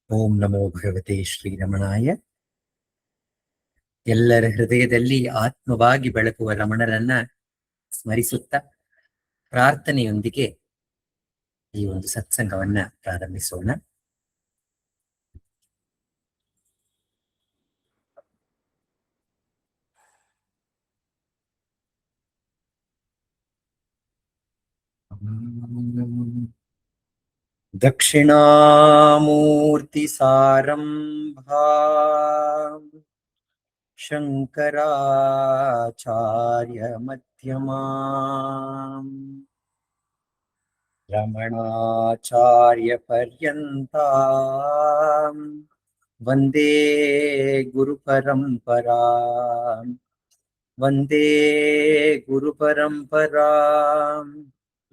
ಓಂ ನಮೋ ಭಗವತೆ ಶ್ರೀರಮಣಾಯ. ಎಲ್ಲರ ಹೃದಯದಲ್ಲಿ ಆತ್ಮವಾಗಿ ಬೆಳಗುವ ರಮಣರನ್ನ ಸ್ಮರಿಸುತ್ತಾ ಪ್ರಾರ್ಥನೆಯೊಂದಿಗೆ ಈ ಒಂದು ಸತ್ಸಂಗವನ್ನ ಪ್ರಾರಂಭಿಸೋಣ. ದಕ್ಷಿಣಾಮೂರ್ತಿ ಸಾರಂಭಾ ಶಂಕರಾಚಾರ್ಯ ಮಧ್ಯಮಾ ರಮಣಾಚಾರ್ಯ ಪರ್ಯಂತಾ ವಂದೇ ಗುರು ಪರಂಪರಾ ವಂದೇ ಗುರು ಪರಂಪರಾ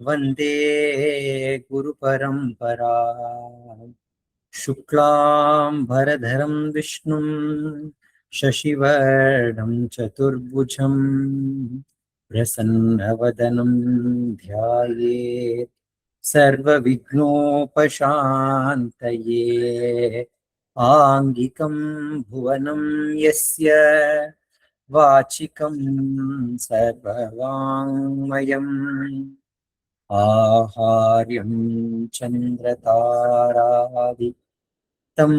ವಂದೇ ಗುರು ಪರಂಪರಾ. ಶುಕ್ಲಾಂಬರಧರಂ ವಿಷ್ಣುಂ ಶಶಿವರ್ಣಂ ಚತುರ್ಭುಜಂ ಪ್ರಸನ್ನವದನಂ ಧ್ಯಾಯೇತ್ ಸರ್ವವಿಘ್ನೋಪಶಾಂತಯೇ. ಆಂಗಿಕಂ ಭುವನಂ ಯಸ್ಯ ವಾಚಿಕಂ ಸರ್ವವಾङ्ಮಯಂ ಆಹಾರ್ಯಂ ಚಂದ್ರತಾರಾದಿ तं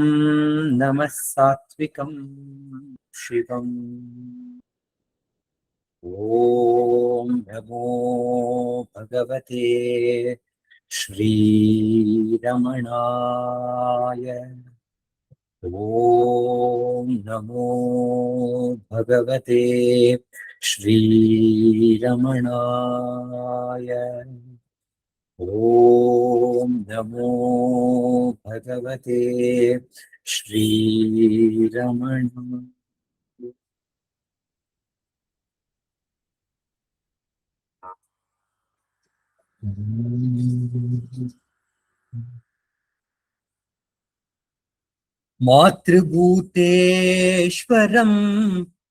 ನಮಃ ಸಾತ್ವಿಕಂ ಶಿವಂ. ಓಂ ನಮೋ ಭಗವತೆ ಶ್ರೀರಮಣಾಯ. ಓಂ ನಮೋ ಭಗವತೆ ಶ್ರೀರಮಣಾಯ. ಓಂ ನಮೋ ಭಗವತೆ ಶ್ರೀರಮಣಾಯ. ಮಾತೃಭೂತೇಶ್ವರಂ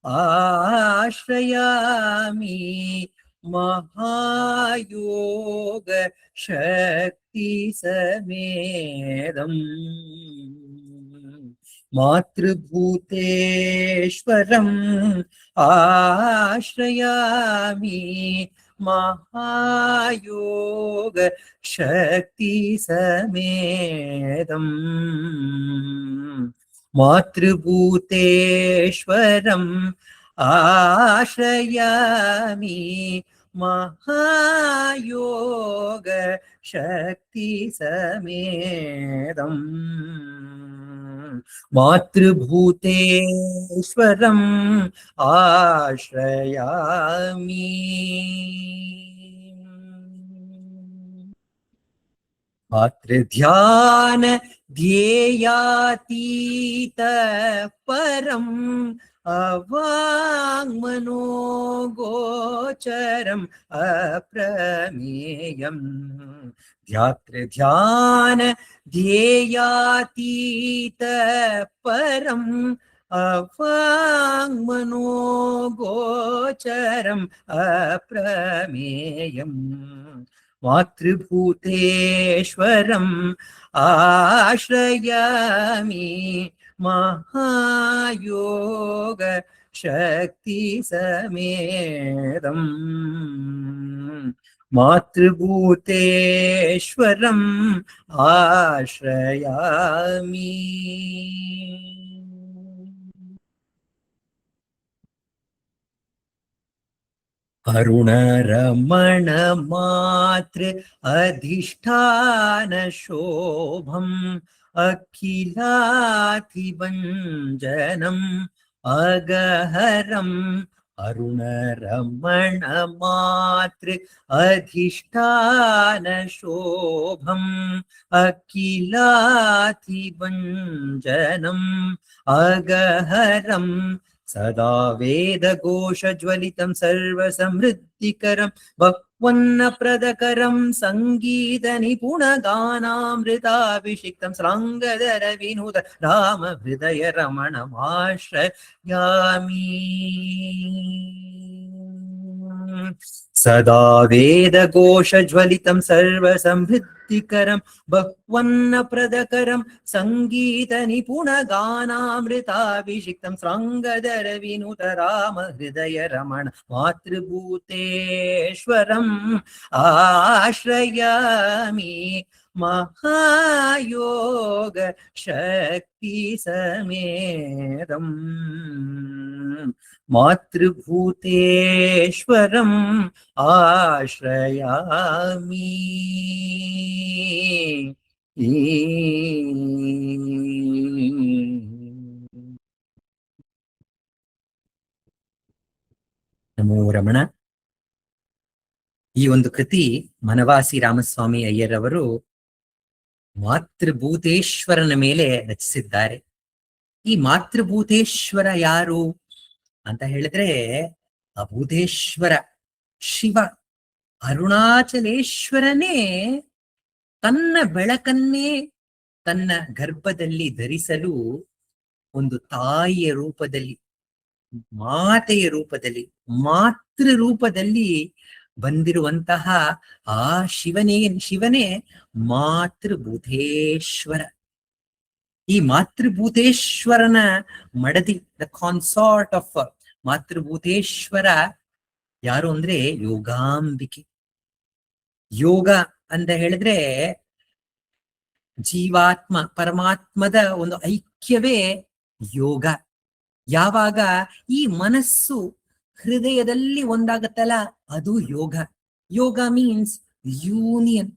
ಆಶ್ರಯಾಮಿ ಮಹಾಯೋಗ ಶಕ್ತಿ ಸಮೇದಂ. ಮಾತೃಭೂತೇಶ್ವರಂ ಆಶ್ರಯಾಮಿ ಮಹಾಯೋಗ ಶಕ್ತಿ ಸಮೇದಂ. ಮಾತೃಭೂತೇಶ್ವರಂ ಆಶ್ರಯಾಮಿ ಮಹಾಯೋಗ ಶಕ್ತಿ ಸಮೇದಂ. ಮಾತೃಭೂತೇಶ್ವರಂ ಆಶ್ರಯಾಮಿ. ಮಾತೃಧ್ಯಾನ ಧ್ಯೇಯಾತೀತ ಪರಂ ಅವಾಂಗ್ಮನೋಗೋಚರಂ ಅಪ್ರಮೇಯಂ. ಧ್ಯಾನ ಧ್ಯೇಯಾತೀತ ಪರಂ ಅವಾಂಗ್ಮನೋಗೋಚರಂ ಅಪ್ರಮೇಯಂ. ಮಾತೃಭೂತೇಶ್ವರಂ ಆಶ್ರಯಾಮಿ ಮಹಾಯೋಗ ಶಕ್ತಿ ಸಮೇದಂ. ಮಾತೃಭೂತೇಶ್ವರಂ ಆಶ್ರಯಾಮಿ. ಅರುಣರಮಣ ಮಾತೃ ಅಧಿಷ್ಠಾನ ಶೋಭಂ ಅಖಿಲಾಧಿಭಂಜನಂ ಅಗಹರಂ. ಅರುಣರಮಣ ಮಾತೃ ಅಧಿಷ್ಠಾನ ಶೋಭಂ ಅಖಿಲಾಧಿಭಂಜನಂ ಅಗಹರಂ. ಸದಾ ವೇದಘೋಷಜ್ವಲಿತಂ ಸರ್ವಸಮೃದ್ಧಿಕರಂ ಭಕ್ವನ್ನಪ್ರದಕರಂ ಸಂಗೀತ ನಿಪುಣಗಾನಾಮೃತಾಭಿಷಿಕ್ತಂ ಶ್ರಾಂಗಧರ ವಿನೂತ ರಾಮ ಹೃದಯ ರಮಣಮಾಶ್ರಯಾಮಿ. ಸದಾ ವೇದಘೋಷಜ್ವಲಿತಂ ಸರ್ವಸಮೃದ್ಧಿ ಮುಕ್ತಿಕರಂ ಬಹ್ವನ್ನ ಪ್ರದಕರಂ ಸಂಗೀತ ನಿಪುಣ ಗಾನಾಮೃತಾಭಿಷಿಕ್ತಂ ಶೃಂಗಧರ ವಿನುತ ರಾಮ ಹೃದಯ ರಮಣ ಮಾತೃಭೂತೇಶ್ವರಂ ಆಶ್ರಯಾಮಿ ಮಹಾಯೋಗ ಶಕ್ತಿ ಸಮೇತಂ ಮಾತೃಭೂತೇಶ್ವರಂ ಆಶ್ರಯಾಮಿ. ನಮೋ ರಮಣ. ಈ ಒಂದು ಕೃತಿ ಮನವಾಸಿ ರಾಮಸ್ವಾಮಿ ಅಯ್ಯರವರು ಮಾತೃಭೂತೇಶ್ವರನ ಮೇಲೆ ರಚಿಸಿದ್ದಾರೆ. ಈ ಮಾತೃಭೂತೇಶ್ವರ ಯಾರು ಅಂತ ಹೇಳಿದ್ರೆ, ಆ ಭೂತೇಶ್ವರ ಶಿವ ಅರುಣಾಚಲೇಶ್ವರನೇ ತನ್ನ ಬೆಳಕನ್ನೇ ತನ್ನ ಗರ್ಭದಲ್ಲಿ ಧರಿಸಲು ಒಂದು ತಾಯಿಯ ರೂಪದಲ್ಲಿ, ಮಾತೆಯ ರೂಪದಲ್ಲಿ, ಮಾತೃ ರೂಪದಲ್ಲಿ ಬಂದಿರುವಂತಹ ಆ ಶಿವನೇ ಮಾತೃಭೂತೇಶ್ವರ. ಈ ಮಾತೃಭೂತೇಶ್ವರನ ಮಡದಿ, ದ ಕಾನ್ಸಾರ್ಟ್ ಆಫ್ ಮಾತೃಭೂತೇಶ್ವರ ಯಾರು ಅಂದ್ರೆ ಯೋಗಾಂಬಿಕೆ. ಯೋಗ ಅಂತ ಹೇಳಿದ್ರೆ ಜೀವಾತ್ಮ ಪರಮಾತ್ಮದ ಒಂದು ಐಕ್ಯವೇ ಯೋಗ. ಯಾವಾಗ ಈ ಮನಸ್ಸು ಹೃದಯದಲ್ಲಿ ಒಂದಾಗತ್ತಲ್ಲ, ಅದು ಯೋಗ. ಯೋಗ ಮೀನ್ಸ್ ಯೂನಿಯನ್.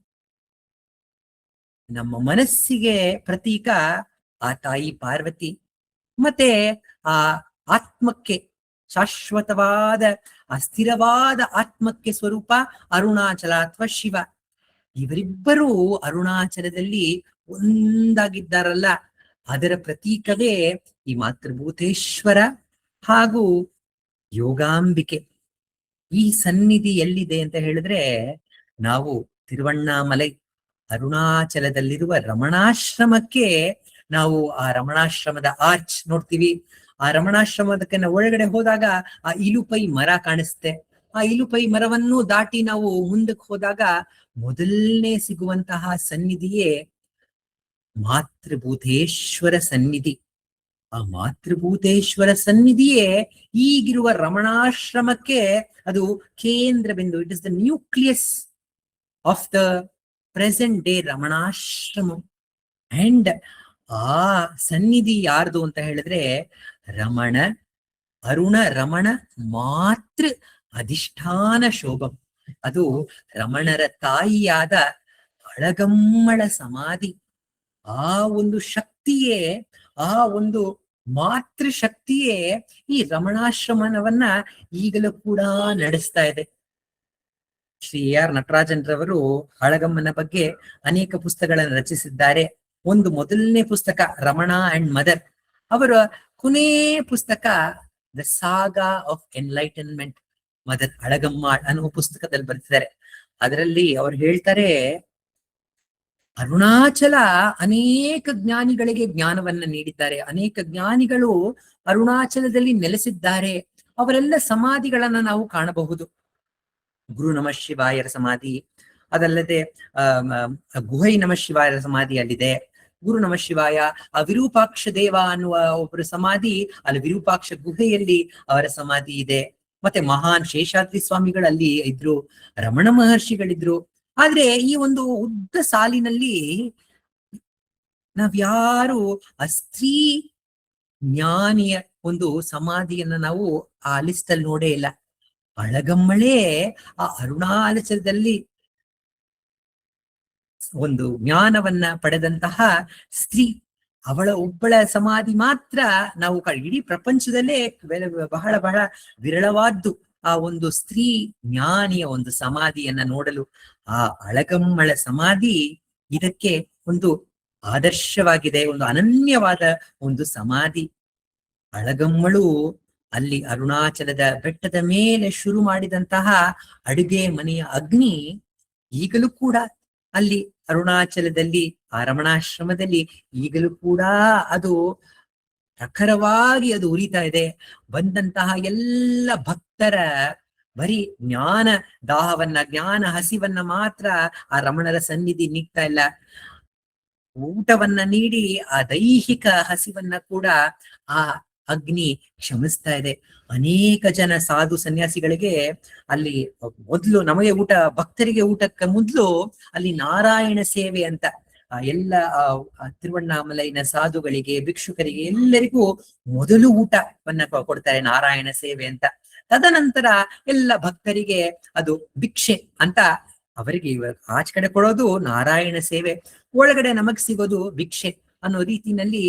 ನಮ್ಮ ಮನಸ್ಸಿಗೆ ಪ್ರತೀಕ ಆ ತಾಯಿ ಪಾರ್ವತಿ, ಮತ್ತೆ ಆ ಆತ್ಮಕ್ಕೆ ಶಾಶ್ವತವಾದ ಆ ಸ್ಥಿರವಾದ ಆತ್ಮಕ್ಕೆ ಸ್ವರೂಪ ಅರುಣಾಚಲ ಅಥವಾ ಶಿವ. ಇವರಿಬ್ಬರೂ ಅರುಣಾಚಲದಲ್ಲಿ ಒಂದಾಗಿದ್ದಾರಲ್ಲ, ಅದರ ಪ್ರತೀಕವೇ ಈ ಮಾತೃಭೂತೇಶ್ವರ ಹಾಗೂ ಯೋಗಾಂಬಿಕೆ. ಈ ಸನ್ನಿಧಿ ಎಲ್ಲಿದೆ ಅಂತ ಹೇಳಿದ್ರೆ, ನಾವು ತಿರುವಣ್ಣಾಮಲೈ ಅರುಣಾಚಲದಲ್ಲಿರುವ ರಮಣಾಶ್ರಮಕ್ಕೆ ನಾವು ಆ ರಮಣಾಶ್ರಮದ ಆರ್ಚ್ ನೋಡ್ತೀವಿ. ಆ ರಮಣಾಶ್ರಮದಕ್ಕೆ ನಾವು ಒಳಗಡೆ ಹೋದಾಗ ಆ ಇಲುಪೈ ಮರ ಕಾಣಿಸುತ್ತೆ. ಆ ಇಲುಪೈ ಮರವನ್ನು ದಾಟಿ ನಾವು ಮುಂದಕ್ಕೆ ಹೋದಾಗ ಮೊದಲನೇ ಸಿಗುವಂತಹ ಸನ್ನಿಧಿಯೇ ಮಾತೃಭೂತೇಶ್ವರ ಸನ್ನಿಧಿ. ಆ ಮಾತೃಭೂತೇಶ್ವರ ಸನ್ನಿಧಿಯೇ ಈಗಿರುವ ರಮಣಾಶ್ರಮಕ್ಕೆ ಅದು ಕೇಂದ್ರ ಬಿಂದು. It is the nucleus of the present day Ramanashram. And ಆ ಸನ್ನಿಧಿ ಯಾರ್ದು ಅಂತ ಹೇಳಿದ್ರೆ ರಮಣ, ಅರುಣ ರಮಣ ಮಾತೃ ಅಧಿಷ್ಠಾನ ಶೋಭಂ. ಅದು ರಮಣರ ತಾಯಿಯಾದ ಅಳಗಮ್ಮಳ ಸಮಾಧಿ. ಆ ಒಂದು ಶಕ್ತಿಯೇ, ಆ ಒಂದು ಮಾತೃ ಶಕ್ತಿಯೇ ಈ ರಮಣಾಶ್ರಮವನ್ನ ಈಗಲೂ ಕೂಡ ನಡೆಸ್ತಾ ಇದೆ. ಶ್ರೀ ಆರ್ ನಟರಾಜನ್ರವರು ಅಳಗಮ್ಮನ ಬಗ್ಗೆ ಅನೇಕ ಪುಸ್ತಕಗಳನ್ನು ರಚಿಸಿದ್ದಾರೆ. ಒಂದು ಮೊದಲನೇ ಪುಸ್ತಕ ರಮಣ ಅಂಡ್ ಮದರ್. ಅವರ ಕೊನೇ ಪುಸ್ತಕ the saga of enlightenment mother Alagamma ಅನ್ನುವ ಪುಸ್ತಕದಲ್ಲಿ ಬರೆದಿದ್ದಾರೆ. ಅದರಲ್ಲಿ ಅವರು ಹೇಳ್ತಾರೆ, ಅರುಣಾಚಲ ಅನೇಕ ಜ್ಞಾನಿಗಳಿಗೆ ಜ್ಞಾನವನ್ನ ನೀಡಿದ್ದಾರೆ. ಅನೇಕ ಜ್ಞಾನಿಗಳು ಅರುಣಾಚಲದಲ್ಲಿ ನೆಲೆಸಿದ್ದಾರೆ. ಅವರೆಲ್ಲ ಸಮಾಧಿಗಳನ್ನ ನಾವು ಕಾಣಬಹುದು. ಗುರು ನಮಃ ಶಿವಾಯರ ಸಮಾಧಿ, ಅದಲ್ಲದೆ ಗುಹೈ ನಮಃ ಶಿವಾಯರ ಸಮಾಧಿ ಅಲ್ಲಿದೆ. ಗುರು ನಮಃ ಶಿವಾಯ, ಆ ವಿರೂಪಾಕ್ಷ ದೇವ ಅನ್ನುವ ಒಬ್ಬರು ಸಮಾಧಿ, ಅಲ್ಲಿ ವಿರೂಪಾಕ್ಷ ಗುಹೆಯಲ್ಲಿ ಅವರ ಸಮಾಧಿ ಇದೆ. ಮತ್ತೆ ಮಹಾನ್ ಶೇಷಾದ್ರಿ ಸ್ವಾಮಿಗಳಲ್ಲಿ ಇದ್ರು, ರಮಣ ಮಹರ್ಷಿಗಳಿದ್ರು. ಆದ್ರೆ ಈ ಒಂದು ಉದ್ದ ಸಾಲಿನಲ್ಲಿ ನಾವ್ಯಾರು ಆ ಸ್ತ್ರೀ ಜ್ಞಾನಿಯ ಒಂದು ಸಮಾಧಿಯನ್ನ ನಾವು ಆ ಲಿಸ್ಟ್ ಅಲ್ಲಿ ನೋಡೇ ಇಲ್ಲ. ಅಳಗಮ್ಮಳೇ ಆ ಅರುಣಾಚಲದಲ್ಲಿ ಒಂದು ಜ್ಞಾನವನ್ನ ಪಡೆದಂತಹ ಸ್ತ್ರೀ. ಅವಳ ಒಬ್ಬಳ ಸಮಾಧಿ ಮಾತ್ರ ನಾವು ಇಡೀ ಪ್ರಪಂಚದಲ್ಲೇ ಬಹಳ ಬಹಳ ವಿರಳವಾದ್ದು ಆ ಒಂದು ಸ್ತ್ರೀ ಜ್ಞಾನಿಯ ಒಂದು ಸಮಾಧಿಯನ್ನ ನೋಡಲು. ಆ ಅಳಗಮ್ಮಳ ಸಮಾಧಿ ಇದಕ್ಕೆ ಒಂದು ಆದರ್ಶವಾಗಿದೆ, ಒಂದು ಅನನ್ಯವಾದ ಒಂದು ಸಮಾಧಿ. ಅಳಗಮ್ಮಳು ಅಲ್ಲಿ ಅರುಣಾಚಲದ ಬೆಟ್ಟದ ಮೇಲೆ ಶುರು ಮಾಡಿದಂತಹ ಅಡುಗೆ ಮನೆಯ ಅಗ್ನಿ ಈಗಲೂ ಕೂಡ ಅಲ್ಲಿ ಅರುಣಾಚಲದಲ್ಲಿ ಆ ರಮಣಾಶ್ರಮದಲ್ಲಿ ಈಗಲೂ ಕೂಡ ಅದು ಪ್ರಖರವಾಗಿ ಅದು ಉರಿತಾ ಇದೆ. ಬಂದಂತಹ ಎಲ್ಲ ಭಕ್ತರ ಬರೀ ಜ್ಞಾನ ದಾಹವನ್ನ, ಜ್ಞಾನ ಹಸಿವನ್ನ ಮಾತ್ರ ಆ ರಮಣರ ಸನ್ನಿಧಿ ನೀಡ್ತಾ ಇಲ್ಲ, ಊಟವನ್ನ ನೀಡಿ ಆ ದೈಹಿಕ ಹಸಿವನ್ನ ಕೂಡ ಆ ಅಗ್ನಿ ಕ್ಷಮಿಸ್ತಾ ಇದೆ. ಅನೇಕ ಜನ ಸಾಧು ಸನ್ಯಾಸಿಗಳಿಗೆ ಅಲ್ಲಿ ಮೊದ್ಲು ನಮಗೆ ಊಟ, ಭಕ್ತರಿಗೆ ಊಟಕ್ಕೆ ಮೊದ್ಲು ಅಲ್ಲಿ ನಾರಾಯಣ ಸೇವೆ ಅಂತ ಎಲ್ಲ ತಿರುವಣ್ಣಾಮಲೈನ ಸಾಧುಗಳಿಗೆ, ಭಿಕ್ಷುಕರಿಗೆ ಎಲ್ಲರಿಗೂ ಮೊದಲು ಊಟವನ್ನ ಕೊಡ್ತಾರೆ, ನಾರಾಯಣ ಸೇವೆ ಅಂತ. ತದನಂತರ ಎಲ್ಲ ಭಕ್ತರಿಗೆ ಅದು ಭಿಕ್ಷೆ ಅಂತ. ಅವರಿಗೆ ಆಚೆ ಕಡೆ ಕೊಡೋದು ನಾರಾಯಣ ಸೇವೆ, ಒಳಗಡೆ ನಮಗ್ ಸಿಗೋದು ಭಿಕ್ಷೆ ಅನ್ನೋ ರೀತಿನಲ್ಲಿ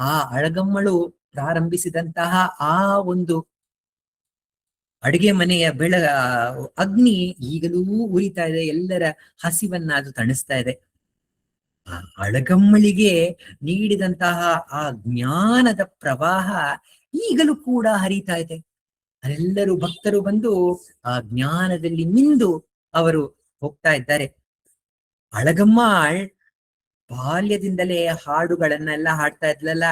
ಆ ಅಳಗಮ್ಮಳು ಪ್ರಾರಂಭಿಸಿದಂತಹ ಆ ಒಂದು ಅಡುಗೆ ಮನೆಯ ಅಗ್ನಿ ಈಗಲೂ ಉರಿತಾ ಇದೆ, ಎಲ್ಲರ ಹಸಿವನ್ನ ಅದು ತಣಿಸ್ತಾ ಇದೆ. ಆ ಅಳಗಮ್ಮಳಿಗೆ ನೀಡಿದಂತಹ ಆ ಜ್ಞಾನದ ಪ್ರವಾಹ ಈಗಲೂ ಕೂಡ ಹರಿತಾ ಇದೆ. ಎಲ್ಲರೂ ಭಕ್ತರು ಬಂದು ಆ ಜ್ಞಾನದಲ್ಲಿ ಮಿಂದು ಅವರು ಹೋಗ್ತಾ ಇದ್ದಾರೆ. ಅಳಗಮ್ಮಾಳ್ ಬಾಲ್ಯದಿಂದಲೇ ಹಾಡುಗಳನ್ನೆಲ್ಲ ಹಾಡ್ತಾ ಇದ್ಲಲ್ಲ,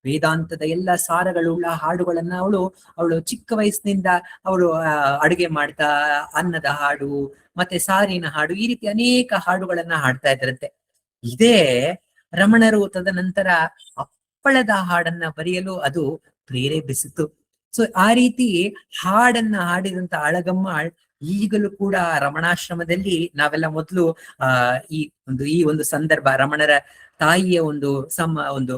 ವೇದಾಂತದ ಎಲ್ಲ ಸಾರಗಳುಳ್ಳ ಹಾಡುಗಳನ್ನ ಅವಳು ಚಿಕ್ಕ ವಯಸ್ಸಿನಿಂದ ಅವಳು ಅಡುಗೆ ಮಾಡ್ತಾ ಅನ್ನದ ಹಾಡು ಮತ್ತೆ ಸಾರಿನ ಹಾಡು, ಈ ರೀತಿ ಅನೇಕ ಹಾಡುಗಳನ್ನ ಹಾಡ್ತಾ ಇದ್ರಂತೆ. ಇದೇ ರಮಣರು ತದನಂತರ ಅಪ್ಪಳದ ಹಾಡನ್ನ ಬರೆಯಲು ಅದು ಪ್ರೇರೇಪಿಸಿತು. ಸೊ ಆ ರೀತಿ ಹಾಡನ್ನ ಹಾಡಿದಂತ ಅಳಗಮ್ಮಾಳ್ ಈಗಲೂ ಕೂಡ ರಮಣಾಶ್ರಮದಲ್ಲಿ ನಾವೆಲ್ಲ ಮೊದಲು ಈ ಒಂದು ಸಂದರ್ಭ, ರಮಣರ ತಾಯಿಯ ಒಂದು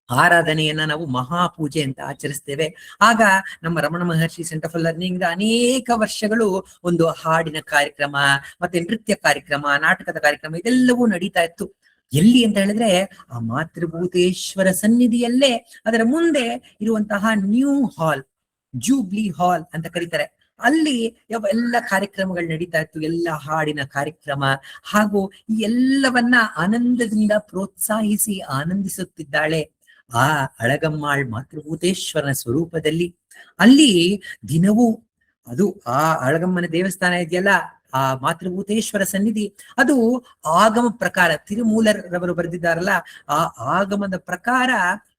ಆರಾಧನೆಯನ್ನ ನಾವು ಮಹಾಪೂಜೆ ಅಂತ ಆಚರಿಸ್ತೇವೆ. ಆಗ ನಮ್ಮ ರಮಣ ಮಹರ್ಷಿ ಸೆಂಟರ್ ಫಾರ್ ಲರ್ನಿಂಗ್ ಅನೇಕ ವರ್ಷಗಳು ಒಂದು ಹಾಡಿನ ಕಾರ್ಯಕ್ರಮ ಮತ್ತೆ ನೃತ್ಯ ಕಾರ್ಯಕ್ರಮ, ನಾಟಕದ ಕಾರ್ಯಕ್ರಮ ಇದೆಲ್ಲವೂ ನಡೀತಾ ಇತ್ತು. ಎಲ್ಲಿ ಅಂತ ಹೇಳಿದ್ರೆ ಆ ಮಾತೃಭೂತೇಶ್ವರ ಸನ್ನಿಧಿಯಲ್ಲೇ ಅದರ ಮುಂದೆ ಇರುವಂತಹ ನ್ಯೂ ಹಾಲ್, ಜೂಬ್ಲಿ ಹಾಲ್ ಅಂತ ಕರೀತಾರೆ. ಅಲ್ಲಿ ಎಲ್ಲ ಕಾರ್ಯಕ್ರಮಗಳು ನಡೀತಾ ಇತ್ತು, ಎಲ್ಲ ಹಾಡಿನ ಕಾರ್ಯಕ್ರಮ. ಹಾಗೂ ಈ ಎಲ್ಲವನ್ನ ಆನಂದದಿಂದ ಪ್ರೋತ್ಸಾಹಿಸಿ ಆನಂದಿಸುತ್ತಿದ್ದಾಳೆ ಆ ಅಳಗಮ್ಮಾಳ್ ಮಾತೃಭೂತೇಶ್ವರನ ಸ್ವರೂಪದಲ್ಲಿ. ಅಲ್ಲಿ ದಿನವೂ ಅದು ಆ ಅಳಗಮ್ಮನ ದೇವಸ್ಥಾನ ಇದೆಯಲ್ಲ, ಆ ಮಾತೃಭೂತೇಶ್ವರ ಸನ್ನಿಧಿ, ಅದು ಆಗಮ ಪ್ರಕಾರ ತಿರುಮೂಲರವರು ಬರೆದಿದ್ದಾರಲ್ಲ, ಆ ಆಗಮದ ಪ್ರಕಾರ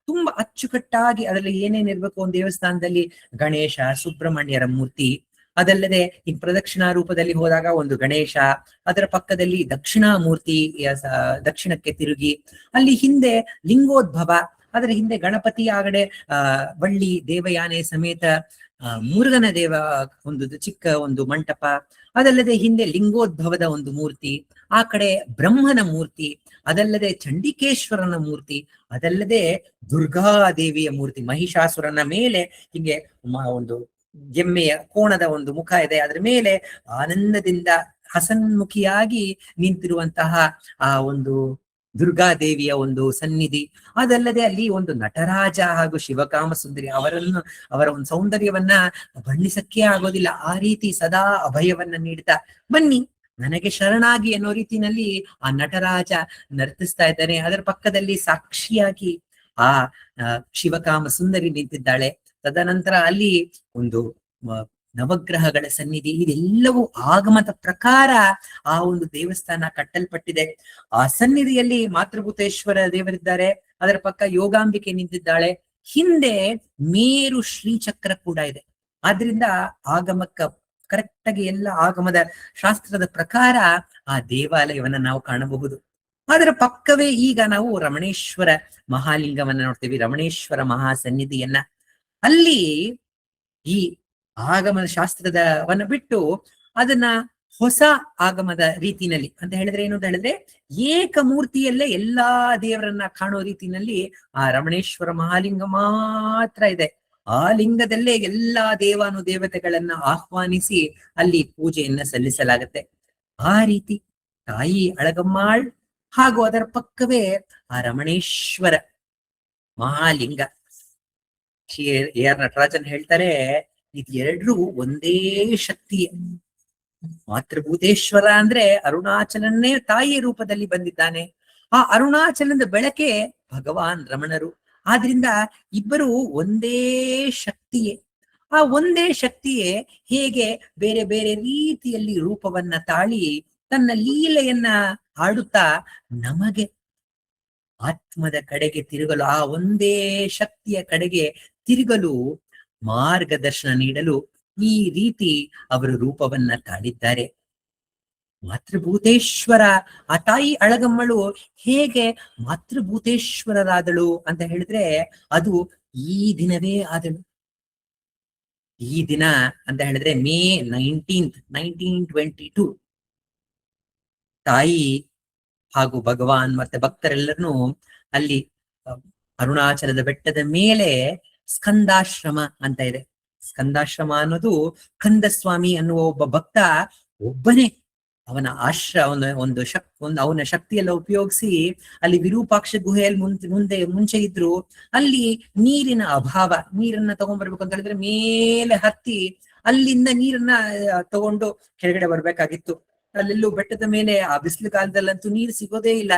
ತುಂಬಾ ಅಚ್ಚುಕಟ್ಟಾಗಿ ಅದರಲ್ಲಿ ಏನೇನಿರ್ಬೇಕು ಒಂದು ದೇವಸ್ಥಾನದಲ್ಲಿ ಗಣೇಶ, ಸುಬ್ರಹ್ಮಣ್ಯರ ಮೂರ್ತಿ, ಅದಲ್ಲದೆ ಈ ಪ್ರದಕ್ಷಿಣಾ ರೂಪದಲ್ಲಿ ಹೋದಾಗ ಒಂದು ಗಣೇಶ, ಅದರ ಪಕ್ಕದಲ್ಲಿ ದಕ್ಷಿಣಾ ಮೂರ್ತಿ ದಕ್ಷಿಣಕ್ಕೆ ತಿರುಗಿ, ಅಲ್ಲಿ ಹಿಂದೆ ಲಿಂಗೋದ್ಭವ, ಅದರ ಹಿಂದೆ ಗಣಪತಿ, ಆಗಡೆ ಬಳ್ಳಿ ದೇವಯಾನೆ ಸಮೇತ ಮುರುಗನ ದೇವ ಒಂದು ಚಿಕ್ಕ ಒಂದು ಮಂಟಪ, ಅದಲ್ಲದೆ ಹಿಂದೆ ಲಿಂಗೋದ್ಭವದ ಒಂದು ಮೂರ್ತಿ, ಆ ಕಡೆ ಬ್ರಹ್ಮನ ಮೂರ್ತಿ, ಅದಲ್ಲದೆ ಚಂಡಿಕೇಶ್ವರನ ಮೂರ್ತಿ, ಅದಲ್ಲದೆ ದುರ್ಗಾದೇವಿಯ ಮೂರ್ತಿ, ಮಹಿಷಾಸುರನ ಮೇಲೆ ಹಿಂಗೆ ಒಂದು ಎಮ್ಮೆಯ ಕೋಣದ ಒಂದು ಮುಖ ಇದೆ, ಅದರ ಮೇಲೆ ಆನಂದದಿಂದ ಹಸನ್ಮುಖಿಯಾಗಿ ನಿಂತಿರುವಂತಹ ಆ ಒಂದು ದುರ್ಗಾದೇವಿಯ ಒಂದು ಸನ್ನಿಧಿ. ಅದಲ್ಲದೆ ಅಲ್ಲಿ ಒಂದು ನಟರಾಜ ಹಾಗೂ ಶಿವಕಾಮ ಸುಂದರಿ, ಅವರ ಒಂದು ಸೌಂದರ್ಯವನ್ನ ಬಣ್ಣಿಸಕ್ಕೆ ಆಗೋದಿಲ್ಲ, ಆ ರೀತಿ ಸದಾ ಅಭಯವನ್ನ ನೀಡ್ತಾ ಬನ್ನಿ ನನಗೆ ಶರಣಾಗಿ ಅನ್ನೋ ರೀತಿನಲ್ಲಿ ಆ ನಟರಾಜ ನರ್ತಿಸ್ತಾ ಇದ್ದಾನೆ. ಅದರ ಪಕ್ಕದಲ್ಲಿ ಸಾಕ್ಷಿಯಾಗಿ ಆ ಶಿವಕಾಮ ಸುಂದರಿ ನಿಂತಿದ್ದಾಳೆ. ತದನಂತರ ಅಲ್ಲಿ ಒಂದು ನವಗ್ರಹಗಳ ಸನ್ನಿಧಿ, ಇದೆಲ್ಲವೂ ಆಗಮದ ಪ್ರಕಾರ ಆ ಒಂದು ದೇವಸ್ಥಾನ ಕಟ್ಟಲ್ಪಟ್ಟಿದೆ. ಆ ಸನ್ನಿಧಿಯಲ್ಲಿ ಮಾತೃಭೂತೇಶ್ವರ ದೇವರಿದ್ದಾರೆ, ಅದರ ಪಕ್ಕ ಯೋಗಾಂಬಿಕೆ ನಿಂತಿದ್ದಾಳೆ, ಹಿಂದೆ ಮೇರು ಶ್ರೀಚಕ್ರ ಕೂಡ ಇದೆ. ಆದ್ರಿಂದ ಆಗಮಕ್ಕ ಕರೆಕ್ಟ್ ಆಗಿ ಎಲ್ಲ ಆಗಮದ ಶಾಸ್ತ್ರದ ಪ್ರಕಾರ ಆ ದೇವಾಲಯವನ್ನ ನಾವು ಕಾಣಬಹುದು. ಅದರ ಪಕ್ಕವೇ ಈಗ ನಾವು ರಮಣೇಶ್ವರ ಮಹಾಲಿಂಗವನ್ನ ನೋಡ್ತೀವಿ, ರಮಣೇಶ್ವರ ಮಹಾಸನ್ನಿಧಿಯನ್ನ. ಅಲ್ಲಿ ಈ ಆಗಮದ ಶಾಸ್ತ್ರದವನ್ನ ಬಿಟ್ಟು ಅದನ್ನ ಹೊಸ ಆಗಮದ ರೀತಿನಲ್ಲಿ ಅಂತ ಹೇಳಿದ್ರೆ ಏನು ಅಂತ ಹೇಳಿದ್ರೆ, ಏಕಮೂರ್ತಿಯಲ್ಲೇ ಎಲ್ಲಾ ದೇವರನ್ನ ಕಾಣೋ ರೀತಿನಲ್ಲಿ ಆ ರಮಣೇಶ್ವರ ಮಹಾಲಿಂಗ ಮಾತ್ರ ಇದೆ. ಆ ಲಿಂಗದಲ್ಲೇ ಎಲ್ಲಾ ದೇವಾನುದೇವತೆಗಳನ್ನ ಆಹ್ವಾನಿಸಿ ಅಲ್ಲಿ ಪೂಜೆಯನ್ನ ಸಲ್ಲಿಸಲಾಗತ್ತೆ. ಆ ರೀತಿ ತಾಯಿ ಅಳಗಮ್ಮಾಳ್ ಹಾಗೂ ಅದರ ಪಕ್ಕವೇ ಆ ರಮಣೇಶ್ವರ ಮಹಾಲಿಂಗ. AR ನಟರಾಜನ್ ಹೇಳ್ತಾರೆ, ಇದೆರಡೂ ಒಂದೇ ಶಕ್ತಿಯೇ. ಮಾತೃಭೂತೇಶ್ವರ ಅಂದ್ರೆ ಅರುಣಾಚಲನ್ನೇ ತಾಯಿಯ ರೂಪದಲ್ಲಿ ಬಂದಿದ್ದಾನೆ. ಆ ಅರುಣಾಚಲದ ಬೆಳಕೆ ಭಗವಾನ್ ರಮಣರು. ಆದ್ರಿಂದ ಇಬ್ಬರು ಒಂದೇ ಶಕ್ತಿಯೇ. ಆ ಒಂದೇ ಶಕ್ತಿಯೇ ಹೇಗೆ ಬೇರೆ ಬೇರೆ ರೀತಿಯಲ್ಲಿ ರೂಪವನ್ನ ತಾಳಿ ತನ್ನ ಲೀಲೆಯನ್ನ ಆಡುತ್ತಾ ನಮಗೆ ಆತ್ಮದ ಕಡೆಗೆ ತಿರುಗಲು, ಆ ಒಂದೇ ಶಕ್ತಿಯ ಕಡೆಗೆ ತಿರುಗಲು ಮಾರ್ಗದರ್ಶನ ನೀಡಲು ಈ ರೀತಿ ಅವರು ರೂಪವನ್ನ ತಾಳಿದ್ದಾರೆ. ಮಾತೃಭೂತೇಶ್ವರ, ಆ ತಾಯಿ ಅಳಗಮ್ಮಳು ಹೇಗೆ ಮಾತೃಭೂತೇಶ್ವರರಾದಳು ಅಂತ ಹೇಳಿದ್ರೆ ಅದು ಈ ದಿನವೇ ಆದಳು. ಈ ದಿನ ಅಂತ ಹೇಳಿದ್ರೆ ಮೇ 1922 ತಾಯಿ ಹಾಗೂ ಭಗವಾನ್ ಮತ್ತೆ ಭಕ್ತರೆಲ್ಲರನ್ನೂ ಅಲ್ಲಿ ಅರುಣಾಚಲದ ಬೆಟ್ಟದ ಮೇಲೆ ಸ್ಕಂದಾಶ್ರಮ ಅಂತ ಇದೆ. ಸ್ಕಂದಾಶ್ರಮ ಅನ್ನೋದು ಕಂದಸ್ವಾಮಿ ಅನ್ನುವ ಒಬ್ಬ ಭಕ್ತ ಒಬ್ಬನೇ ಅವನ ಅವನ ಶಕ್ತಿಯೆಲ್ಲ ಉಪಯೋಗಿಸಿ ಅಲ್ಲಿ ವಿರೂಪಾಕ್ಷ ಗುಹೆಯಲ್ಲಿ ಮುಂಚೆ ಇದ್ರು. ಅಲ್ಲಿ ನೀರಿನ ಅಭಾವ, ನೀರನ್ನ ತಗೊಂಡ್ಬರ್ಬೇಕು ಅಂತ ಹೇಳಿದ್ರೆ ಮೇಲೆ ಹತ್ತಿ ಅಲ್ಲಿಂದ ನೀರನ್ನ ತಗೊಂಡು ಕೆಳಗಡೆ ಬರ್ಬೇಕಾಗಿತ್ತು. ಅಲ್ಲೆಲ್ಲೂ ಬೆಟ್ಟದ ಮೇಲೆ ಆ ಬಿಸಿಲು ಕಾಲದಲ್ಲಂತೂ ನೀರು ಸಿಗೋದೇ ಇಲ್ಲ,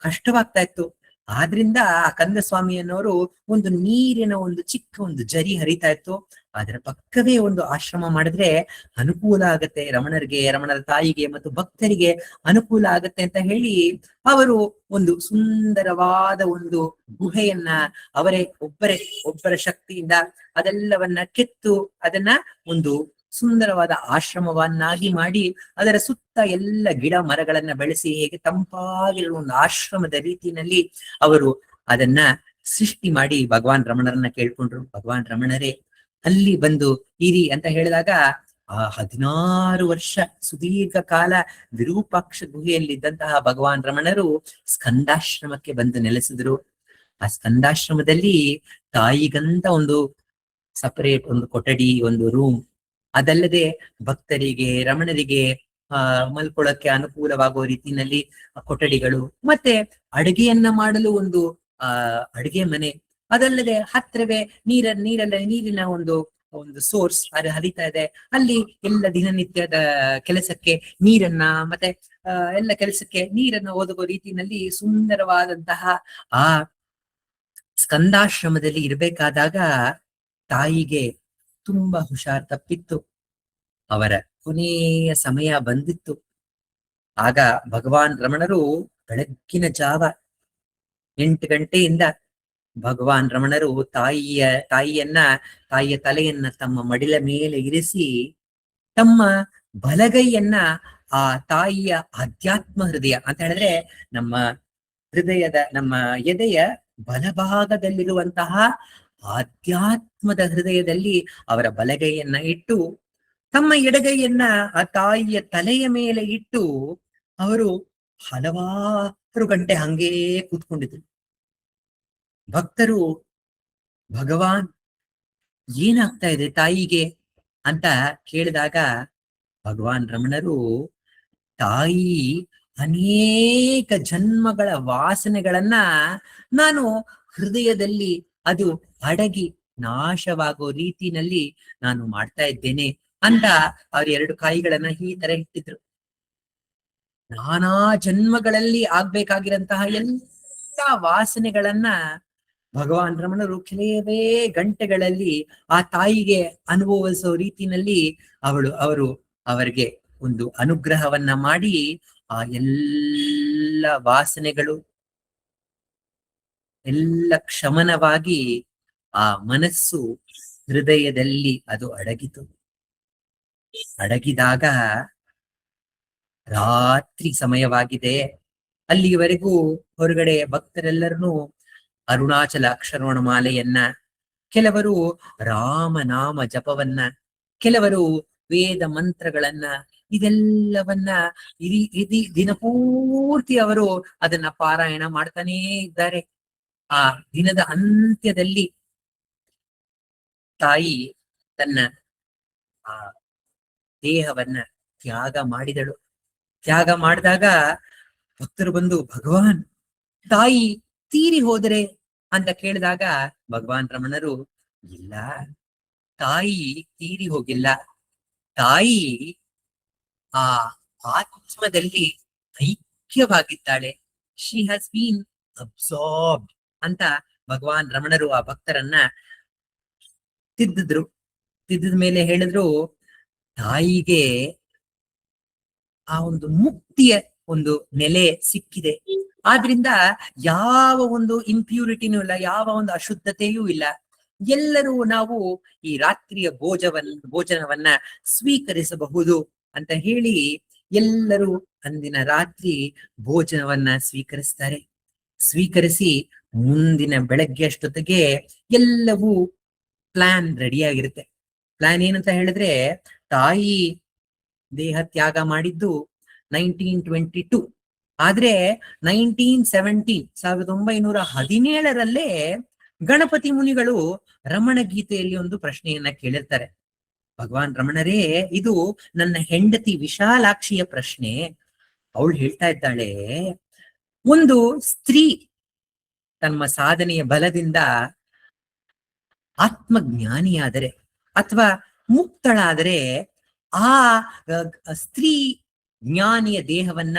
ಕಷ್ಟವಾಗ್ತಾ ಇತ್ತು. ಆದ್ರಿಂದ ಆ ಕಂದಸ್ವಾಮಿ ಅನ್ನೋರು ಒಂದು ನೀರಿನ ಚಿಕ್ಕ ಜರಿ ಹರಿತಾ ಇತ್ತು. ಅದರ ಪಕ್ಕವೇ ಒಂದು ಆಶ್ರಮ ಮಾಡಿದ್ರೆ ಅನುಕೂಲ ಆಗತ್ತೆ, ರಮಣರ ತಾಯಿಗೆ ಮತ್ತು ಭಕ್ತರಿಗೆ ಅನುಕೂಲ ಆಗತ್ತೆ ಅಂತ ಹೇಳಿ ಅವರು ಒಂದು ಸುಂದರವಾದ ಗುಹೆಯನ್ನ ಅವರೇ ಒಬ್ಬರ ಶಕ್ತಿಯಿಂದ ಅದೆಲ್ಲವನ್ನ ಕೆತ್ತು ಅದನ್ನ ಸುಂದರವಾದ ಆಶ್ರಮವನ್ನಾಗಿ ಮಾಡಿ ಅದರ ಸುತ್ತ ಎಲ್ಲ ಗಿಡ ಮರಗಳನ್ನ ಬೆಳೆಸಿ ಹೇಗೆ ತಂಪಾಗಿರುವ ಒಂದು ಆಶ್ರಮದ ರೀತಿಯಲ್ಲಿ ಅವರು ಅದನ್ನ ಸೃಷ್ಟಿ ಮಾಡಿ ಭಗವಾನ್ ರಮಣರನ್ನ ಕೇಳ್ಕೊಂಡ್ರು. ಭಗವಾನ್ ರಮಣರೇ ಅಲ್ಲಿ ಬಂದು ಇರಿ ಅಂತ ಹೇಳಿದಾಗ ಆ 16 ವರ್ಷ ಸುದೀರ್ಘ ಕಾಲ ವಿರೂಪಾಕ್ಷ ಗುಹೆಯಲ್ಲಿದ್ದಂತಹ ಭಗವಾನ್ ರಮಣರು ಸ್ಕಂದಾಶ್ರಮಕ್ಕೆ ಬಂದು ನೆಲೆಸಿದ್ರು. ಆ ಸ್ಕಂದಾಶ್ರಮದಲ್ಲಿ ತಾಯಿಗಂತ ಸಪರೇಟ್ ಕೊಠಡಿ, ರೂಮ್, ಅದಲ್ಲದೆ ಭಕ್ತರಿಗೆ ರಮಣರಿಗೆ ಮಲ್ಕೊಳ್ಳಕ್ಕೆ ಅನುಕೂಲವಾಗುವ ರೀತಿಯಲ್ಲಿ ಕೊಠಡಿಗಳು, ಮತ್ತೆ ಅಡುಗೆಯನ್ನ ಮಾಡಲು ಅಡುಗೆ ಮನೆ, ಅದಲ್ಲದೆ ಹತ್ರವೇ ನೀರಿನ ಸೋರ್ಸ್ ಅದು ಹರಿತಾ ಇದೆ. ಅಲ್ಲಿ ಎಲ್ಲ ದಿನನಿತ್ಯದ ಕೆಲಸಕ್ಕೆ ನೀರನ್ನ ಮತ್ತೆ ಎಲ್ಲ ಕೆಲಸಕ್ಕೆ ನೀರನ್ನ ಒದಗುವ ರೀತಿಯಲ್ಲಿ ಸುಂದರವಾದಂತಹ ಆ ಸ್ಕಂದಾಶ್ರಮದಲ್ಲಿ ಇರಬೇಕಾದಾಗ ತಾಯಿಗೆ ತುಂಬಾ ಹುಷಾರ್ ತಪ್ಪಿತ್ತು. ಅವರ ಕೊನೆಯ ಸಮಯ ಬಂದಿತ್ತು. ಆಗ ಭಗವಾನ್ ರಮಣರು ಬೆಳಗ್ಗಿನ ಜಾವ 8 ಗಂಟೆಯಿಂದ ಭಗವಾನ್ ರಮಣರು ತಾಯಿಯ ತಲೆಯನ್ನ ತಮ್ಮ ಮಡಿಲ ಮೇಲೆ ಇರಿಸಿ ತಮ್ಮ ಬಲಗೈಯನ್ನ ಆ ತಾಯಿಯ ಆಧ್ಯಾತ್ಮ ಹೃದಯ ಅಂತ ಹೇಳಿದ್ರೆ ನಮ್ಮ ಎದೆಯ ಬಲಭಾಗದಲ್ಲಿರುವಂತಹ ಆಧ್ಯಾತ್ಮದ ಹೃದಯದಲ್ಲಿ ಅವರ ಬಲಗೈಯನ್ನ ಇಟ್ಟು ತಮ್ಮ ಎಡಗೈಯನ್ನ ಆ ತಾಯಿಯ ತಲೆಯ ಮೇಲೆ ಇಟ್ಟು ಅವರು ಹಲವಾರು ಗಂಟೆ ಹಂಗೇ ಕೂತ್ಕೊಂಡಿದ್ರು. ಭಕ್ತರು ಭಗವಾನ್ ಏನಾಗ್ತಾ ಇದೆ ತಾಯಿಗೆ ಅಂತ ಕೇಳಿದಾಗ ಭಗವಾನ್ ರಮಣರು ತಾಯಿ ಅನೇಕ ಜನ್ಮಗಳ ವಾಸನೆಗಳನ್ನ ನಾನು ಹೃದಯದಲ್ಲಿ ಅದು ಅಡಗಿ ನಾಶವಾಗೋ ರೀತಿನಲ್ಲಿ ನಾನು ಮಾಡ್ತಾ ಇದ್ದೇನೆ ಅಂತ ಅವ್ರ 2 ಕೈಗಳನ್ನ ಈ ತರ ಇಟ್ಟಿದ್ರು. ನಾನಾ ಜನ್ಮಗಳಲ್ಲಿ ಆಗ್ಬೇಕಾಗಿರಂತಹ ಎಲ್ಲ ವಾಸನೆಗಳನ್ನ ಭಗವಾನ್ ರಮಣರು ಕೆಲವೇ ಗಂಟೆಗಳಲ್ಲಿ ಆ ತಾಯಿಗೆ ಅನುಭವಿಸೋ ರೀತಿನಲ್ಲಿ ಅವರಿಗೆ ಅನುಗ್ರಹವನ್ನ ಮಾಡಿ ಆ ಎಲ್ಲ ವಾಸನೆಗಳು ಎಲ್ಲ ಕ್ಷಮನವಾಗಿ ಆ ಮನಸ್ಸು ಹೃದಯದಲ್ಲಿ ಅದು ಅಡಗಿದಾಗ ರಾತ್ರಿ ಸಮಯವಾಗಿದೆ. ಅಲ್ಲಿವರೆಗೂ ಹೊರಗಡೆ ಭಕ್ತರೆಲ್ಲರನ್ನೂ ಅರುಣಾಚಲ ಅಕ್ಷರವಣ ಮಾಲೆಯನ್ನ, ಕೆಲವರು ರಾಮನಾಮ ಜಪವನ್ನ, ಕೆಲವರು ವೇದ ಮಂತ್ರಗಳನ್ನ, ಇದೆಲ್ಲವನ್ನ ಇಡೀ ದಿನಪೂರ್ತಿ ಅವರು ಅದನ್ನ ಪಾರಾಯಣ ಮಾಡ್ತಾನೇ ಇದ್ದಾರೆ. ಆ ದಿನದ ಅಂತ್ಯದಲ್ಲಿ ತಾಯಿ ತನ್ನ ಆ ದೇಹವನ್ನ ತ್ಯಾಗ ಮಾಡಿದಳು. ತ್ಯಾಗ ಮಾಡಿದಾಗ ಭಕ್ತರು ಬಂದು ಭಗವಾನ್ ತಾಯಿ ತೀರಿ ಹೋದರೆ ಅಂತ ಕೇಳಿದಾಗ ಭಗವಾನ್ ರಮಣರು ಇಲ್ಲ, ತಾಯಿ ತೀರಿ ಹೋಗಿಲ್ಲ, ತಾಯಿ ಆ ಆತ್ಮದಲ್ಲಿ ಐಕ್ಯವಾಗಿದ್ದಾಳೆ. ಶಿ ಹ್ಯಾಸ್ ಬೀನ್ ಅಬ್ಸಾರ್ಬ್ಡ್ ಅಂತ ಭಗವಾನ್ ರಮಣರು ಆ ಭಕ್ತರನ್ನ ತಿದ್ದಿದ ಮೇಲೆ ಹೇಳಿದ್ರು, ತಾಯಿಗೆ ಆ ಮುಕ್ತಿಯ ನೆಲೆ ಸಿಕ್ಕಿದೆ. ಆದ್ರಿಂದ ಯಾವ ಇಂಪ್ಯೂರಿಟಿನೂ ಇಲ್ಲ, ಯಾವ ಅಶುದ್ಧತೆಯೂ ಇಲ್ಲ. ಎಲ್ಲರೂ ನಾವು ಈ ರಾತ್ರಿಯ ಭೋಜನವನ್ನ ಸ್ವೀಕರಿಸಬಹುದು ಅಂತ ಹೇಳಿ ಎಲ್ಲರೂ ಅಂದಿನ ರಾತ್ರಿ ಭೋಜನವನ್ನ ಸ್ವೀಕರಿಸಿ ಮುಂದಿನ ಬೆಳಗ್ಗೆ ಅಷ್ಟೊತ್ತಿಗೆ ಎಲ್ಲವೂ ಪ್ಲಾನ್ ರೆಡಿಯಾಗಿರುತ್ತೆ. ಪ್ಲಾನ್ ಏನಂತ ಹೇಳಿದ್ರೆ, ತಾಯಿ ದೇಹ ತ್ಯಾಗ ಮಾಡಿದ್ದು 1922, ಆದ್ರೆ 1917 ಗಣಪತಿ ಮುನಿಗಳು ರಮಣ ಗೀತೆಯಲ್ಲಿ ಒಂದು ಪ್ರಶ್ನೆಯನ್ನ ಕೇಳಿರ್ತಾರೆ. ಭಗವಾನ್ ರಮಣರೇ, ಇದು ನನ್ನ ಹೆಂಡತಿ ವಿಶಾಲಾಕ್ಷಿಯ ಪ್ರಶ್ನೆ. ಅವಳು ಹೇಳ್ತಾ ಇದ್ದಾಳೆ, ಒಂದು ಸ್ತ್ರೀ ತಮ್ಮ ಸಾಧನೆಯ ಬಲದಿಂದ ಆತ್ಮಜ್ಞಾನಿಯಾದರೆ ಅಥವಾ ಮುಕ್ತಳಾದರೆ ಆ ಸ್ತ್ರೀ ಜ್ಞಾನಿಯ ದೇಹವನ್ನ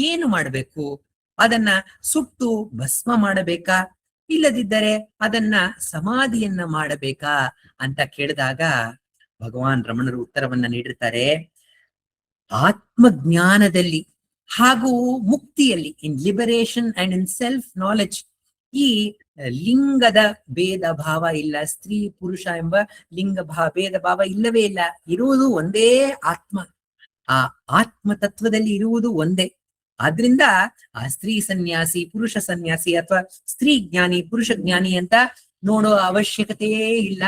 ಏನು ಮಾಡಬೇಕು? ಅದನ್ನ ಸುಟ್ಟು ಭಸ್ಮ ಮಾಡಬೇಕಾ, ಇಲ್ಲದಿದ್ದರೆ ಅದನ್ನ ಸಮಾಧಿಯನ್ನ ಮಾಡಬೇಕಾ ಅಂತ ಕೇಳಿದಾಗ ಭಗವಾನ್ ರಮಣರು ಉತ್ತರವನ್ನ ನೀಡಿರ್ತಾರೆ. ಆತ್ಮಜ್ಞಾನದಲ್ಲಿ ಹಾಗೂ ಮುಕ್ತಿಯಲ್ಲಿ, in liberation and in self knowledge, ಈ ಲಿಂಗದ ಭೇದ ಭಾವ ಇಲ್ಲ, ಸ್ತ್ರೀ ಪುರುಷ ಎಂಬ ಭೇದ ಭಾವ ಇಲ್ಲವೇ ಇಲ್ಲ. ಇರುವುದು ಒಂದೇ ಆತ್ಮ. ಆ ಆತ್ಮ ತತ್ವದಲ್ಲಿ ಇರುವುದು ಒಂದೇ. ಆದ್ರಿಂದ ಆ ಸ್ತ್ರೀ ಸನ್ಯಾಸಿ, ಪುರುಷ ಸನ್ಯಾಸಿ ಅಥವಾ ಸ್ತ್ರೀ ಜ್ಞಾನಿ, ಪುರುಷ ಜ್ಞಾನಿ ಅಂತ ನೋಡೋ ಅವಶ್ಯಕತೆಯೇ ಇಲ್ಲ.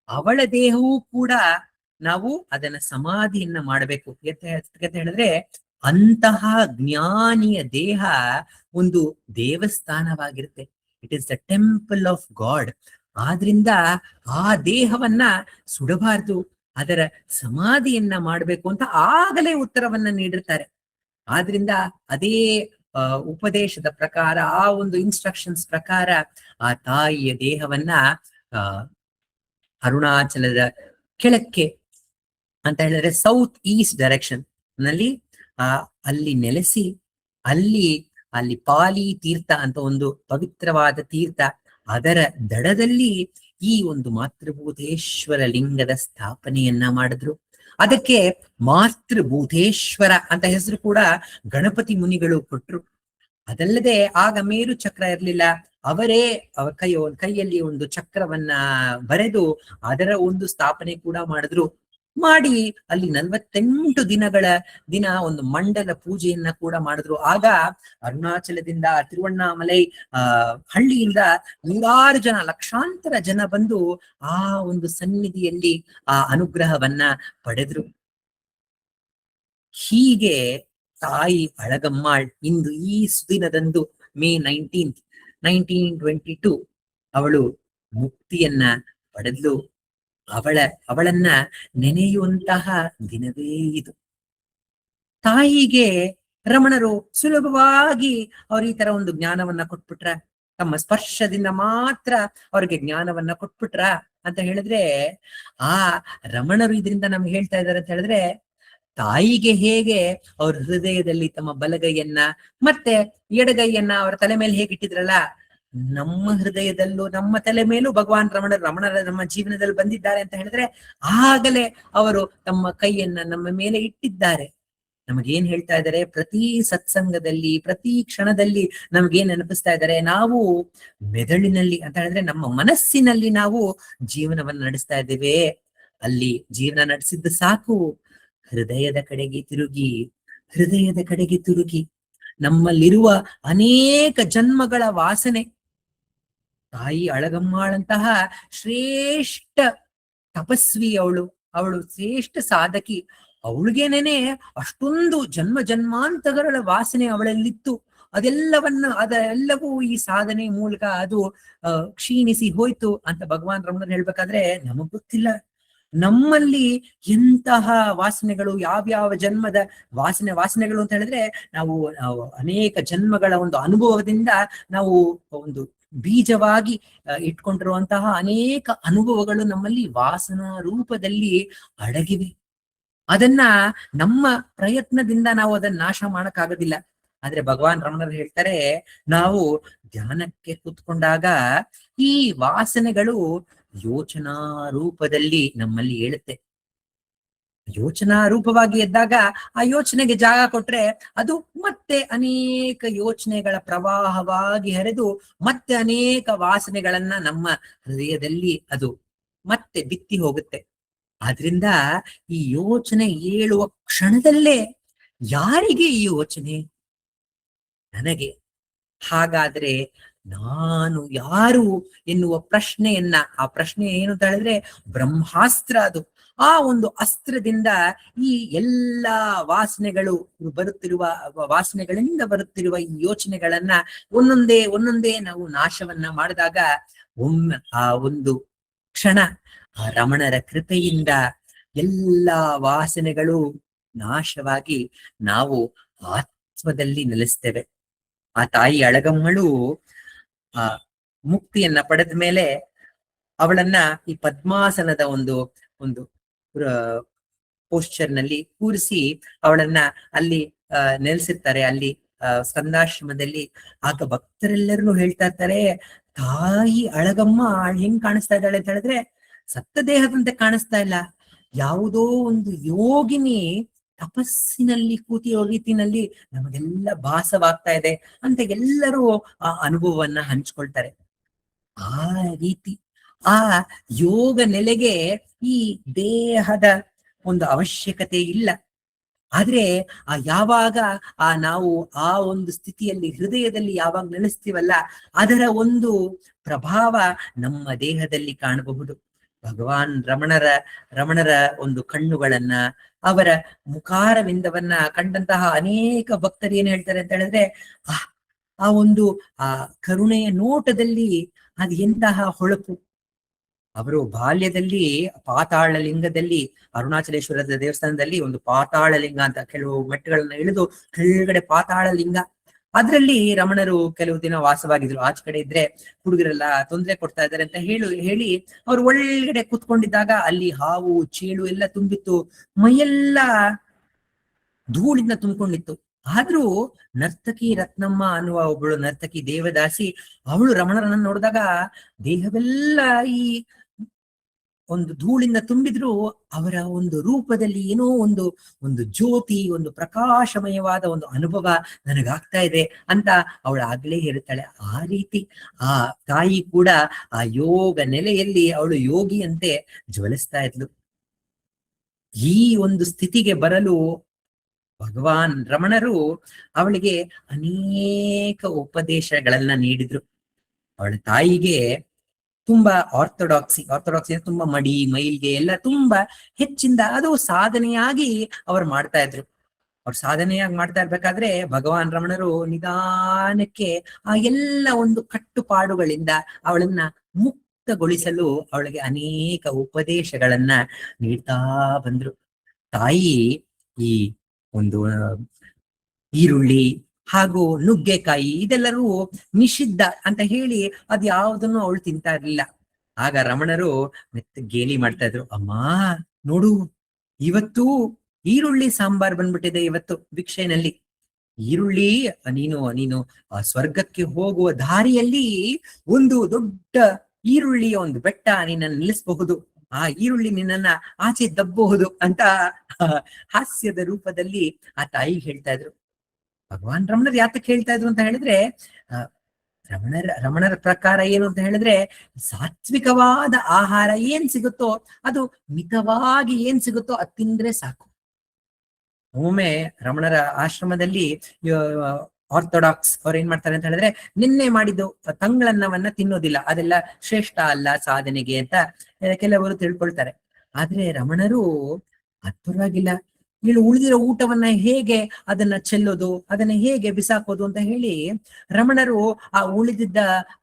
ಅವಳ ದೇಹವೂ ಕೂಡ ನಾವು ಅದನ್ನ ಸಮಾಧಿಯನ್ನ ಮಾಡಬೇಕು ಅಂತ ಹೇಳಿದ್ರೆ, ಅಂತಹ ಜ್ಞಾನಿಯ ದೇಹ ಒಂದು ದೇವಸ್ಥಾನವಾಗಿರುತ್ತೆ. It is the temple of God. ಆದ್ರಿಂದ ಆ ದೇಹವನ್ನ ಸುಡಬಾರ್ದು, ಅದರ ಸಮಾಧಿಯನ್ನ ಮಾಡಬೇಕು ಅಂತ ಆಗಲೇ ಉತ್ತರವನ್ನ ನೀಡಿರ್ತಾರೆ. ಆದ್ರಿಂದ ಅದೇ ಉಪದೇಶದ ಪ್ರಕಾರ, ಆ ಒಂದು ಇನ್ಸ್ಟ್ರಕ್ಷನ್ಸ್ ಪ್ರಕಾರ ಆ ತಾಯಿಯ ದೇಹವನ್ನ ಅರುಣಾಚಲದ ಕೆಳಕ್ಕೆ ಅಂತ ಹೇಳಿದ್ರೆ ಸೌತ್ ಈಸ್ಟ್ ಡೈರೆಕ್ಷನ್ ನಲ್ಲಿ ಅಲ್ಲಿ ನೆಲೆಸಿ, ಅಲ್ಲಿ ಪಾಲಿ ತೀರ್ಥ ಅಂತ ಒಂದು ಪವಿತ್ರವಾದ ತೀರ್ಥ, ಅದರ ದಡದಲ್ಲಿ ಈ ಒಂದು ಮಾತೃಭೂತೇಶ್ವರ ಲಿಂಗದ ಸ್ಥಾಪನೆಯನ್ನ ಮಾಡಿದ್ರು. ಅದಕ್ಕೆ ಮಾತೃಭೂತೇಶ್ವರ ಅಂತ ಹೆಸರು ಕೂಡ ಗಣಪತಿ ಮುನಿಗಳು ಕೊಟ್ರು. ಅದಲ್ಲದೆ ಆಗ ಮೇರು ಚಕ್ರ ಇರಲಿಲ್ಲ. ಅವರೇ ಕೈಯಲ್ಲಿ ಒಂದು ಚಕ್ರವನ್ನ ಬರೆದು ಅದರ ಒಂದು ಸ್ಥಾಪನೆ ಕೂಡ ಮಾಡಿದ್ರು. ಮಾಡಿ ಅಲ್ಲಿ 48 ದಿನ ಒಂದು ಮಂಡಲ ಪೂಜೆಯನ್ನ ಕೂಡ ಮಾಡಿದ್ರು. ಆಗ ಅರುಣಾಚಲದಿಂದ, ತಿರುವಣ್ಣಾಮಲೈ ಹಳ್ಳಿಯಿಂದ ನೂರಾರು ಜನ, ಲಕ್ಷಾಂತರ ಜನ ಬಂದು ಆ ಒಂದು ಸನ್ನಿಧಿಯಲ್ಲಿ ಆ ಅನುಗ್ರಹವನ್ನ ಪಡೆದ್ರು. ಹೀಗೆ ತಾಯಿ ಅಳಗಮ್ಮಾಳ್ ಇಂದು ಈ ಸುದಿನದಂದು ಮೇ 19, 1922 ಅವಳು ಮುಕ್ತಿಯನ್ನ ಪಡೆದ್ಲು. ಅವಳನ್ನ ನೆನೆಯುವಂತಹ ದಿನವೇ ಇದು. ತಾಯಿಗೆ ರಮಣರು ಸುಲಭವಾಗಿ ಅವ್ರ ಈ ತರ ಒಂದು ಜ್ಞಾನವನ್ನ ಕೊಟ್ಬಿಟ್ರ, ತಮ್ಮ ಸ್ಪರ್ಶದಿಂದ ಮಾತ್ರ ಅವ್ರಿಗೆ ಜ್ಞಾನವನ್ನ ಕೊಟ್ಬಿಟ್ರ ಅಂತ ಹೇಳಿದ್ರೆ, ಆ ರಮಣರು ಇದರಿಂದ ನಮ್ಗೆ ಹೇಳ್ತಾ ಇದಾರೆ ಅಂತ ಹೇಳಿದ್ರೆ, ತಾಯಿಗೆ ಹೇಗೆ ಅವ್ರ ಹೃದಯದಲ್ಲಿ ತಮ್ಮ ಬಲಗೈಯನ್ನ ಮತ್ತೆ ಎಡಗೈಯನ್ನ ಅವರ ತಲೆ ಮೇಲೆ ಹೇಗಿಟ್ಟಿದ್ರಲ್ಲ, ನಮ್ಮ ಹೃದಯದಲ್ಲೂ ನಮ್ಮ ತಲೆ ಮೇಲೂ ಭಗವಾನ್ ರಮಣರ ನಮ್ಮ ಜೀವನದಲ್ಲಿ ಬಂದಿದ್ದಾರೆ ಅಂತ ಹೇಳಿದ್ರೆ, ಆಗಲೇ ಅವರು ತಮ್ಮ ಕೈಯನ್ನ ನಮ್ಮ ಮೇಲೆ ಇಟ್ಟಿದ್ದಾರೆ. ನಮಗೇನ್ ಹೇಳ್ತಾ ಇದ್ದಾರೆ? ಪ್ರತಿ ಸತ್ಸಂಗದಲ್ಲಿ, ಪ್ರತಿ ಕ್ಷಣದಲ್ಲಿ ನಮ್ಗೇನ್ ನೆನಪಿಸ್ತಾ ಇದ್ದಾರೆ? ನಾವು ಮೆದುಳಿನಲ್ಲಿ ಅಂತ ಹೇಳಿದ್ರೆ ನಮ್ಮ ಮನಸ್ಸಿನಲ್ಲಿ ನಾವು ಜೀವನವನ್ನ ನಡೆಸ್ತಾ ಇದ್ದೇವೆ. ಅಲ್ಲಿ ಜೀವನ ನಡೆಸಿದ್ದು ಸಾಕು, ಹೃದಯದ ಕಡೆಗೆ ತಿರುಗಿ ನಮ್ಮಲ್ಲಿರುವ ಅನೇಕ ಜನ್ಮಗಳ ವಾಸನೆ, ತಾಯಿ ಅಳಗಮ್ಮಾಳಂತಹ ಶ್ರೇಷ್ಠ ತಪಸ್ವಿ, ಅವಳು ಶ್ರೇಷ್ಠ ಸಾಧಕಿ. ಅವಳಿಗೇನೇನೆ ಅಷ್ಟೊಂದು ಜನ್ಮಾಂತರಗಳ ವಾಸನೆ ಅವಳಲ್ಲಿತ್ತು. ಅದೆಲ್ಲವೂ ಈ ಸಾಧನೆ ಮೂಲಕ ಅದು ಕ್ಷೀಣಿಸಿ ಹೋಯ್ತು ಅಂತ ಭಗವಾನ್ ರಮಣರು ಹೇಳ್ಬೇಕಾದ್ರೆ, ನಮಗ್ ಗೊತ್ತಿಲ್ಲ ನಮ್ಮಲ್ಲಿ ಎಂತಹ ವಾಸನೆಗಳು, ಯಾವ್ಯಾವ ಜನ್ಮದ ವಾಸನೆಗಳು ಅಂತ ಹೇಳಿದ್ರೆ, ನಾವು ಅನೇಕ ಜನ್ಮಗಳ ಒಂದು ಅನುಭವದಿಂದ ನಾವು ಒಂದು ಬೀಜವಾಗಿ ಇಟ್ಕೊಂಡಿರುವಂತಹ ಅನೇಕ ಅನುಭವಗಳು ನಮ್ಮಲ್ಲಿ ವಾಸನಾ ರೂಪದಲ್ಲಿ ಅಡಗಿವೆ. ಅದನ್ನ ನಮ್ಮ ಪ್ರಯತ್ನದಿಂದ ನಾವು ಅದನ್ನ ನಾಶ ಮಾಡಕ್ಕಾಗೋದಿಲ್ಲ. ಆದ್ರೆ ಭಗವಾನ್ ರಮಣರು ಹೇಳ್ತಾರೆ, ನಾವು ಧ್ಯಾನಕ್ಕೆ ಕೂತ್ಕೊಂಡಾಗ ಈ ವಾಸನೆಗಳು ಯೋಚನಾ ರೂಪದಲ್ಲಿ ನಮ್ಮಲ್ಲಿ ಹೇಳುತ್ತೆ. ಯೋಚನಾ ರೂಪವಾಗಿ ಎದ್ದಾಗ ಆ ಯೋಚನೆಗೆ ಜಾಗ ಕೊಟ್ರೆ ಅದು ಮತ್ತೆ ಅನೇಕ ಯೋಚನೆಗಳ ಪ್ರವಾಹವಾಗಿ ಹರಿದು ಮತ್ತೆ ಅನೇಕ ವಾಸನೆಗಳನ್ನ ನಮ್ಮ ಹೃದಯದಲ್ಲಿ ಅದು ಮತ್ತೆ ಬಿತ್ತಿ ಹೋಗುತ್ತೆ. ಆದ್ರಿಂದ ಈ ಯೋಚನೆ ಏಳುವ ಕ್ಷಣದಲ್ಲೇ ಯಾರಿಗೆ ಈ ಯೋಚನೆ? ನನಗೆ. ಹಾಗಾದ್ರೆ ನಾನು ಯಾರು ಎನ್ನುವ ಪ್ರಶ್ನೆಯನ್ನ, ಆ ಪ್ರಶ್ನೆ ಏನು ಅಂತ ಹೇಳಿದ್ರೆ ಬ್ರಹ್ಮಾಸ್ತ್ರ ಅದು. ಆ ಒಂದು ಅಸ್ತ್ರದಿಂದ ಈ ಎಲ್ಲ ವಾಸನೆಗಳು ಬರುತ್ತಿರುವ ವಾಸನೆಗಳಿಂದ ಬರುತ್ತಿರುವ ಈ ಯೋಚನೆಗಳನ್ನ ಒಂದೊಂದೇ ಒಂದೊಂದೇ ನಾವು ನಾಶವನ್ನ ಮಾಡಿದಾಗ ಒಮ್ಮೆ ಆ ಒಂದು ಕ್ಷಣ ಆ ರಮಣರ ಕೃಪೆಯಿಂದ ಎಲ್ಲ ವಾಸನೆಗಳು ನಾಶವಾಗಿ ನಾವು ಆತ್ಮದಲ್ಲಿ ನೆಲೆಸ್ತೇವೆ. ಆ ತಾಯಿ ಅಳಗಮ್ಮಳು ಆ ಮುಕ್ತಿಯನ್ನ ಪಡೆದ ಮೇಲೆ ಅವಳನ್ನ ಈ ಪದ್ಮಾಸನದ ಒಂದು ಒಂದು ಪೋಸ್ಚರ್ ನಲ್ಲಿ ಕೂರಿಸಿ ಅವಳನ್ನ ಅಲ್ಲಿ ನೆಲೆಸಿರ್ತಾರೆ. ಅಲ್ಲಿ ಸ್ಕಂದಾಶ್ರಮದಲ್ಲಿ. ಆಗ ಭಕ್ತರೆಲ್ಲರೂ ಹೇಳ್ತಾ ಇರ್ತಾರೆ, ತಾಯಿ ಅಳಗಮ್ಮ ಹೆಂಗ್ ಕಾಣಿಸ್ತಾ ಇದ್ದಾಳೆ ಅಂತ ಹೇಳಿದ್ರೆ ಸತ್ತ ದೇಹದಂತೆ ಕಾಣಿಸ್ತಾ ಇಲ್ಲ, ಯಾವುದೋ ಒಂದು ಯೋಗಿನಿ ತಪಸ್ಸಿನಲ್ಲಿ ಕೂತಿರೋ ರೀತಿನಲ್ಲಿ ನಮಗೆಲ್ಲ ಭಾಸವಾಗ್ತಾ ಇದೆ ಅಂತ ಎಲ್ಲರೂ ಆ ಅನುಭವವನ್ನ ಹಂಚ್ಕೊಳ್ತಾರೆ. ಆ ರೀತಿ ಆ ಯೋಗ ನೆಲೆಗೆ ಈ ದೇಹದ ಒಂದು ಅವಶ್ಯಕತೆ ಇಲ್ಲ. ಆದ್ರೆ ಯಾವಾಗ ನಾವು ಆ ಒಂದು ಸ್ಥಿತಿಯಲ್ಲಿ ಹೃದಯದಲ್ಲಿ ಯಾವಾಗ ನೆಲೆಸ್ತೀವಲ್ಲ, ಅದರ ಒಂದು ಪ್ರಭಾವ ನಮ್ಮ ದೇಹದಲ್ಲಿ ಕಾಣಬಹುದು. ಭಗವಾನ್ ರಮಣರ ಒಂದು ಕಣ್ಣುಗಳನ್ನ, ಅವರ ಮುಖಾರವಿಂದವನ್ನ ಕಂಡಂತಹ ಅನೇಕ ಭಕ್ತರು ಏನ್ ಹೇಳ್ತಾರೆ ಅಂತ ಹೇಳಿದ್ರೆ, ಆ ಒಂದು ಕರುಣೆಯ ನೋಟದಲ್ಲಿ ಅದು ಎಂತಹ ಹೊಳಪು. ಅವರು ಬಾಲ್ಯದಲ್ಲಿ ಪಾತಾಳ ಲಿಂಗದಲ್ಲಿ, ಅರುಣಾಚಲೇಶ್ವರದ ದೇವಸ್ಥಾನದಲ್ಲಿ ಒಂದು ಪಾತಾಳ ಲಿಂಗ ಅಂತ ಕೆಲವು ಮೆಟ್ಟುಗಳನ್ನ ಇಳಿದು ಕೆಳಗಡೆ ಪಾತಾಳ ಲಿಂಗ, ಅದ್ರಲ್ಲಿ ರಮಣರು ಕೆಲವು ದಿನ ವಾಸವಾಗಿದ್ರು. ಆಚೆ ಕಡೆ ಇದ್ರೆ ಹುಡುಗರೆಲ್ಲ ತೊಂದರೆ ಕೊಡ್ತಾ ಇದ್ದಾರೆ ಅಂತ ಹೇಳಿ ಅವ್ರು ಒಳಗಡೆ ಕೂತ್ಕೊಂಡಿದ್ದಾಗ ಅಲ್ಲಿ ಹಾವು ಚೇಳು ಎಲ್ಲ ತುಂಬಿತ್ತು, ಮೈಯೆಲ್ಲ ಧೂಳಿಂದ ತುಂಬಿಕೊಂಡಿತ್ತು. ಆದ್ರೂ ನರ್ತಕಿ ರತ್ನಮ್ಮ ಅನ್ನುವ ಒಬ್ಬಳು ನರ್ತಕಿ ದೇವದಾಸಿ, ಅವಳು ರಮಣರನ್ನ ನೋಡಿದಾಗ ದೇಹವೆಲ್ಲ ಈ ಒಂದು ಧೂಳಿಂದ ತುಂಬಿದ್ರು ಅವರ ಒಂದು ರೂಪದಲ್ಲಿ ಏನೋ ಒಂದು ಜ್ಯೋತಿ, ಒಂದು ಪ್ರಕಾಶಮಯವಾದ ಒಂದು ಅನುಭವ ನನಗಾಗ್ತಾ ಇದೆ ಅಂತ ಅವಳು ಆಗ್ಲೇ ಹೇಳ್ತಾಳೆ. ಆ ರೀತಿ ಆ ತಾಯಿ ಕೂಡ ಆ ಯೋಗ ನೆಲೆಯಲ್ಲಿ ಅವಳು ಯೋಗಿಯಂತೆ ಜ್ವಲಿಸ್ತಾ ಇದ್ಲು. ಈ ಒಂದು ಸ್ಥಿತಿಗೆ ಬರಲು ಭಗವಾನ್ ರಮಣರು ಅವಳಿಗೆ ಅನೇಕ ಉಪದೇಶಗಳನ್ನ ನೀಡಿದ್ರು. ಅವಳ ತಾಯಿಗೆ ತುಂಬಾ ಆರ್ಥೋಡಾಕ್ಸಿ ತುಂಬಾ ಮಡಿ ಮೈಲ್ಗೆ ಎಲ್ಲ ತುಂಬಾ ಹೆಚ್ಚಿಂದ ಅದು ಸಾಧನೆಯಾಗಿ ಅವ್ರು ಮಾಡ್ತಾ ಇದ್ರು. ಅವ್ರು ಸಾಧನೆಯಾಗಿ ಮಾಡ್ತಾ ಇರ್ಬೇಕಾದ್ರೆ ಭಗವಾನ್ ರಮಣರು ನಿಧಾನಕ್ಕೆ ಆ ಎಲ್ಲ ಒಂದು ಕಟ್ಟುಪಾಡುಗಳಿಂದ ಅವಳನ್ನ ಮುಕ್ತಗೊಳಿಸಲು ಅವಳಿಗೆ ಅನೇಕ ಉಪದೇಶಗಳನ್ನ ನೀಡ್ತಾ ಬಂದ್ರು. ತಾಯಿ ಈ ಒಂದು ಈರುಳ್ಳಿ ಹಾಗೂ ನುಗ್ಗೆಕಾಯಿ ಇದೆಲ್ಲರೂ ನಿಷಿದ್ಧ ಅಂತ ಹೇಳಿ ಅದ್ ಯಾವುದನ್ನು ಅವಳು ತಿಂತಾ ಇರ್ಲಿಲ್ಲ. ಆಗ ರಮಣರು ಮೆತ್ತ ಗೇಲಿ ಮಾಡ್ತಾ ಇದ್ರು, ಅಮ್ಮ ನೋಡು ಇವತ್ತು ಈರುಳ್ಳಿ ಸಾಂಬಾರ್ ಬಂದ್ಬಿಟ್ಟಿದೆ ಇವತ್ತು ಭಿಕ್ಷೆನಲ್ಲಿ. ಈರುಳ್ಳಿ ನೀನು ಸ್ವರ್ಗಕ್ಕೆ ಹೋಗುವ ದಾರಿಯಲ್ಲಿ ಒಂದು ದೊಡ್ಡ ಈರುಳ್ಳಿಯ ಒಂದು ಬೆಟ್ಟ ನಿನ್ನನ್ನು ನಿಲ್ಲಿಸಬಹುದು, ಆ ಈರುಳ್ಳಿ ನಿನ್ನನ್ನ ಆಚೆ ದಬ್ಬಬಹುದು ಅಂತ ಹಾಸ್ಯದ ರೂಪದಲ್ಲಿ ಆ ತಾಯಿಗೆ ಹೇಳ್ತಾ ಇದ್ರು. ಭಗವಾನ್ ರಮಣರು ಯಾತಕ್ಕೆ ಹೇಳ್ತಾ ಇದ್ರು ಅಂತ ಹೇಳಿದ್ರೆ, ರಮಣರ ಪ್ರಕಾರ ಏನು ಅಂತ ಹೇಳಿದ್ರೆ, ಸಾತ್ವಿಕವಾದ ಆಹಾರ ಏನ್ ಸಿಗುತ್ತೋ ಅದು ಮಿತವಾಗಿ ಏನ್ ಸಿಗುತ್ತೋ ಅದ್ ತಿಂದ್ರೆ ಸಾಕು. ಒಮ್ಮೆ ರಮಣರ ಆಶ್ರಮದಲ್ಲಿ ಆರ್ಥೋಡಾಕ್ಸ್ ಅವ್ರು ಏನ್ ಮಾಡ್ತಾರೆ ಅಂತ ಹೇಳಿದ್ರೆ, ನಿನ್ನೆ ಮಾಡಿದ್ದು ತಂಗಳನ್ನವನ್ನ ತಿನ್ನೋದಿಲ್ಲ, ಅದೆಲ್ಲ ಶ್ರೇಷ್ಠ ಅಲ್ಲ ಸಾಧನೆಗೆ ಅಂತ ಕೆಲವರು ತಿಳ್ಕೊಳ್ತಾರೆ. ಆದ್ರೆ ರಮಣರು ಅದ್ ಪರವಾಗಿಲ್ಲ, ಉಳಿದಿರೋ ಊಟವನ್ನ ಹೇಗೆ ಅದನ್ನ ಚೆಲ್ಲೋದು, ಅದನ್ನ ಹೇಗೆ ಬಿಸಾಕೋದು ಅಂತ ಹೇಳಿ ರಮಣರು ಆ ಉಳಿದಿದ್ದ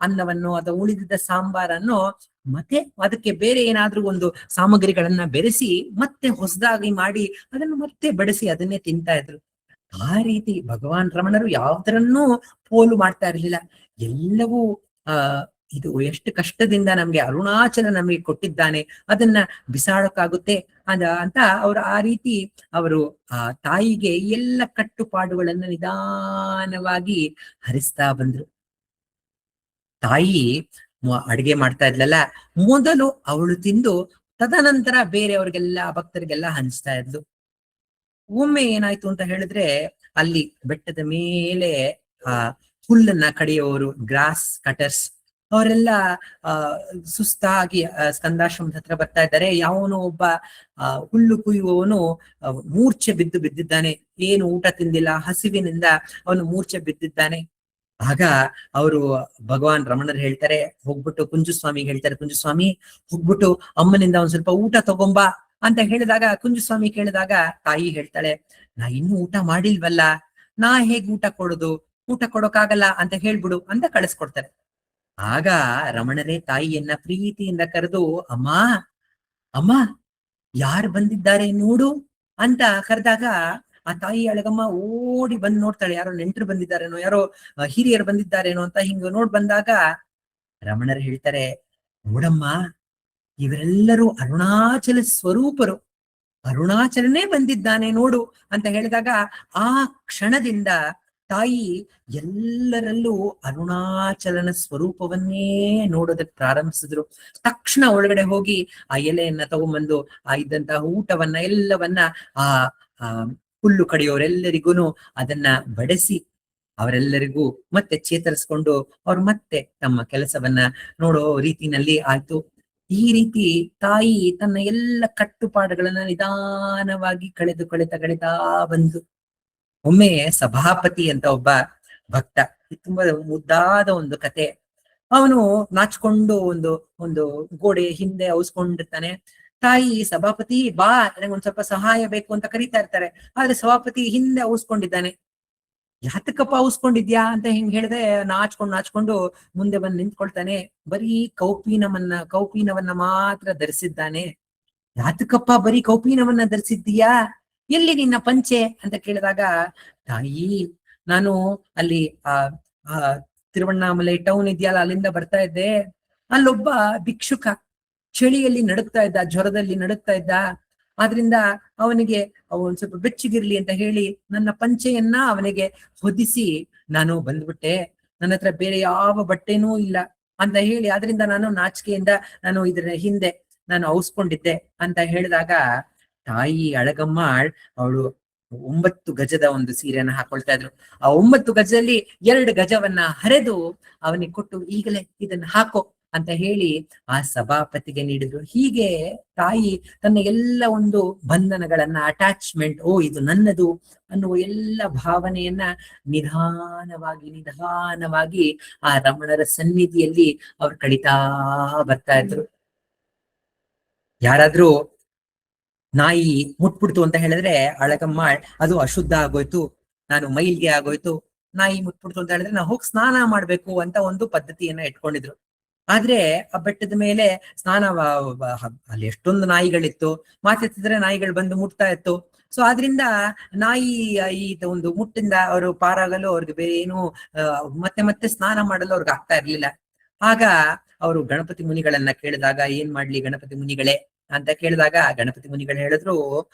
ಅನ್ನವನ್ನು ಅಥವಾ ಉಳಿದಿದ್ದ ಸಾಂಬಾರನ್ನು ಮತ್ತೆ ಅದಕ್ಕೆ ಬೇರೆ ಏನಾದ್ರೂ ಒಂದು ಸಾಮಗ್ರಿಗಳನ್ನ ಬೆರೆಸಿ ಮತ್ತೆ ಹೊಸದಾಗಿ ಮಾಡಿ ಅದನ್ನು ಮತ್ತೆ ಬಡಿಸಿ ಅದನ್ನೇ ತಿಂತಾ ಇದ್ರು. ಆ ರೀತಿ ಭಗವಾನ್ ರಮಣರು ಯಾವ್ದರನ್ನೂ ಪೋಲು ಮಾಡ್ತಾ ಇರ್ಲಿಲ್ಲ. ಎಲ್ಲವೂ ಇದು ಎಷ್ಟು ಕಷ್ಟದಿಂದ ನಮ್ಗೆ ಅರುಣಾಚಲ ನಮಗೆ ಕೊಟ್ಟಿದ್ದಾನೆ, ಅದನ್ನ ಬಿಸಾಡಕ್ಕಾಗುತ್ತೆ ಅಂತ ಅವರು ಆ ರೀತಿ ಅವರು ಆ ತಾಯಿಗೆ ಎಲ್ಲ ಕಟ್ಟುಪಾಡುಗಳನ್ನ ನಿಧಾನವಾಗಿ ಹರಿಸ್ತಾ ಬಂದ್ರು. ತಾಯಿ ಅಡಿಗೆ ಮಾಡ್ತಾ ಇದ್ಲಲ್ಲ, ಮೊದಲು ಅವಳು ತಿಂದು ತದನಂತರ ಬೇರೆಯವ್ರಿಗೆಲ್ಲ ಭಕ್ತರಿಗೆಲ್ಲ ಹಂಚ್ತಾ ಇದ್ಲು. ಒಮ್ಮೆ ಏನಾಯ್ತು ಅಂತ ಹೇಳಿದ್ರೆ, ಅಲ್ಲಿ ಬೆಟ್ಟದ ಮೇಲೆ ಆ ಹುಲ್ಲನ್ನ ಕಡಿಯೋರು, ಗ್ರಾಸ್ ಕಟರ್ಸ್, ಅವರೆಲ್ಲ ಆ ಸುಸ್ತಾಗಿ ಸ್ಕಂದಾಶ್ರಮದ ಹತ್ರ ಬರ್ತಾ ಇದ್ದಾರೆ. ಯಾವನೋ ಒಬ್ಬ ಹುಲ್ಲು ಕುಯ್ಯುವವನು ಮೂರ್ಛೆ ಬಿದ್ದಿದ್ದಾನೆ. ಏನು ಊಟ ತಿಂದಿಲ್ಲ, ಹಸಿವಿನಿಂದ ಅವನು ಮೂರ್ಛೆ ಬಿದ್ದಿದ್ದಾನೆ. ಆಗ ಅವರು ಭಗವಾನ್ ರಮಣರು ಹೇಳ್ತಾರೆ, ಹೋಗ್ಬಿಟ್ಟು ಕುಂಜುಸ್ವಾಮಿಗೆ ಹೇಳ್ತಾರೆ, ಕುಂಜುಸ್ವಾಮಿ ಹೋಗ್ಬಿಟ್ಟು ಅಮ್ಮನಿಂದ ಒಂದ್ ಸ್ವಲ್ಪ ಊಟ ತಗೊಂಬಾ ಅಂತ ಹೇಳಿದಾಗ, ಕುಂಜುಸ್ವಾಮಿ ಕೇಳಿದಾಗ ತಾಯಿ ಹೇಳ್ತಾಳೆ, ನಾ ಇನ್ನೂ ಊಟ ಮಾಡಿಲ್ವಲ್ಲ, ನಾ ಹೇಗ್ ಊಟ ಕೊಡೋದು, ಊಟ ಕೊಡೋಕಾಗಲ್ಲ ಅಂತ ಹೇಳ್ಬಿಡು ಅಂತ ಕಳಿಸ್ಕೊಡ್ತಾರೆ. ಆಗ ರಮಣರೇ ತಾಯಿಯನ್ನ ಪ್ರೀತಿಯಿಂದ ಕರೆದು, ಅಮ್ಮ ಅಮ್ಮ ಯಾರು ಬಂದಿದ್ದಾರೆ ನೋಡು ಅಂತ ಕರೆದಾಗ, ಆ ತಾಯಿ ಅಳಗಮ್ಮ ಓಡಿ ಬಂದ್ ನೋಡ್ತಾಳೆ, ಯಾರೋ ನೆಂಟರು ಬಂದಿದ್ದಾರೇನೋ, ಯಾರೋ ಹಿರಿಯರು ಬಂದಿದ್ದಾರೇನೋ ಅಂತ ಹಿಂಗ ನೋಡ್ ಬಂದಾಗ ರಮಣರು ಹೇಳ್ತಾರೆ, ನೋಡಮ್ಮ ಇವರೆಲ್ಲರೂ ಅರುಣಾಚಲ ಸ್ವರೂಪರು, ಅರುಣಾಚಲನೇ ಬಂದಿದ್ದಾನೆ ನೋಡು ಅಂತ ಹೇಳಿದಾಗ, ಆ ಕ್ಷಣದಿಂದ ತಾಯಿ ಎಲ್ಲರಲ್ಲೂ ಅರುಣಾಚಲನ ಸ್ವರೂಪವನ್ನೇ ನೋಡೋದಕ್ಕೆ ಪ್ರಾರಂಭಿಸಿದ್ರು. ತಕ್ಷಣ ಒಳಗಡೆ ಹೋಗಿ ಆ ಎಲೆಯನ್ನ ತಗೊಂಬಂದು ಆ ಇದ್ದಂತಹ ಊಟವನ್ನ ಎಲ್ಲವನ್ನ ಆ ಹುಲ್ಲು ಕಡಿಯೋರೆಲ್ಲರಿಗೂ ಅದನ್ನ ಬಡಿಸಿ ಅವರೆಲ್ಲರಿಗೂ ಮತ್ತೆ ಚೇತರಿಸ್ಕೊಂಡು ಅವ್ರು ಮತ್ತೆ ತಮ್ಮ ಕೆಲಸವನ್ನ ನೋಡೋ ರೀತಿನಲ್ಲಿ ಆಯ್ತು. ಈ ರೀತಿ ತಾಯಿ ತನ್ನ ಎಲ್ಲ ಕಟ್ಟುಪಾಡುಗಳನ್ನ ನಿಧಾನವಾಗಿ ಕಳೆತಾ ಬಂದು, ಒಮ್ಮೆ ಸಭಾಪತಿ ಅಂತ ಒಬ್ಬ ಭಕ್ತ, ತುಂಬಾ ಮುದ್ದಾದ ಒಂದು ಕತೆ. ಅವನು ನಾಚ್ಕೊಂಡು ಒಂದು ಒಂದು ಗೋಡೆ ಹಿಂದೆ ಔಸ್ಕೊಂಡಿರ್ತಾನೆ. ತಾಯಿ ಸಭಾಪತಿ ಬಾ, ನನಗೊಂದ್ ಸ್ವಲ್ಪ ಸಹಾಯ ಬೇಕು ಅಂತ ಕರೀತಾ ಇರ್ತಾರೆ. ಆದ್ರೆ ಸಭಾಪತಿ ಹಿಂದೆ ಔಸ್ಕೊಂಡಿದ್ದಾನೆ. ಯಾತಕಪ್ಪ ಔಸ್ಕೊಂಡಿದ್ಯಾ ಅಂತ ಹಿಂಗ್ ಹೇಳಿದ್ರೆ, ನಾಚ್ಕೊಂಡು ಮುಂದೆ ಬಂದು ನಿಂತ್ಕೊಳ್ತಾನೆ. ಬರೀ ಕೌಪೀನವನ್ನ ಮಾತ್ರ ಧರಿಸಿದ್ದಾನೆ. ಯಾತಕಪ್ಪ ಬರೀ ಕೌಪೀನವನ್ನ ಧರಿಸಿದ್ದೀಯಾ, ಎಲ್ಲಿ ನಿನ್ನ ಪಂಚೆ ಅಂತ ಕೇಳಿದಾಗ, ತಾಯಿ ನಾನು ಅಲ್ಲಿ ಆ ತಿರುವಣ್ಣಾಮಲೈ ಟೌನ್ ಇದೆಯಲ್ಲ, ಅಲ್ಲಿಂದ ಬರ್ತಾ ಇದ್ದೆ. ಅಲ್ಲೊಬ್ಬ ಭಿಕ್ಷುಕ ಚಳಿಯಲ್ಲಿ ನಡುಗ್ತಾ ಇದ್ದ, ಜ್ವರದಲ್ಲಿ ನಡುಗ್ತಾ ಇದ್ದ. ಆದ್ರಿಂದ ಅವನಿಗೆ ಒಂದ್ ಸ್ವಲ್ಪ ಬೆಚ್ಚಗಿರ್ಲಿ ಅಂತ ಹೇಳಿ ನನ್ನ ಪಂಚೆಯನ್ನ ಅವನಿಗೆ ಹೊದಿಸಿ ನಾನು ಬಂದ್ಬಿಟ್ಟೆ. ನನ್ನ ಹತ್ರ ಬೇರೆ ಯಾವ ಬಟ್ಟೆನೂ ಇಲ್ಲ ಅಂತ ಹೇಳಿ, ಆದ್ರಿಂದ ನಾನು ನಾಚಿಕೆಯಿಂದ ನಾನು ಇದ್ರ ಹಿಂದೆ ನಾನು ಔಸ್ಕೊಂಡಿದ್ದೆ ಅಂತ ಹೇಳಿದಾಗ, ತಾಯಿ ಅಳಗಮ್ಮಾಳ್ ಅವಳು 9 ಗಜದ ಒಂದು ಸೀರೆಯನ್ನ ಹಾಕೊಳ್ತಾ ಇದ್ರು. ಆ 9 ಗಜದಲ್ಲಿ 2 ಗಜವನ್ನ ಹರಿದು ಅವನಿಗೆ ಕೊಟ್ಟು, ಈಗಲೇ ಇದನ್ನ ಹಾಕೋ ಅಂತ ಹೇಳಿ ಆ ಸಭಾಪತಿಗೆ ನೀಡಿದ್ರು. ಹೀಗೆ ತಾಯಿ ತನ್ನ ಎಲ್ಲ ಒಂದು ಬಂಧನಗಳನ್ನ, ಅಟ್ಯಾಚ್ಮೆಂಟ್, ಇದು ನನ್ನದು ಅನ್ನುವ ಎಲ್ಲ ಭಾವನೆಯನ್ನ ನಿಧಾನವಾಗಿ ಆ ರಮಣರ ಸನ್ನಿಧಿಯಲ್ಲಿ ಅವ್ರು ಕಳೀತಾ ಬರ್ತಾ ಇದ್ರು. ಯಾರಾದ್ರೂ ನಾಯಿ ಮುಟ್ಬಿಡ್ತು ಅಂತ ಹೇಳಿದ್ರೆ ಅಳಗಮ್ಮ, ಅದು ಅಶುದ್ಧ ಆಗೋಯ್ತು, ನಾನು ಮೈಲ್ಗೆ ಆಗೋಯ್ತು, ನಾಯಿ ಮುಟ್ಬಿಡ್ತು ಅಂತ ಹೇಳಿದ್ರೆ ನಾವು ಹೋಗಿ ಸ್ನಾನ ಮಾಡ್ಬೇಕು ಅಂತ ಒಂದು ಪದ್ಧತಿಯನ್ನ ಇಟ್ಕೊಂಡಿದ್ರು. ಆದ್ರೆ ಆ ಬೆಟ್ಟದ ಮೇಲೆ ಸ್ನಾನ, ಅಲ್ಲಿ ಎಷ್ಟೊಂದು ನಾಯಿಗಳಿತ್ತು, ಮಾತೆತ್ತಿದ್ರೆ ನಾಯಿಗಳು ಬಂದು ಮುಟ್ತಾ ಇತ್ತು. ಸೊ ಆದ್ರಿಂದ ನಾಯಿ ಈ ಒಂದು ಮುಟ್ಟಿಂದ ಅವರು ಪಾರಾಗಲು ಅವ್ರಿಗೆ ಬೇರೆ ಏನು ಮತ್ತೆ ಸ್ನಾನ ಮಾಡಲು ಅವ್ರಿಗೆ ಆಗ್ತಾ ಇರ್ಲಿಲ್ಲ. ಆಗ ಅವರು ಗಣಪತಿ ಮುನಿಗಳನ್ನ ಕೇಳಿದಾಗ, ಏನ್ ಮಾಡ್ಲಿ ಗಣಪತಿ ಮುನಿಗಳೇ ಅಂತ ಕೇಳಿದಾಗ, ಗಣಪತಿ ಮುನಿಗಳು ಹೇಳಿದ್ರು,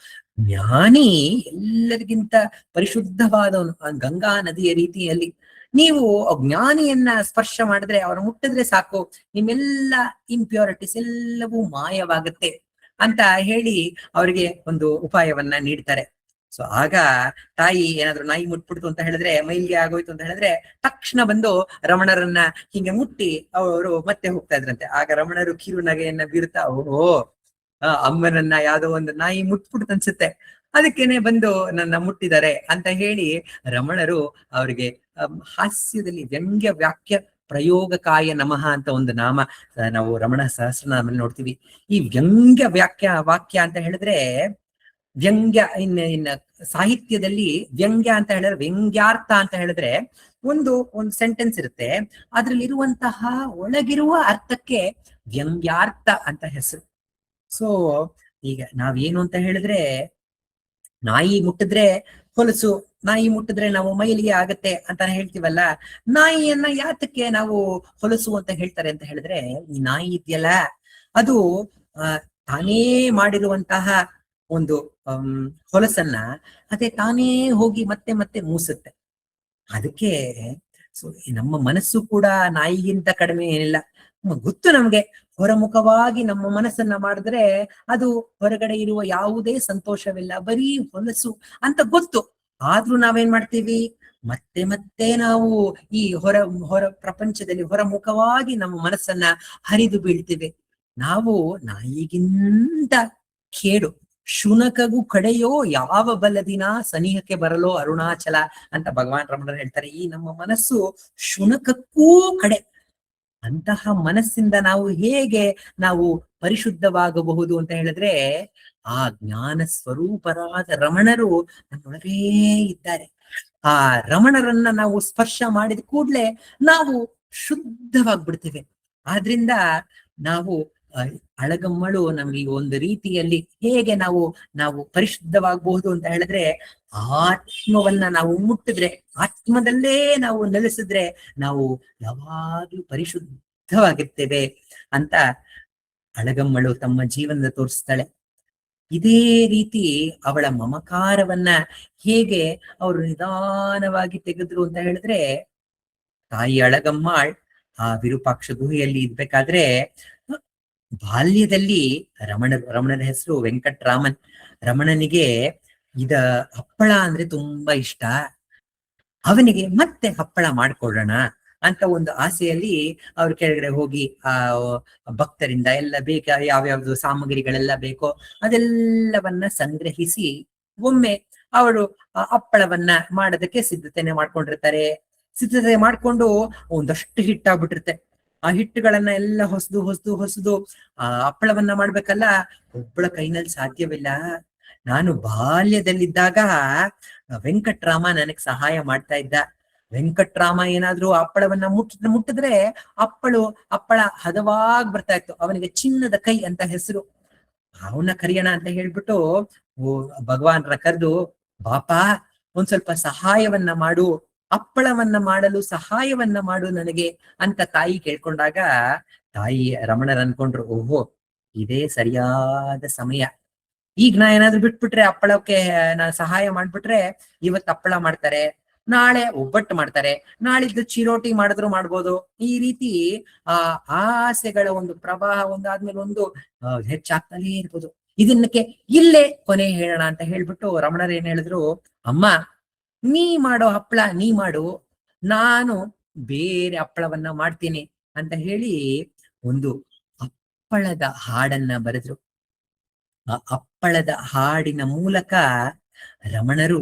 ಜ್ಞಾನಿ ಎಲ್ಲರಿಗಿಂತ ಪರಿಶುದ್ಧವಾದವನು, ಗಂಗಾ ನದಿಯ ರೀತಿಯಲ್ಲಿ ನೀವು ಜ್ಞಾನಿಯನ್ನ ಸ್ಪರ್ಶ ಮಾಡಿದ್ರೆ, ಅವ್ರ ಮುಟ್ಟಿದ್ರೆ ಸಾಕು, ನಿಮ್ಮೆಲ್ಲ ಇಂಪ್ಯೂರಿಟೀಸ್ ಎಲ್ಲವೂ ಮಾಯವಾಗುತ್ತೆ ಅಂತ ಹೇಳಿ ಅವರಿಗೆ ಒಂದು ಉಪಾಯವನ್ನ ನೀಡ್ತಾರೆ. ಸೊ ಆಗ ತಾಯಿ ಏನಾದ್ರು ನಾಯಿ ಮುಟ್ಬಿಡ್ತು ಅಂತ ಹೇಳಿದ್ರೆ, ಮೈಲ್ಗೆ ಆಗೋಯ್ತು ಅಂತ ಹೇಳಿದ್ರೆ, ತಕ್ಷಣ ಬಂದು ರಮಣರನ್ನ ಹಿಂಗೆ ಮುಟ್ಟಿ ಅವರು ಮತ್ತೆ ಹೋಗ್ತಾ ಇದ್ರಂತೆ. ಆಗ ರಮಣರು ಕಿರು ನಗೆಯನ್ನ ಬೀರುತ್ತಾ, ಓಹೋ ಅಮ್ಮನನ್ನ ಯಾವ್ದೋ ಒಂದು ನಾಯಿ ಮುಟ್ಬಿಡ್ತು ಅನ್ಸುತ್ತೆ, ಅದಕ್ಕೇನೆ ಬಂದು ನನ್ನ ಮುಟ್ಟಿದ್ದಾರೆ ಅಂತ ಹೇಳಿ ರಮಣರು ಅವರಿಗೆ ಹಾಸ್ಯದಲ್ಲಿ ವ್ಯಂಗ್ಯ ವಾಕ್ಯ ಪ್ರಯೋಗಕಾಯ ನಮಃ ಅಂತ ಒಂದು ನಾಮ ನಾವು ರಮಣ ಸಹಸ್ರನಾಮಲ್ಲಿ ನೋಡ್ತೀವಿ. ಈ ವ್ಯಂಗ್ಯ ವಾಕ್ಯ ಅಂತ ಹೇಳಿದ್ರೆ, ವ್ಯಂಗ್ಯ ಇನ್ನ ಸಾಹಿತ್ಯದಲ್ಲಿ ವ್ಯಂಗ್ಯ ಅಂತ ಹೇಳಿದ್ರೆ, ವ್ಯಂಗ್ಯಾರ್ಥ ಅಂತ ಹೇಳಿದ್ರೆ ಒಂದು ಸೆಂಟೆನ್ಸ್ ಇರುತ್ತೆ, ಅದ್ರಲ್ಲಿ ಇರುವಂತಹ ಒಳಗಿರುವ ಅರ್ಥಕ್ಕೆ ವ್ಯಂಗ್ಯಾರ್ಥ ಅಂತ ಹೆಸರು. ಸೊ ಈಗ ನಾವೇನು ಅಂತ ಹೇಳಿದ್ರೆ, ನಾಯಿ ಮುಟ್ಟಿದ್ರೆ ಹೊಲಸು, ನಾಯಿ ಮುಟ್ಟಿದ್ರೆ ನಾವು ಮೈಲಿಗೆ ಆಗತ್ತೆ ಅಂತ ಹೇಳ್ತೀವಲ್ಲ, ನಾಯಿಯನ್ನ ಯಾತಕ್ಕೆ ನಾವು ಹೊಲಸು ಅಂತ ಹೇಳ್ತಾರೆ ಅಂತ ಹೇಳಿದ್ರೆ, ಈ ನಾಯಿ ಇದೆಯಲ್ಲ ಅದು ತಾನೇ ಮಾಡಿರುವಂತಹ ಒಂದು ಹೊಲಸನ್ನ ಅದೇ ತಾನೇ ಹೋಗಿ ಮತ್ತೆ ಮೂಸುತ್ತೆ. ಅದಕ್ಕೆ ಸೊ ನಮ್ಮ ಮನಸ್ಸು ಕೂಡ ನಾಯಿಗಿಂತ ಕಡಿಮೆ ಏನಿಲ್ಲ. ಗೊತ್ತು ನಮ್ಗೆ, ಹೊರಮುಖವಾಗಿ ನಮ್ಮ ಮನಸ್ಸನ್ನ ಮಾಡಿದ್ರೆ ಅದು ಹೊರಗಡೆ ಇರುವ ಯಾವುದೇ ಸಂತೋಷವಿಲ್ಲ, ಬರೀ ಹೊಲಸು ಅಂತ ಗೊತ್ತು. ಆದ್ರೂ ನಾವೇನ್ ಮಾಡ್ತೀವಿ, ಮತ್ತೆ ಮತ್ತೆ ನಾವು ಈ ಹೊರ ಹೊರ ಪ್ರಪಂಚದಲ್ಲಿ ಹೊರಮುಖವಾಗಿ ನಮ್ಮ ಮನಸ್ಸನ್ನ ಹರಿದು ಬೀಳ್ತೀವಿ. ನಾವು ನಾಯಿಗಿಂತ ಕೇಡು, ಶುನಕಗೂ ಕಡೆಯೋ ಯಾವ ಬಲದಿನ ಸನಿಹಕ್ಕೆ ಬರಲೋ ಅರುಣಾಚಲ ಅಂತ ಭಗವಾನ್ ರಮಣರು ಹೇಳ್ತಾರೆ. ಈ ನಮ್ಮ ಮನಸ್ಸು ಶುನಕಕ್ಕೂ ಕಡೆ. ಅಂತಹ ಮನಸ್ಸಿಂದ ನಾವು ಹೇಗೆ ನಾವು ಪರಿಶುದ್ಧವಾಗಬಹುದು ಅಂತ ಹೇಳಿದ್ರೆ, ಆ ಜ್ಞಾನ ಸ್ವರೂಪರಾದ ರಮಣರು ನನ್ನೊಳಗೇ ಇದ್ದಾರೆ. ಆ ರಮಣರನ್ನ ನಾವು ಸ್ಪರ್ಶ ಮಾಡಿದ ಕೂಡ್ಲೆ ನಾವು ಶುದ್ಧವಾಗ್ಬಿಡ್ತೇವೆ. ಆದ್ರಿಂದ ನಾವು ಅಳಗಮ್ಮಳು ನಮ್ಗೆ ಒಂದು ರೀತಿಯಲ್ಲಿ ಹೇಗೆ ನಾವು ಪರಿಶುದ್ಧವಾಗಬಹುದು ಅಂತ ಹೇಳಿದ್ರೆ, ಆತ್ಮವನ್ನ ನಾವು ಮುಟ್ಟಿದ್ರೆ, ಆತ್ಮದಲ್ಲೇ ನಾವು ನೆಲೆಸಿದ್ರೆ ನಾವು ಯಾವಾಗ್ಲೂ ಪರಿಶುದ್ಧವಾಗಿರ್ತೇವೆ ಅಂತ ಅಳಗಮ್ಮಳು ತಮ್ಮ ಜೀವನದ ತೋರಿಸ್ತಾಳೆ. ಇದೇ ರೀತಿ ಅವಳ ಮಮಕಾರವನ್ನ ಹೇಗೆ ಅವರು ನಿಧಾನವಾಗಿ ತೆಗೆದ್ರು ಅಂತ ಹೇಳಿದ್ರೆ, ತಾಯಿ ಅಳಗಮ್ಮಾಳ್ ಆ ವಿರೂಪಾಕ್ಷ ಗುಹೆಯಲ್ಲಿ ಇರ್ಬೇಕಾದ್ರೆ ಬಾಲ್ಯದಲ್ಲಿ ರಮಣನ ಹೆಸರು ವೆಂಕಟರಾಮನ್. ರಮಣನಿಗೆ ಹಪ್ಪಳ ಅಂದ್ರೆ ತುಂಬಾ ಇಷ್ಟ. ಅವನಿಗೆ ಮತ್ತೆ ಹಪ್ಪಳ ಮಾಡ್ಕೊಡೋಣ ಅಂತ ಒಂದು ಆಸೆಯಲ್ಲಿ ಅವ್ರ ಕೆಳಗಡೆ ಹೋಗಿ ಆ ಭಕ್ತರಿಂದ ಎಲ್ಲ ಯಾವ್ಯಾವ್ದು ಸಾಮಗ್ರಿಗಳೆಲ್ಲ ಬೇಕೋ ಅದೆಲ್ಲವನ್ನ ಸಂಗ್ರಹಿಸಿ ಒಮ್ಮೆ ಅವರು ಹಪ್ಪಳವನ್ನ ಮಾಡೋದಕ್ಕೆ ಸಿದ್ಧತೆ ಮಾಡ್ಕೊಂಡು ಒಂದಷ್ಟು ಹಿಟ್ಟಾಗ್ಬಿಟ್ಟಿರುತ್ತೆ. ಆ ಹಿಟ್ಟುಗಳನ್ನ ಎಲ್ಲ ಹೊಸದು ಆ ಹಪ್ಪಳವನ್ನ ಮಾಡ್ಬೇಕಲ್ಲ, ಒಬ್ಬಳ ಕೈನಲ್ಲಿ ಸಾಧ್ಯವಿಲ್ಲ. ನಾನು ಬಾಲ್ಯದಲ್ಲಿದ್ದಾಗ ವೆಂಕಟರಾಮ ನನಗ್ ಸಹಾಯ ಮಾಡ್ತಾ ಇದ್ದ. ವೆಂಕಟರಾಮ ಏನಾದ್ರು ಹಪ್ಪಳವನ್ನ ಮುಟ್ಟಿದ್ರೆ ಹಪ್ಪಳ ಹದವಾಗಿ ಬರ್ತಾ ಇತ್ತು. ಅವನಿಗೆ ಚಿನ್ನದ ಕೈ ಅಂತ ಹೆಸರು. ಅವನ್ನ ಕರಿಯೋಣ ಅಂತ ಹೇಳ್ಬಿಟ್ಟು ಭಗವಾನ್ರ ಕರೆದು, ಬಾಪ ಒಂದ್ ಸ್ವಲ್ಪ ಸಹಾಯವನ್ನ ಮಾಡು, ಹಪ್ಪಳವನ್ನ ಮಾಡಲು ಸಹಾಯವನ್ನ ಮಾಡು ನನಗೆ ಅಂತ ತಾಯಿ ಕೇಳ್ಕೊಂಡಾಗ, ತಾಯಿ ರಮಣರ್ ಅನ್ಕೊಂಡ್ರು, ಓಹೋ ಇದೇ ಸರಿಯಾದ ಸಮಯ. ಈಗ ನಾ ಏನಾದ್ರು ಬಿಟ್ಬಿಟ್ರೆ ಹಪ್ಪಳಕ್ಕೆ ನಾ ಸಹಾಯ ಮಾಡ್ಬಿಟ್ರೆ, ಇವತ್ತು ಹಪ್ಪಳ ಮಾಡ್ತಾರೆ, ನಾಳೆ ಒಬ್ಬಟ್ಟು ಮಾಡ್ತಾರೆ, ನಾಳಿದ್ದು ಚಿರೋಟಿ ಮಾಡಿದ್ರು ಮಾಡ್ಬೋದು. ಈ ರೀತಿ ಆಸೆಗಳ ಒಂದು ಪ್ರವಾಹ ಒಂದಾದ್ಮೇಲೆ ಒಂದು ಹೆಚ್ಚಾಗ್ತಾನೇ ಇರ್ಬೋದು. ಇದನ್ನಕ್ಕೆ ಇಲ್ಲೇ ಕೊನೆ ಹೇಳೋಣ ಅಂತ ಹೇಳ್ಬಿಟ್ಟು ರಮಣರ್ ಏನ್ ಹೇಳಿದ್ರು, ಅಮ್ಮ ನೀ ಮಾಡೋ ಹಪ್ಪಳ ನೀ ಮಾಡು, ನಾನು ಬೇರೆ ಹಪ್ಪಳವನ್ನ ಮಾಡ್ತೀನಿ ಅಂತ ಹೇಳಿ ಒಂದು ಹಪ್ಪಳದ ಹಾಡನ್ನ ಬರೆದ್ರು. ಆ ಹಪ್ಪಳದ ಹಾಡಿನ ಮೂಲಕ ರಮಣರು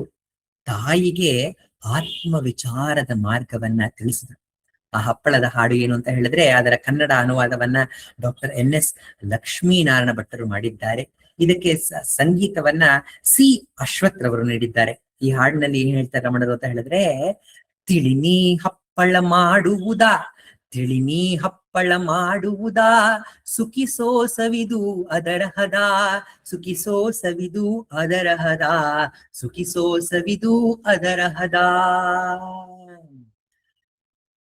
ತಾಯಿಗೆ ಆತ್ಮವಿಚಾರದ ಮಾರ್ಗವನ್ನ ತಿಳಿಸಿದರು. ಆ ಹಪ್ಪಳದ ಹಾಡು ಏನು ಅಂತ ಹೇಳಿದ್ರೆ, ಅದರ ಕನ್ನಡ ಅನುವಾದವನ್ನ ಡಾಕ್ಟರ್ NS ಲಕ್ಷ್ಮೀನಾರಾಯಣ ಭಟ್ಟರು ಮಾಡಿದ್ದಾರೆ. ಇದಕ್ಕೆ ಸಂಗೀತವನ್ನ C ಅಶ್ವಥ್ ರವರು ನೀಡಿದ್ದಾರೆ. ಈ ಹಾಡಿನಲ್ಲಿ ಏನ್ ಹೇಳ್ತಾರೆ ರಮಣರು ಅಂತ ಹೇಳಿದ್ರೆ, ತಿಳಿನಿ ಹಪ್ಪಳ ಮಾಡುವುದಾ, ತಿಳಿನಿ ಹಪ್ಪಳ ಮಾಡುವುದಾ, ಸುಖಿಸೋ ಸವಿದು ಅದರ ಹದ, ಸುಖಿಸೋ ಸವಿದು ಅದರ ಹದ, ಸುಖಿಸೋ ಸವಿದು ಅದರ ಹದ.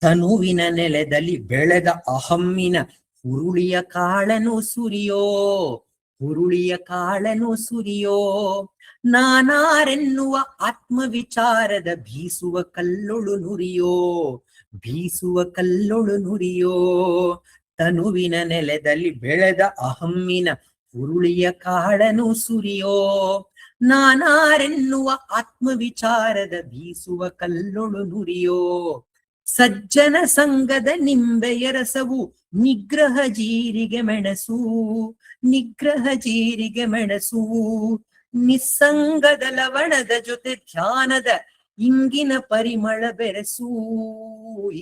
ತನುವಿನ ನೆಲೆದಲ್ಲಿ ಬೆಳೆದ ಅಹಮ್ಮಿನ ಹುರುಳಿಯ ಕಾಳನು ಸುರಿಯೋ, ಹುರುಳಿಯ ಕಾಳನು ಸುರಿಯೋ, ನಾನಾರೆನ್ನುವ ಆತ್ಮವಿಚಾರದ ಬೀಸುವ ಕಲ್ಲೊಳು ನುರಿಯೋ, ಬೀಸುವ ಕಲ್ಲೊಳು ನುರಿಯೋ. ತನುವಿನ ನೆಲೆದಲ್ಲಿ ಬೆಳೆದ ಅಹಮ್ಮಿನ ಹುರುಳಿಯ ಕಾಳನು ಸುರಿಯೋ, ನಾನಾರೆನ್ನುವ ಆತ್ಮವಿಚಾರದ ಬೀಸುವ ಕಲ್ಲೊಳು ನುರಿಯೋ. ಸಜ್ಜನ ಸಂಗದ ನಿಂಬೆಯ ರಸವು ನಿಗ್ರಹ ಜೀರಿಗೆ ಮೆಣಸು, ನಿಗ್ರಹ ಜೀರಿಗೆ ಮೆಣಸು. ನಿಸ್ಸಂಗದ ಲವಣದ ಜೊತೆ ಧ್ಯಾನದ ಇಂಗಿನ ಪರಿಮಳ ಬೆರೆಸು,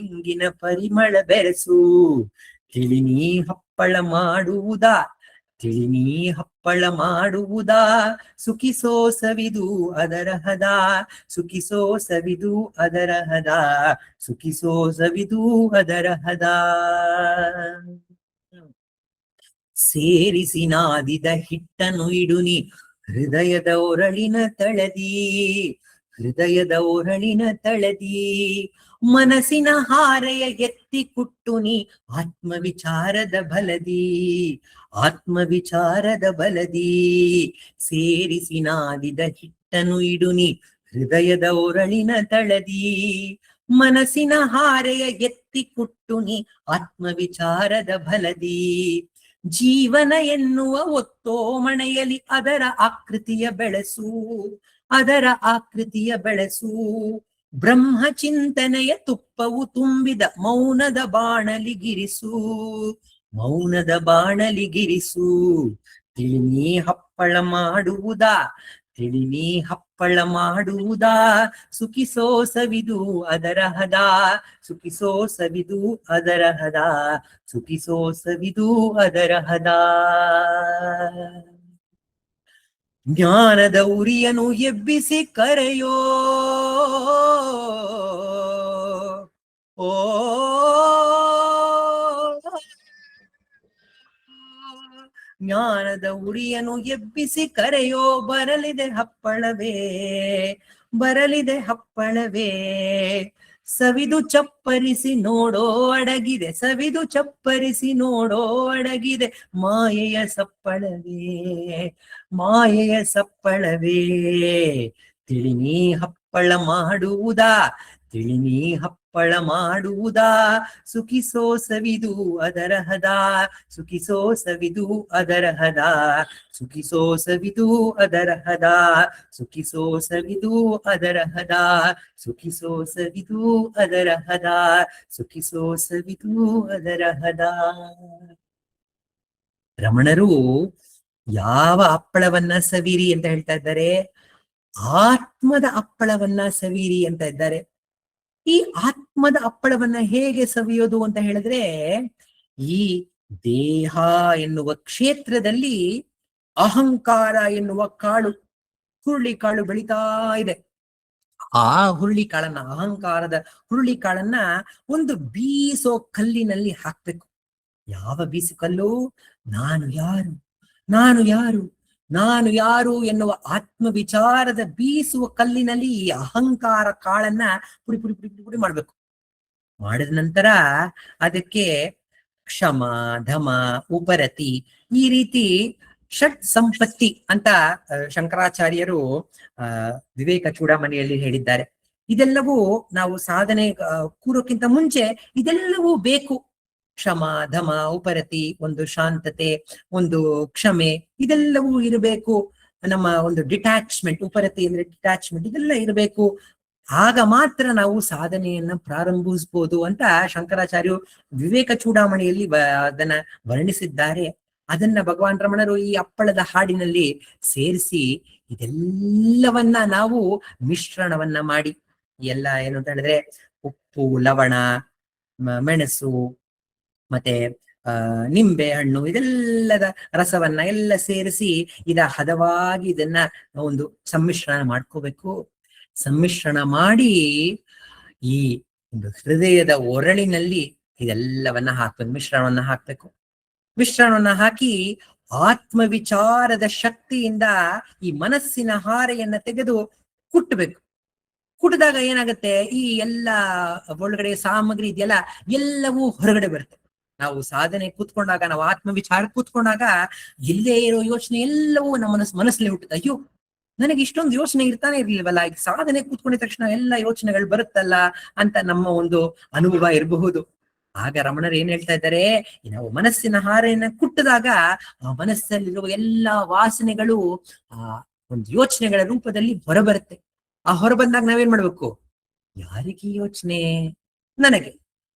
ಇಂಗಿನ ಪರಿಮಳ ಬೆರೆಸು. ತಿಳಿನೀ ಹಪ್ಪಳ ಮಾಡುವುದಾ, ತಿಳಿನೀ ಹಪ್ಪಳ ಮಾಡುವುದಾ, ಸುಖಿಸೋ ಸವಿದು ಅದರ ಹದ, ಸುಖಿಸೋ ಸವಿದು ಅದರ ಹದ, ಸುಖಿಸೋ ಸವಿದು ಅದರ ಹದ. ಸೇರಿಸಿ ನಾದಿದ ಹಿಟ್ಟನು ಇಡುನಿ ಹೃದಯದ ಒರಳಿನ ತಳದಿ, ಹೃದಯದ ಒರಳಿನ ತಳದಿ. ಮನಸ್ಸಿನ ಹಾರೆಯ ಎತ್ತಿ ಕುಟ್ಟುನಿ ಆತ್ಮವಿಚಾರದ ಬಲದಿ, ಆತ್ಮವಿಚಾರದ ಬಲದಿ. ಸೇರಿಸಿ ನಾದಿದ ಹಿಟ್ಟನು ಇಡುನಿ ಹೃದಯದ ಒರಳಿನ ತಳದಿ, ಮನಸ್ಸಿನ ಹಾರೆಯ ಎತ್ತಿ ಕುಟ್ಟು ನೀ ಆತ್ಮವಿಚಾರದ ಬಲದಿ. ಜೀವನ ಎನ್ನುವ ಒತ್ತೋಮಣೆಯಲ್ಲಿ ಅದರ ಆಕೃತಿಯ ಬೆಳೆಸು, ಅದರ ಆಕೃತಿಯ ಬೆಳೆಸು. ಬ್ರಹ್ಮಚಿಂತನೆಯ ತುಪ್ಪವು ತುಂಬಿದ ಮೌನದ ಬಾಣಲಿಗಿರಿಸು, ಮೌನದ ಬಾಣಲಿಗಿರಿಸು. ತಿಳಿನೀ ಹಪ್ಪಳ ಮಾಡುವುದಾ, ತಿಳಿನೀ ಹಪ್ಪಳ ಮಾಡುವುದಾ, ಸುಖಿಸೋ ಸವಿದು ಅದರ ಹದ, ಸುಖಿಸೋ ಸವಿದು ಅದರ ಹದ, ಸುಖಿಸೋ ಸವಿದು ಅದರ ಹದ. ಜ್ಞಾನದ ಉರಿಯನು ಎಬ್ಬಿಸಿ ಕರೆಯೋ, ಓ ಜ್ಞಾನದ ಉರಿಯನು ಎಬ್ಬಿಸಿ ಕರೆಯೋ, ಬರಲಿದೆ ಹಪ್ಪಳವೇ, ಬರಲಿದೆ ಹಪ್ಪಳವೇ. ಸವಿದು ಚಪ್ಪರಿಸಿ ನೋಡೋ ಅಡಗಿದೆ, ಸವಿದು ಚಪ್ಪರಿಸಿ ನೋಡೋ ಅಡಗಿದೆ, ಮಾಯೆಯ ಸಪ್ಪಳವೇ, ಮಾಯೆಯ ಸಪ್ಪಳವೇ. ತಿಳಿನೀ ಹಪ್ಪಳ ಮಾಡುವುದಾ, ತಿಳಿನೀ ಹಪ್ಪಳ ಮಾಡುವುದಾ, ಸುಖಿಸೋ ಸವಿದು ಅದರ ಹದ, ಸುಖಿಸೋ ಸವಿದು ಅದರ ಹದ, ಸುಖಿಸೋ ಸವಿದು ಅದರ ಹದ, ಸುಖಿಸೋ ಸವಿದು ಅದರ ಹದ, ಸುಖಿಸೋ ಸವಿದು ಅದರ ಹದ, ಸುಖಿಸೋ ಸವಿದು ಅದರ ಹದ. ರಮಣರು ಯಾವ ಹಪ್ಪಳವನ್ನ ಸವಿರಿ ಅಂತ ಹೇಳ್ತಾ ಇದ್ದಾರೆ? ಆತ್ಮದ ಹಪ್ಪಳವನ್ನ ಸವಿರಿ ಅಂತ ಇದ್ದಾರೆ. ಈ ಆತ್ಮದ ಹಪ್ಪಳವನ್ನ ಹೇಗೆ ಸವಿಯೋದು ಅಂತ ಹೇಳಿದ್ರೆ, ಈ ದೇಹ ಎನ್ನುವ ಕ್ಷೇತ್ರದಲ್ಲಿ ಅಹಂಕಾರ ಎನ್ನುವ ಕಾಳು, ಹುರುಳಿ ಕಾಳು ಬೆಳೀತಾ ಇದೆ. ಆ ಹುರುಳಿ ಕಾಳನ್ನ, ಅಹಂಕಾರದ ಹುರುಳಿ ಕಾಳನ್ನ ಒಂದು ಬೀಸೋ ಕಲ್ಲಿನಲ್ಲಿ ಹಾಕ್ಬೇಕು. ಯಾವ ಬೀಸು ಕಲ್ಲು? ನಾನು ಯಾರು, ನಾನು ಯಾರು, ನಾನು ಯಾರು ಎನ್ನುವ ಆತ್ಮ ವಿಚಾರದ ಬೀಸುವ ಕಲ್ಲಿನಲ್ಲಿ ಈ ಅಹಂಕಾರ ಕಾಳನ್ನ ಪುಡಿ ಪುಡಿ ಪುಡಿ ಪುಡಿ ಪುಡಿ ಮಾಡ್ಬೇಕು. ಮಾಡಿದ ನಂತರ ಅದಕ್ಕೆ ಕ್ಷಮ, ಧಮ, ಉಪರತಿ, ಈ ರೀತಿ ಷಟ್ ಸಂಪತ್ತಿ ಅಂತ ಶಂಕರಾಚಾರ್ಯರು ವಿವೇಕ ಚೂಡಾಮಣಿಯಲ್ಲಿ ಹೇಳಿದ್ದಾರೆ. ಇದೆಲ್ಲವೂ ನಾವು ಸಾಧನೆ ಕೂರೋಕ್ಕಿಂತ ಮುಂಚೆ ಇದೆಲ್ಲವೂ ಬೇಕು. ಕ್ಷಮ, ಧಮ, ಉಪರತಿ, ಒಂದು ಶಾಂತತೆ, ಒಂದು ಕ್ಷಮೆ, ಇದೆಲ್ಲವೂ ಇರಬೇಕು. ನಮ್ಮ ಒಂದು ಡಿಟ್ಯಾಚ್ಮೆಂಟ್, ಉಪರತಿ ಅಂದ್ರೆ ಡಿಟ್ಯಾಚ್ಮೆಂಟ್, ಇದೆಲ್ಲ ಇರಬೇಕು. ಆಗ ಮಾತ್ರ ನಾವು ಸಾಧನೆಯನ್ನ ಪ್ರಾರಂಭಿಸಬಹುದು ಅಂತ ಶಂಕರಾಚಾರ್ಯರು ವಿವೇಕ ಚೂಡಾಮಣಿಯಲ್ಲಿ ಅದನ್ನ ವರ್ಣಿಸಿದ್ದಾರೆ. ಅದನ್ನ ಭಗವಾನ್ ರಮಣರು ಈ ಹಪ್ಪಳದ ಹಾಡಿನಲ್ಲಿ ಸೇರಿಸಿ ಇದೆಲ್ಲವನ್ನ ನಾವು ಮಿಶ್ರಣವನ್ನ ಮಾಡಿ, ಎಲ್ಲ ಏನು ಅಂತ ಹೇಳಿದ್ರೆ ಉಪ್ಪು, ಲವಣ, ಮೆಣಸು, ಮತ್ತೆ ನಿಂಬೆ ಹಣ್ಣು, ಇದೆಲ್ಲದ ರಸವನ್ನ ಎಲ್ಲ ಸೇರಿಸಿ ಹದವಾಗಿ ಇದನ್ನ ಒಂದು ಸಮ್ಮಿಶ್ರಣ ಮಾಡ್ಕೋಬೇಕು. ಸಮ್ಮಿಶ್ರಣ ಮಾಡಿ ಈ ಒಂದು ಹೃದಯದ ಒರಳಿನಲ್ಲಿ ಇದೆಲ್ಲವನ್ನ ಹಾಕ್ಬೇಕು, ಮಿಶ್ರಣವನ್ನ ಹಾಕ್ಬೇಕು. ಮಿಶ್ರಣವನ್ನ ಹಾಕಿ ಆತ್ಮವಿಚಾರದ ಶಕ್ತಿಯಿಂದ ಈ ಮನಸ್ಸಿನ ಹಾರೆಯನ್ನ ತೆಗೆದು ಕುಟ್ಟಬೇಕು. ಕುಟ್ಟಿದಾಗ ಏನಾಗುತ್ತೆ, ಈ ಎಲ್ಲ ಒಳಗಡೆ ಸಾಮಗ್ರಿ ಇದೆಯಲ್ಲ ಎಲ್ಲವೂ ಹೊರಗಡೆ ಬರುತ್ತೆ. ನಾವು ಸಾಧನೆ ಕೂತ್ಕೊಂಡಾಗ, ನಾವು ಆತ್ಮವಿಚಾರ ಕೂತ್ಕೊಂಡಾಗ ಇಲ್ಲೇ ಇರೋ ಯೋಚನೆ ಎಲ್ಲವೂ ನಮ್ಮ ಮನಸ್ಸಲ್ಲಿ ಹುಟ್ಟುತ್ತೆ. ಅಯ್ಯೋ, ನನಗೆ ಇಷ್ಟೊಂದು ಯೋಚನೆ ಇರ್ತಾನೆ ಇರ್ಲಿಲ್ವಲ್ಲ, ಈಗ ಸಾಧನೆ ಕೂತ್ಕೊಂಡಿದ ತಕ್ಷಣ ಎಲ್ಲ ಯೋಚನೆಗಳು ಬರುತ್ತಲ್ಲ ಅಂತ ನಮ್ಮ ಒಂದು ಅನುಭವ ಇರಬಹುದು. ಆಗ ರಮಣರು ಏನ್ ಹೇಳ್ತಾ ಇದ್ದಾರೆ, ನಾವು ಮನಸ್ಸಿನ ಹಾರೆಯನ್ನ ಕುಟ್ಟಿದಾಗ ಆ ಮನಸ್ಸಲ್ಲಿರುವ ಎಲ್ಲಾ ವಾಸನೆಗಳು ಆ ಒಂದು ಯೋಚನೆಗಳ ರೂಪದಲ್ಲಿ ಹೊರಬರುತ್ತೆ. ಆ ಹೊರಬಂದಾಗ ನಾವೇನ್ ಮಾಡ್ಬೇಕು? ಯಾರಿಗೆ ಯೋಚನೆ? ನನಗೆ.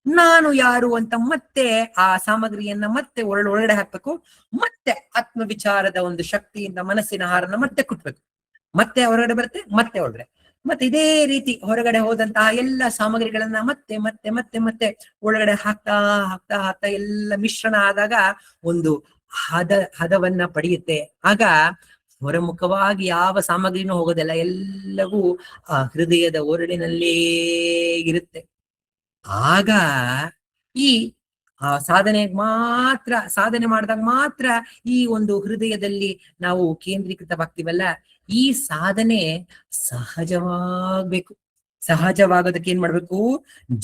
ನಾನು ಯಾರು ಅಂತ ಮತ್ತೆ ಆ ಸಾಮಗ್ರಿಯನ್ನ ಮತ್ತೆ ಒಳಗಡೆ ಹಾಕ್ಬೇಕು. ಮತ್ತೆ ಆತ್ಮವಿಚಾರದ ಒಂದು ಶಕ್ತಿಯಿಂದ ಮನಸ್ಸಿನ ಹಾರನ್ನ ಮತ್ತೆ ಕುಟ್ಬೇಕು. ಮತ್ತೆ ಹೊರಗಡೆ ಬರುತ್ತೆ, ಮತ್ತೆ ಒಳಗಡೆ, ಮತ್ತೆ ಇದೇ ರೀತಿ ಹೊರಗಡೆ ಹೋದಂತಹ ಎಲ್ಲ ಸಾಮಗ್ರಿಗಳನ್ನ ಮತ್ತೆ ಮತ್ತೆ ಮತ್ತೆ ಮತ್ತೆ ಒಳಗಡೆ ಹಾಕ್ತಾ ಹಾಕ್ತಾ ಹಾಕ್ತಾ ಎಲ್ಲ ಮಿಶ್ರಣ ಆದಾಗ ಒಂದು ಹದವನ್ನ ಪಡೆಯುತ್ತೆ. ಆಗ ಹೊರಮುಖವಾಗಿ ಯಾವ ಸಾಮಗ್ರಿನೂ ಹೋಗೋದಿಲ್ಲ, ಎಲ್ಲವೂ ಆ ಹೃದಯದ ಒರಳಿನಲ್ಲೇ ಇರುತ್ತೆ. ಆಗ ಈ ಸಾಧನೆ ಮಾಡಿದಾಗ ಮಾತ್ರ ಈ ಒಂದು ಹೃದಯದಲ್ಲಿ ನಾವು ಕೇಂದ್ರೀಕೃತವಾಗ್ತೀವಲ್ಲ, ಈ ಸಾಧನೆ ಸಹಜವಾಗ್ಬೇಕು. ಸಹಜವಾಗೋದಕ್ಕೆ ಏನ್ ಮಾಡ್ಬೇಕು?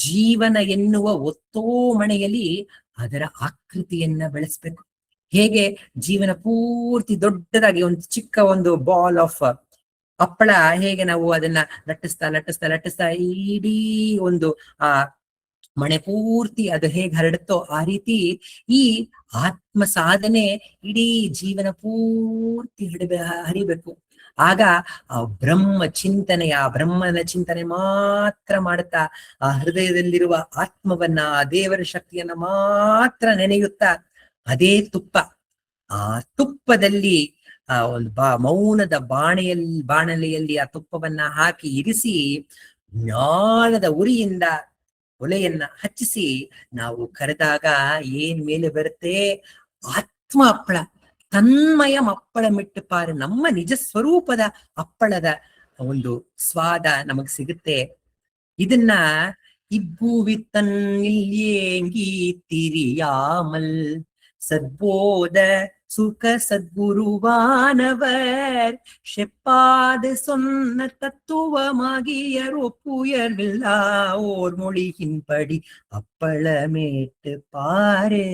ಜೀವನ ಎನ್ನುವ ಒತ್ತೋಮಣೆಯಲ್ಲಿ ಅದರ ಆಕೃತಿಯನ್ನ ಬೆಳೆಸ್ಬೇಕು. ಹೇಗೆ ಜೀವನ ಪೂರ್ತಿ ದೊಡ್ಡದಾಗಿ ಒಂದು ಚಿಕ್ಕ ಒಂದು ಬಾಲ್ ಆಫ್ ಹಪ್ಪಳ ಹೇಗೆ ನಾವು ಅದನ್ನ ಲಟ್ಟಿಸ್ತಾ ಲಟ್ಟಿಸ್ತಾ ಲಟ್ಟಿಸ್ತಾ ಇಡೀ ಒಂದು ಆ ಮಣೆ ಪೂರ್ತಿ ಅದು ಹೇಗೆ ಹರಡುತ್ತೋ ಆ ರೀತಿ ಈ ಆತ್ಮ ಸಾಧನೆ ಇಡೀ ಜೀವನ ಪೂರ್ತಿ ಹರಿಬೇಕು. ಆಗ ಆ ಬ್ರಹ್ಮ ಚಿಂತನೆಯ ಬ್ರಹ್ಮನ ಚಿಂತನೆ ಮಾತ್ರ ಮಾಡುತ್ತಾ ಆ ಹೃದಯದಲ್ಲಿರುವ ಆತ್ಮವನ್ನ ಆ ದೇವರ ಶಕ್ತಿಯನ್ನ ಮಾತ್ರ ನೆನೆಯುತ್ತಾ ಅದೇ ತುಪ್ಪ, ಆ ತುಪ್ಪದಲ್ಲಿ ಆ ಒಂದು ಮೌನದ ಬಾಣಲೆಯಲ್ಲಿ ಆ ತುಪ್ಪವನ್ನ ಹಾಕಿ ಇರಿಸಿ ಜ್ಞಾನದ ಉರಿಯಿಂದ ಒಲೆಯನ್ನ ಹಚ್ಚಿಸಿ ನಾವು ಕರೆದಾಗ ಏನ್ ಮೇಲೆ ಬರುತ್ತೆ? ಆತ್ಮ ಹಪ್ಪಳ, ತನ್ಮಯ ಅಪ್ಪಳ ಮಿಟ್ಟುಪಾರು, ನಮ್ಮ ನಿಜ ಸ್ವರೂಪದ ಹಪ್ಪಳದ ಒಂದು ಸ್ವಾದ ನಮಗ್ ಸಿಗುತ್ತೆ. ಇದನ್ನ இப்புவித்தன்னில்ஏங்கி திரியாமல் சத்போத சுக சத்குருவானவர் செப்பாது சொன்ன தத்துவமாகியர் ஒப்புயர்வில்லா ஓர் மொழியின்படி அப்பளமேட்டு பாரு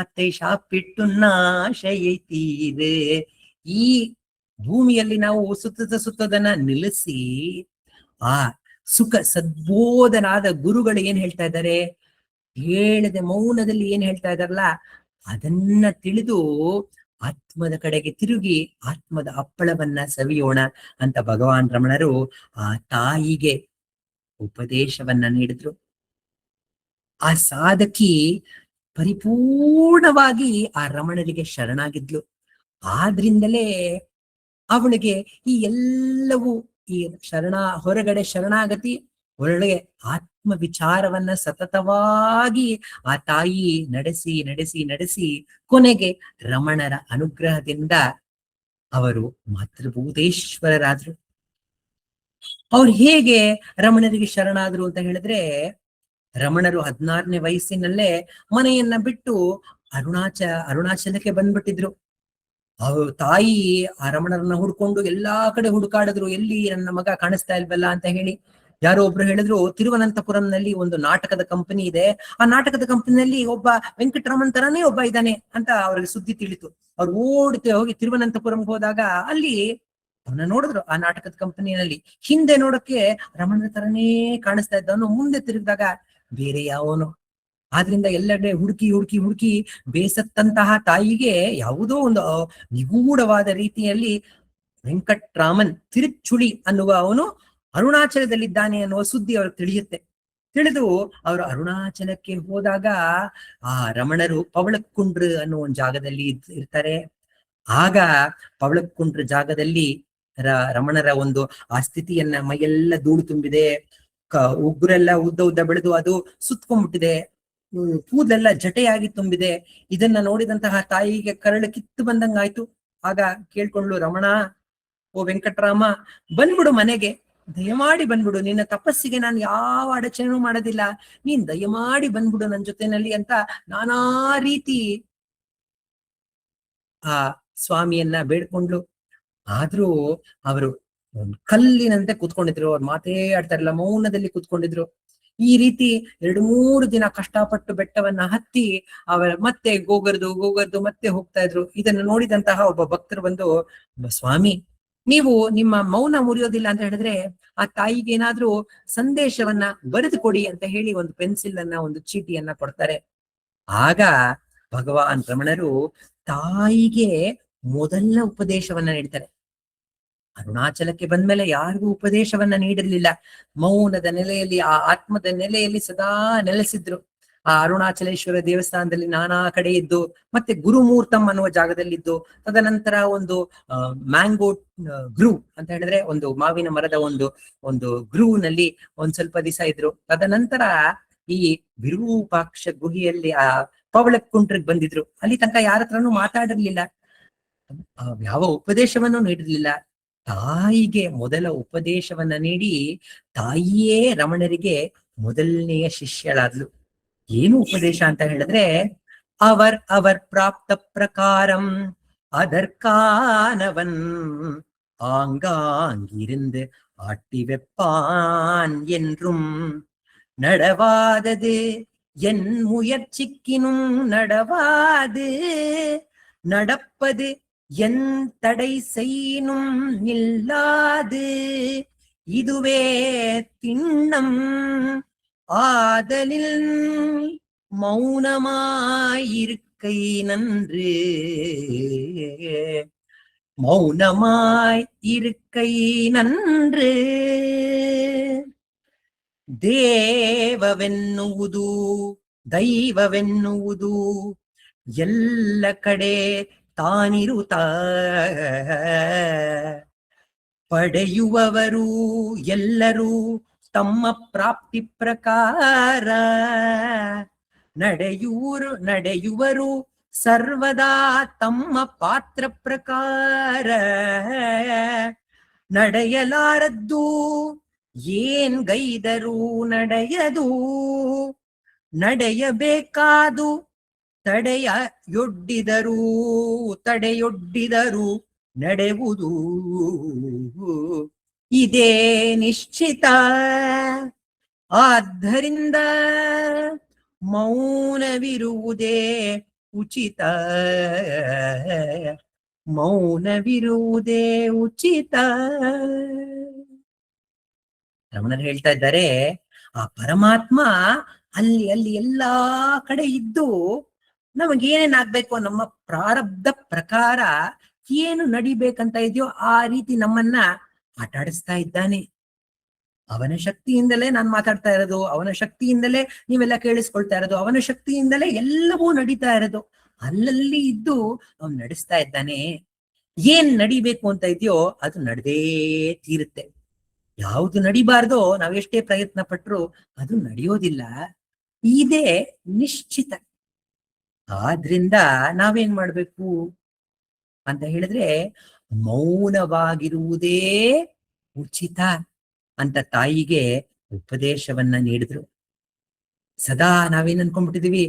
அத்தை சாப்பிಟ್ಟು ನಾಶೆಯೈ ತೀರೆ. ಈ ಭೂಮಿಯಲ್ಲಿ ನಾವು ಸುತ್ತದನ್ನ ನಿಲ್ಲಿಸಿ ಆ ಸುಖ ಸದ್ಬೋಧನಾದ ಗುರುಗಳು ಏನ್ ಹೇಳ್ತಾ ಇದ್ದಾರೆ, ಹೇಳದೆ ಮೌನದಲ್ಲಿ ಏನ್ ಹೇಳ್ತಾ ಇದಾರಲ್ಲ ಅದನ್ನ ತಿಳಿದು ಆತ್ಮದ ಕಡೆಗೆ ತಿರುಗಿ ಆತ್ಮದ ಹಪ್ಪಳವನ್ನ ಸವಿಯೋಣ ಅಂತ ಭಗವಾನ್ ರಮಣರು ಆ ತಾಯಿಗೆ ಉಪದೇಶವನ್ನ ನೀಡಿದ್ರು. ಆ ಸಾಧಕಿ ಪರಿಪೂರ್ಣವಾಗಿ ಆ ರಮಣರಿಗೆ ಶರಣಾಗಿದ್ಲು. ಆದ್ರಿಂದಲೇ ಅವಳಿಗೆ ಈ ಎಲ್ಲವೂ ಈ ಹೊರಗಡೆ ಶರಣಾಗತಿ, ಒಳ್ಳೆಯ ಆತ್ಮ ವಿಚಾರವನ್ನ ಸತತವಾಗಿ ಆ ತಾಯಿ ನಡೆಸಿ ನಡೆಸಿ ನಡೆಸಿ ಕೊನೆಗೆ ರಮಣರ ಅನುಗ್ರಹದಿಂದ ಅವರು ಮಾತೃಭೂತೇಶ್ವರರಾದ್ರು. ಅವ್ರು ಹೇಗೆ ರಮಣರಿಗೆ ಶರಣಾದ್ರು ಅಂತ ಹೇಳಿದ್ರೆ, ರಮಣರು 16ನೇ ವಯಸ್ಸಿನಲ್ಲೇ ಮನೆಯನ್ನ ಬಿಟ್ಟು ಅರುಣಾಚಲಕ್ಕೆ ಬಂದ್ಬಿಟ್ಟಿದ್ರು. ಅವ್ರ ತಾಯಿ ಆ ರಮಣರನ್ನ ಹುಡ್ಕೊಂಡು ಎಲ್ಲಾ ಕಡೆ ಹುಡುಕಾಡಿದ್ರು, ಎಲ್ಲಿ ನನ್ನ ಮಗ ಕಾಣಿಸ್ತಾ ಇಲ್ವಲ್ಲ ಅಂತ ಹೇಳಿ. ಯಾರೋ ಒಬ್ರು ಹೇಳಿದ್ರು, ತಿರುವನಂತಪುರಂನಲ್ಲಿ ಒಂದು ನಾಟಕದ ಕಂಪನಿ ಇದೆ, ಆ ನಾಟಕದ ಕಂಪನಿಯಲ್ಲಿ ಒಬ್ಬ ವೆಂಕಟರಮಣ್ ತರನೇ ಒಬ್ಬ ಇದ್ದಾನೆ ಅಂತ ಅವ್ರಿಗೆ ಸುದ್ದಿ ತಿಳಿತು. ಅವ್ರು ಓಡ್ತೆ ಹೋಗಿ ತಿರುವನಂತಪುರಂಗೆ ಹೋದಾಗ ಅಲ್ಲಿ ಅವನ್ನ ನೋಡಿದ್ರು. ಆ ನಾಟಕದ ಕಂಪನಿಯಲ್ಲಿ ಹಿಂದೆ ನೋಡಕ್ಕೆ ರಮಣರ ತರನೇ ಕಾಣಿಸ್ತಾ ಇದ್ದವನು, ಮುಂದೆ ತಿರುಗಿದಾಗ ಬೇರೆ ಯಾವನು. ಆದ್ರಿಂದ ಎಲ್ಲೆಡೆ ಹುಡುಕಿ ಹುಡುಕಿ ಹುಡುಕಿ ಬೇಸತ್ತಂತಹ ತಾಯಿಗೆ ಯಾವುದೋ ಒಂದು ನಿಗೂಢವಾದ ರೀತಿಯಲ್ಲಿ ವೆಂಕಟ್ರಾಮನ್ ತಿರುಚುಳಿ ಅನ್ನುವ ಅವನು ಅರುಣಾಚಲದಲ್ಲಿದ್ದಾನೆ ಅನ್ನುವ ಸುದ್ದಿ ಅವ್ರಿಗೆ ತಿಳಿಯುತ್ತೆ. ತಿಳಿದು ಅವರು ಅರುಣಾಚಲಕ್ಕೆ ಹೋದಾಗ ಆ ರಮಣರು ಪವಳಕ್ಕುಂಡ್ರ ಅನ್ನೋ ಒಂದು ಜಾಗದಲ್ಲಿ ಇರ್ತಾರೆ. ಆಗ ಪವಳಕ್ಕುಂಡ್ರ ಜಾಗದಲ್ಲಿ ರಮಣರ ಒಂದು ಆ ಸ್ಥಿತಿಯನ್ನ, ಮೈಯೆಲ್ಲ ಧೂಳು ತುಂಬಿದೆ, ಉಗುರೆಲ್ಲ ಉದ್ದ ಬೆಳೆದು ಅದು ಸುತ್ಕೊಂಡ್ಬಿಟ್ಟಿದೆ, ಕೂದಲೆಲ್ಲ ಜಟೆಯಾಗಿ ತುಂಬಿದೆ. ಇದನ್ನ ನೋಡಿದಂತಹ ತಾಯಿಗೆ ಕರಳು ಕಿತ್ತು ಬಂದಂಗಾಯ್ತು. ಆಗ ಕೇಳ್ಕೊಂಡ್ಲು, ರಮಣ, ಓ ವೆಂಕಟರಾಮ, ಬಂದ್ಬಿಡು ಮನೆಗೆ, ದಯಮಾಡಿ ಬಂದ್ಬಿಡು, ನಿನ್ನ ತಪಸ್ಸಿಗೆ ನಾನು ಯಾವ ಅಡಚಣೆನೂ ಮಾಡೋದಿಲ್ಲ, ನೀನ್ ದಯಮಾಡಿ ಬಂದ್ಬಿಡು ನನ್ನ ಜೊತೆನಲ್ಲಿ ಅಂತ ನಾನಾ ರೀತಿ ಆ ಸ್ವಾಮಿಯನ್ನ ಬೇಡ್ಕೊಂಡ್ಲು. ಆದ್ರೂ ಅವರು ಕಲ್ಲಿನಂತೆ ಕೂತ್ಕೊಂಡಿದ್ರು, ಅವ್ರು ಮಾತೇ ಆಡ್ತಾರಲ್ಲ, ಮೌನದಲ್ಲಿ ಕೂತ್ಕೊಂಡಿದ್ರು. ಈ ರೀತಿ 2-3 ದಿನ ಕಷ್ಟಪಟ್ಟು ಬೆಟ್ಟವನ್ನ ಹತ್ತಿ ಅವರ ಮತ್ತೆ ಗೋಗರ್ದು ಮತ್ತೆ ಹೋಗ್ತಾ ಇದ್ರು. ಇದನ್ನು ನೋಡಿದಂತಹ ಒಬ್ಬ ಭಕ್ತರು ಬಂದು, ಸ್ವಾಮಿ, ನೀವು ನಿಮ್ಮ ಮೌನ ಮುರಿಯೋದಿಲ್ಲ ಅಂತ ಹೇಳಿದ್ರೆ ಆ ತಾಯಿಗೆ ಏನಾದ್ರೂ ಸಂದೇಶವನ್ನ ಬರೆದು ಕೊಡಿ ಅಂತ ಹೇಳಿ ಒಂದು ಪೆನ್ಸಿಲ್ ಅನ್ನ, ಒಂದು ಚೀಟಿಯನ್ನ ಕೊಡ್ತಾರೆ. ಆಗ ಭಗವಾನ್ ರಮಣರು ತಾಯಿಗೆ ಮೊದಲ ಉಪದೇಶವನ್ನ ನೀಡ್ತಾರೆ. ಅರುಣಾಚಲಕ್ಕೆ ಬಂದ್ಮೇಲೆ ಯಾರಿಗೂ ಉಪದೇಶವನ್ನ ನೀಡಿರ್ಲಿಲ್ಲ. ಮೌನದ ನೆಲೆಯಲ್ಲಿ, ಆ ಆತ್ಮದ ನೆಲೆಯಲ್ಲಿ ಸದಾ ನೆಲೆಸಿದ್ರು. ಆ ಅರುಣಾಚಲೇಶ್ವರ ದೇವಸ್ಥಾನದಲ್ಲಿ ನಾನಾ ಕಡೆ ಇದ್ದು, ಮತ್ತೆ ಗುರುಮೂರ್ತಂ ಅನ್ನುವ ಜಾಗದಲ್ಲಿದ್ದು, ತದನಂತರ ಒಂದು ಮ್ಯಾಂಗೋ ಗ್ರೂ ಅಂತ ಹೇಳಿದ್ರೆ ಒಂದು ಮಾವಿನ ಮರದ ಒಂದು ಗ್ರೂವ್ನಲ್ಲಿ ಒಂದ್ ಸ್ವಲ್ಪ ದಿವಸ ಇದ್ರು. ತದನಂತರ ಈ ವಿರೂಪಾಕ್ಷ ಗುಹಿಯಲ್ಲಿ ಆ ಪವಳಕ್ಕುಂಟ್ರಿಗೆ ಬಂದಿದ್ರು. ಅಲ್ಲಿ ತನಕ ಯಾರ ಹತ್ರನೂ ಮಾತಾಡಿರ್ಲಿಲ್ಲ, ಯಾವ ಉಪದೇಶವನ್ನು ನೀಡಿರ್ಲಿಲ್ಲ. ತಾಯಿಗೆ ಮೊದಲ ಉಪದೇಶವನ್ನ ನೀಡಿ ತಾಯಿಯೇ ರಮಣರಿಗೆ ಮೊದಲನೆಯ ಶಿಷ್ಯಳಾದ್ಲು. ಏನು ಉಪದೇಶ ಅಂತ ಹೇಳಿದ್ರೆ, அவர் ಪ್ರಾಪ್ತ ಪ್ರಕಾರಂ அதற்கானவன் ஆங்காங்கிருந்து ஆட்டி வெப்பான் என்றும் நடவாதது என் முயற்சிக்கினும் நடவாது நடப்பது என் தடை செய்யினும் நில்லாது இதுவே திண்ணம் ஆதலில் மௌனமாயிருக்கை நன்று மௌனமாய் இருக்கை நன்று ದೇವವೆನ್ನುವುದು ದೈವವೆನ್ನುವುದು ಎಲ್ಲ ಕಡೆ ತಾನಿರುತ್ತ ಪಡೆಯುವವರು ಎಲ್ಲರೂ ತಮ್ಮ ಪ್ರಾಪ್ತಿ ಪ್ರಕಾರ ನಡೆಯುವರು ಸರ್ವದಾ ತಮ್ಮ ಪಾತ್ರ ಪ್ರಕಾರ ನಡೆಯಲಾರದ್ದು ಏನ್ ಗೈದರೂ ನಡೆಯದು ನಡೆಯಬೇಕಾದು ತಡೆಯೊಡ್ಡಿದರು ನಡೆಯುವುದು ಇದೇ ನಿಶ್ಚಿತ ಆದ್ದರಿಂದ ಮೌನವಿರುವುದೇ ಉಚಿತ ಮೌನವಿರುವುದೇ ಉಚಿತ. ರಮಣರು ಹೇಳ್ತಾ ಇದ್ದಾರೆ, ಆ ಪರಮಾತ್ಮ ಅಲ್ಲಿ ಅಲ್ಲಿ ಎಲ್ಲಾ ಕಡೆ ಇದ್ದು ನಮಗೇನೇನಾಗ್ಬೇಕು, ನಮ್ಮ ಪ್ರಾರಬ್ಧ ಪ್ರಕಾರ ಏನು ನಡಿಬೇಕಂತ ಇದೆಯೋ ಆ ರೀತಿ ನಮ್ಮನ್ನ ಆಟಾಡಿಸ್ತಾ ಇದ್ದಾನೆ. ಅವನ ಶಕ್ತಿಯಿಂದಲೇ ನಾನು ಮಾತಾಡ್ತಾ ಇರೋದು, ಅವನ ಶಕ್ತಿಯಿಂದಲೇ ನೀವೆಲ್ಲ ಕೇಳಿಸ್ಕೊಳ್ತಾ ಇರೋದು, ಅವನ ಶಕ್ತಿಯಿಂದಲೇ ಎಲ್ಲವೂ ನಡೀತಾ ಇರೋದು. ಅಲ್ಲಲ್ಲಿ ಇದ್ದು ಅವನು ನಡೆಸ್ತಾ ಇದ್ದಾನೆ. ಏನ್ ನಡಿಬೇಕು ಅಂತ ಇದೆಯೋ ಅದು ನಡೆದೇ ತೀರುತ್ತೆ. ಯಾವುದು ನಡಿಬಾರ್ದೋ ನಾವೆಷ್ಟೇ ಪ್ರಯತ್ನ ಪಟ್ರು ಅದು ನಡೆಯೋದಿಲ್ಲ. ಇದೇ ನಿಶ್ಚಿತ. ಆದ್ರಿಂದ ನಾವೇನ್ ಮಾಡ್ಬೇಕು ಅಂತ ಹೇಳಿದ್ರೆ, ಮೌನವಾಗಿರುವುದೇ ಉಚಿತ ಅಂತ ತಾಯಿಗೆ ಉಪದೇಶವನ್ನ ನೀಡಿದ್ರು. ಸದಾ ನಾವೇನ್ ಅನ್ಕೊಂಡ್ಬಿಟ್ಟಿದೀವಿ,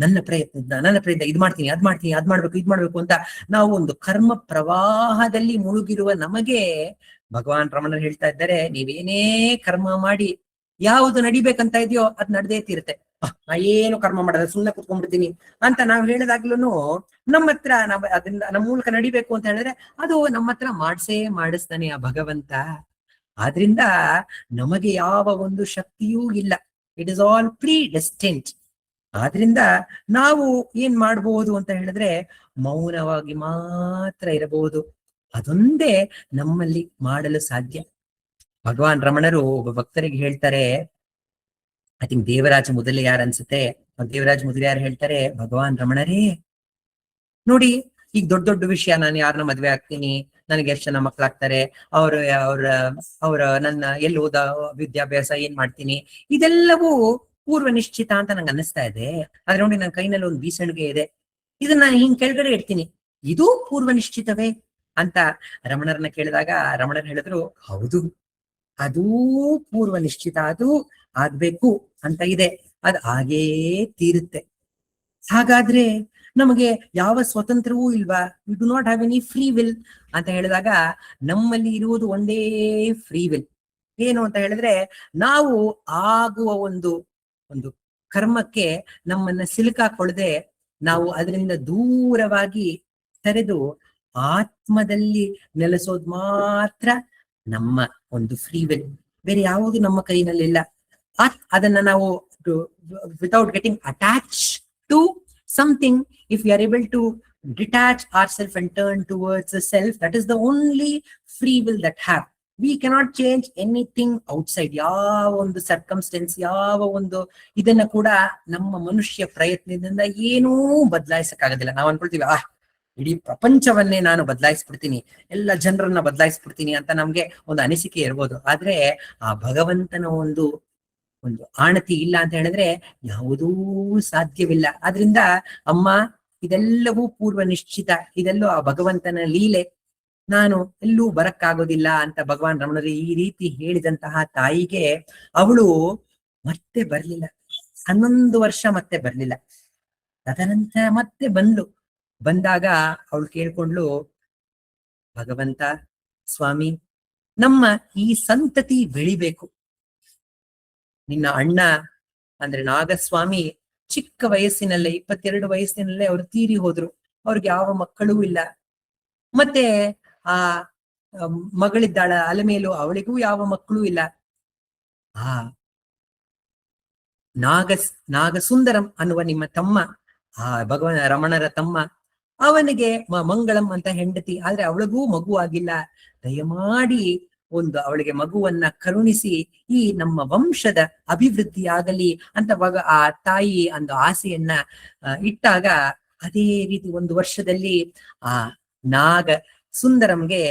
ನನ್ನ ಪ್ರಯತ್ನ ಇದ್ ಮಾಡ್ತೀನಿ, ಅದ್ ಮಾಡ್ಬೇಕು, ಇದ್ ಮಾಡ್ಬೇಕು ಅಂತ ನಾವು ಒಂದು ಕರ್ಮ ಪ್ರವಾಹದಲ್ಲಿ ಮುಳುಗಿರುವ ನಮಗೆ ಭಗವಾನ್ ರಮಣರು ಹೇಳ್ತಾ ಇದ್ದಾರೆ, ನೀವೇನೇ ಕರ್ಮ ಮಾಡಿ ಯಾವುದು ನಡಿಬೇಕಂತ ಇದೆಯೋ ಅದ್ ನಡ್ದೇ ತೀರುತ್ತೆ. ನಾ ಏನು ಕರ್ಮ ಮಾಡದ ಸುಮ್ಮನೆ ಕುತ್ಕೊಂಡ್ಬಿಡ್ತೀನಿ ಅಂತ ನಾವು ಹೇಳಿದಾಗ್ಲೂ ನಮ್ಮ ಹತ್ರ ಅದರಿಂದ ನಮ್ಮ ಮೂಲಕ ನಡಿಬೇಕು ಅಂತ ಹೇಳಿದ್ರೆ ಅದು ನಮ್ಮ ಹತ್ರ ಮಾಡಿಸ್ತಾನೆ ಆ ಭಗವಂತ. ಆದ್ರಿಂದ ನಮಗೆ ಯಾವ ಒಂದು ಶಕ್ತಿಯೂ ಇಲ್ಲ. It is all predestined. ಆದ್ರಿಂದ ನಾವು ಏನ್ ಮಾಡಬಹುದು ಅಂತ ಹೇಳಿದ್ರೆ ಮೌನವಾಗಿ ಮಾತ್ರ ಇರಬಹುದು. ಅದೊಂದೇ ನಮ್ಮಲ್ಲಿ ಮಾಡಲು ಸಾಧ್ಯ. ಭಗವಾನ್ ರಮಣರು ಒಬ್ಬ ಭಕ್ತರಿಗೆ ಹೇಳ್ತಾರೆ, ಐ ಥಿಂಕ್ ದೇವರಾಜ ಮೊದಲಿಯಾರ್ ಅನ್ಸುತ್ತೆ, ದೇವರಾಜ ಮೊದಲಿಯಾರ್ ಹೇಳ್ತಾರೆ, ಭಗವಾನ್ ರಮಣರೇ ನೋಡಿ, ಈಗ ದೊಡ್ಡ ದೊಡ್ಡ ವಿಷಯ, ನಾನು ಯಾರನ್ನ ಮದ್ವೆ ಆಗ್ತೀನಿ, ನನಗೆ ಎಷ್ಟು ಜನ ಮಕ್ಳಾಗ್ತಾರೆ, ಅವ್ರ ನನ್ನ ಎಲ್ಲಿ ಓದ ವಿದ್ಯಾಭ್ಯಾಸ ಏನ್ ಮಾಡ್ತೀನಿ, ಇದೆಲ್ಲವೂ ಪೂರ್ವ ನಿಶ್ಚಿತ ಅಂತ ನಂಗೆ ಅನ್ನಿಸ್ತಾ ಇದೆ. ಆದ್ರೆ ನೋಡಿ ನನ್ನ ಕೈನಲ್ಲಿ ಒಂದು ಬೀಸಣಿಗೆ ಇದೆ, ಇದನ್ನ ಹಿಂಗ್ ಕೆಳಗಡೆ ಇಡ್ತೀನಿ, ಇದು ಪೂರ್ವ ನಿಶ್ಚಿತವೇ ಅಂತ ರಮಣರನ್ನ ಕೇಳಿದಾಗ ರಮಣರ್ ಹೇಳಿದ್ರು, ಹೌದು ಅದೂ ಪೂರ್ವ ನಿಶ್ಚಿತ, ಅದು ಆಗ್ಬೇಕು ಅಂತ ಇದೆ, ಅದ್ ಹಾಗೇ ತೀರುತ್ತೆ. ಹಾಗಾದ್ರೆ ನಮಗೆ ಯಾವ ಸ್ವತಂತ್ರವೂ ಇಲ್ವಾ? We do not have any free will ಅಂತ ಹೇಳಿದಾಗ ನಮ್ಮಲ್ಲಿ ಇರುವುದು ಒಂದೇ ಫ್ರೀ ವಿಲ್. ಏನು ಅಂತ ಹೇಳಿದ್ರೆ, ನಾವು ಆಗುವ ಒಂದು ಕರ್ಮಕ್ಕೆ ನಮ್ಮನ್ನ ಸಿಲುಕಾಕೊಳ್ಳದೆ ನಾವು ಅದರಿಂದ ದೂರವಾಗಿ ತೆರೆದು ಆತ್ಮದಲ್ಲಿ ನೆಲೆಸೋದು ಮಾತ್ರ ನಮ್ಮ ಒಂದು ಫ್ರೀ ವಿಲ್. ಬೇರೆ ಯಾವುದು ನಮ್ಮ ಕೈನಲ್ಲಿಲ್ಲ. ಅದನ್ನ ನಾವು without getting attach to something, if we are able to detach ourselves and turn towards the self, that is the only free will that have. We cannot change anything outside. ಯಾವ ಒಂದು circumstances, ಯಾವ ಒಂದು ಇದನ್ನ ಕೂಡ ನಮ್ಮ ಮನುಷ್ಯ ಪ್ರಯತ್ನದಿಂದ ಏನೂ ಬದಲಾಯಿಸಕ್ಕಾಗೋದಿಲ್ಲ. ನಾವು ಅನ್ಕೊಳ್ತೀವಿ, ಇಡೀ ಪ್ರಪಂಚವನ್ನೇ ನಾನು ಬದಲಾಯಿಸ್ಬಿಡ್ತೀನಿ, ಎಲ್ಲ ಜನರನ್ನ ಬದಲಾಯಿಸ್ಬಿಡ್ತೀನಿ ಅಂತ ನಮ್ಗೆ ಒಂದು ಅನಿಸಿಕೆ ಇರ್ಬೋದು. ಆದ್ರೆ ಆ ಭಗವಂತನ ಒಂದು ಆಣತಿ ಇಲ್ಲ ಅಂತ ಹೇಳಿದ್ರೆ ಯಾವುದೂ ಸಾಧ್ಯವಿಲ್ಲ. ಆದ್ರಿಂದ ಅಮ್ಮ, ಇದೆಲ್ಲವೂ ಪೂರ್ವ ನಿಶ್ಚಿತ, ಇದೆಲ್ಲೂ ಆ ಭಗವಂತನ ಲೀಲೆ, ನಾನು ಎಲ್ಲೂ ಬರಕ್ಕಾಗೋದಿಲ್ಲ ಅಂತ ಭಗವಾನ್ ರಮಣರು ಈ ರೀತಿ ಹೇಳಿದಂತಹ ತಾಯಿಗೆ ಅವಳು ಮತ್ತೆ ಬರ್ಲಿಲ್ಲ. 11 ವರ್ಷ ಮತ್ತೆ ಬರ್ಲಿಲ್ಲ. ತದನಂತರ ಮತ್ತೆ ಬಂದಾಗ ಅವಳು ಕೇಳ್ಕೊಂಡ್ಲು, ಭಗವಂತ ಸ್ವಾಮಿ, ನಮ್ಮ ಈ ಸಂತತಿ ಬೆಳಿಬೇಕು. ನಿನ್ನ ಅಣ್ಣ ಅಂದ್ರೆ ನಾಗಸ್ವಾಮಿ ಚಿಕ್ಕ ವಯಸ್ಸಿನಲ್ಲೇ 22 ವಯಸ್ಸಿನಲ್ಲೇ ಅವ್ರು ತೀರಿ ಹೋದ್ರು. ಅವ್ರಿಗೆ ಯಾವ ಮಕ್ಕಳೂ ಇಲ್ಲ. ಮತ್ತೆ ಆ ಮಗಳಿದ್ದಾಳ ಅಲಮೇಲು, ಅವಳಿಗೂ ಯಾವ ಮಕ್ಕಳು ಇಲ್ಲ. ಆ ನಾಗಸುಂದರಂ ಅನ್ನುವ ನಿಮ್ಮ ತಮ್ಮ, ಆ ಭಗವಾನ್ ರಮಣರ ತಮ್ಮ, ಅವನಿಗೆ ಮಂಗಳಂ ಅಂತ ಹೆಂಡತಿ, ಆದ್ರೆ ಅವಳಿಗೂ ಮಗು ಆಗಿಲ್ಲ. ದಯಮಾಡಿ ಅವಳಿಗೆ ಮಗುವನ್ನ ಕರುಣಿಸಿ ಈ ನಮ್ಮ ವಂಶದ ಅಭಿವೃದ್ಧಿ ಆಗಲಿ ಅಂತ ಆ ತಾಯಿ ಒಂದು ಆಸೆಯನ್ನ ಇಟ್ಟಾಗ, ಅದೇ ರೀತಿ 1 ವರ್ಷದಲ್ಲಿ ಆ ನಾಗ ಸುಂದರಂಗೆ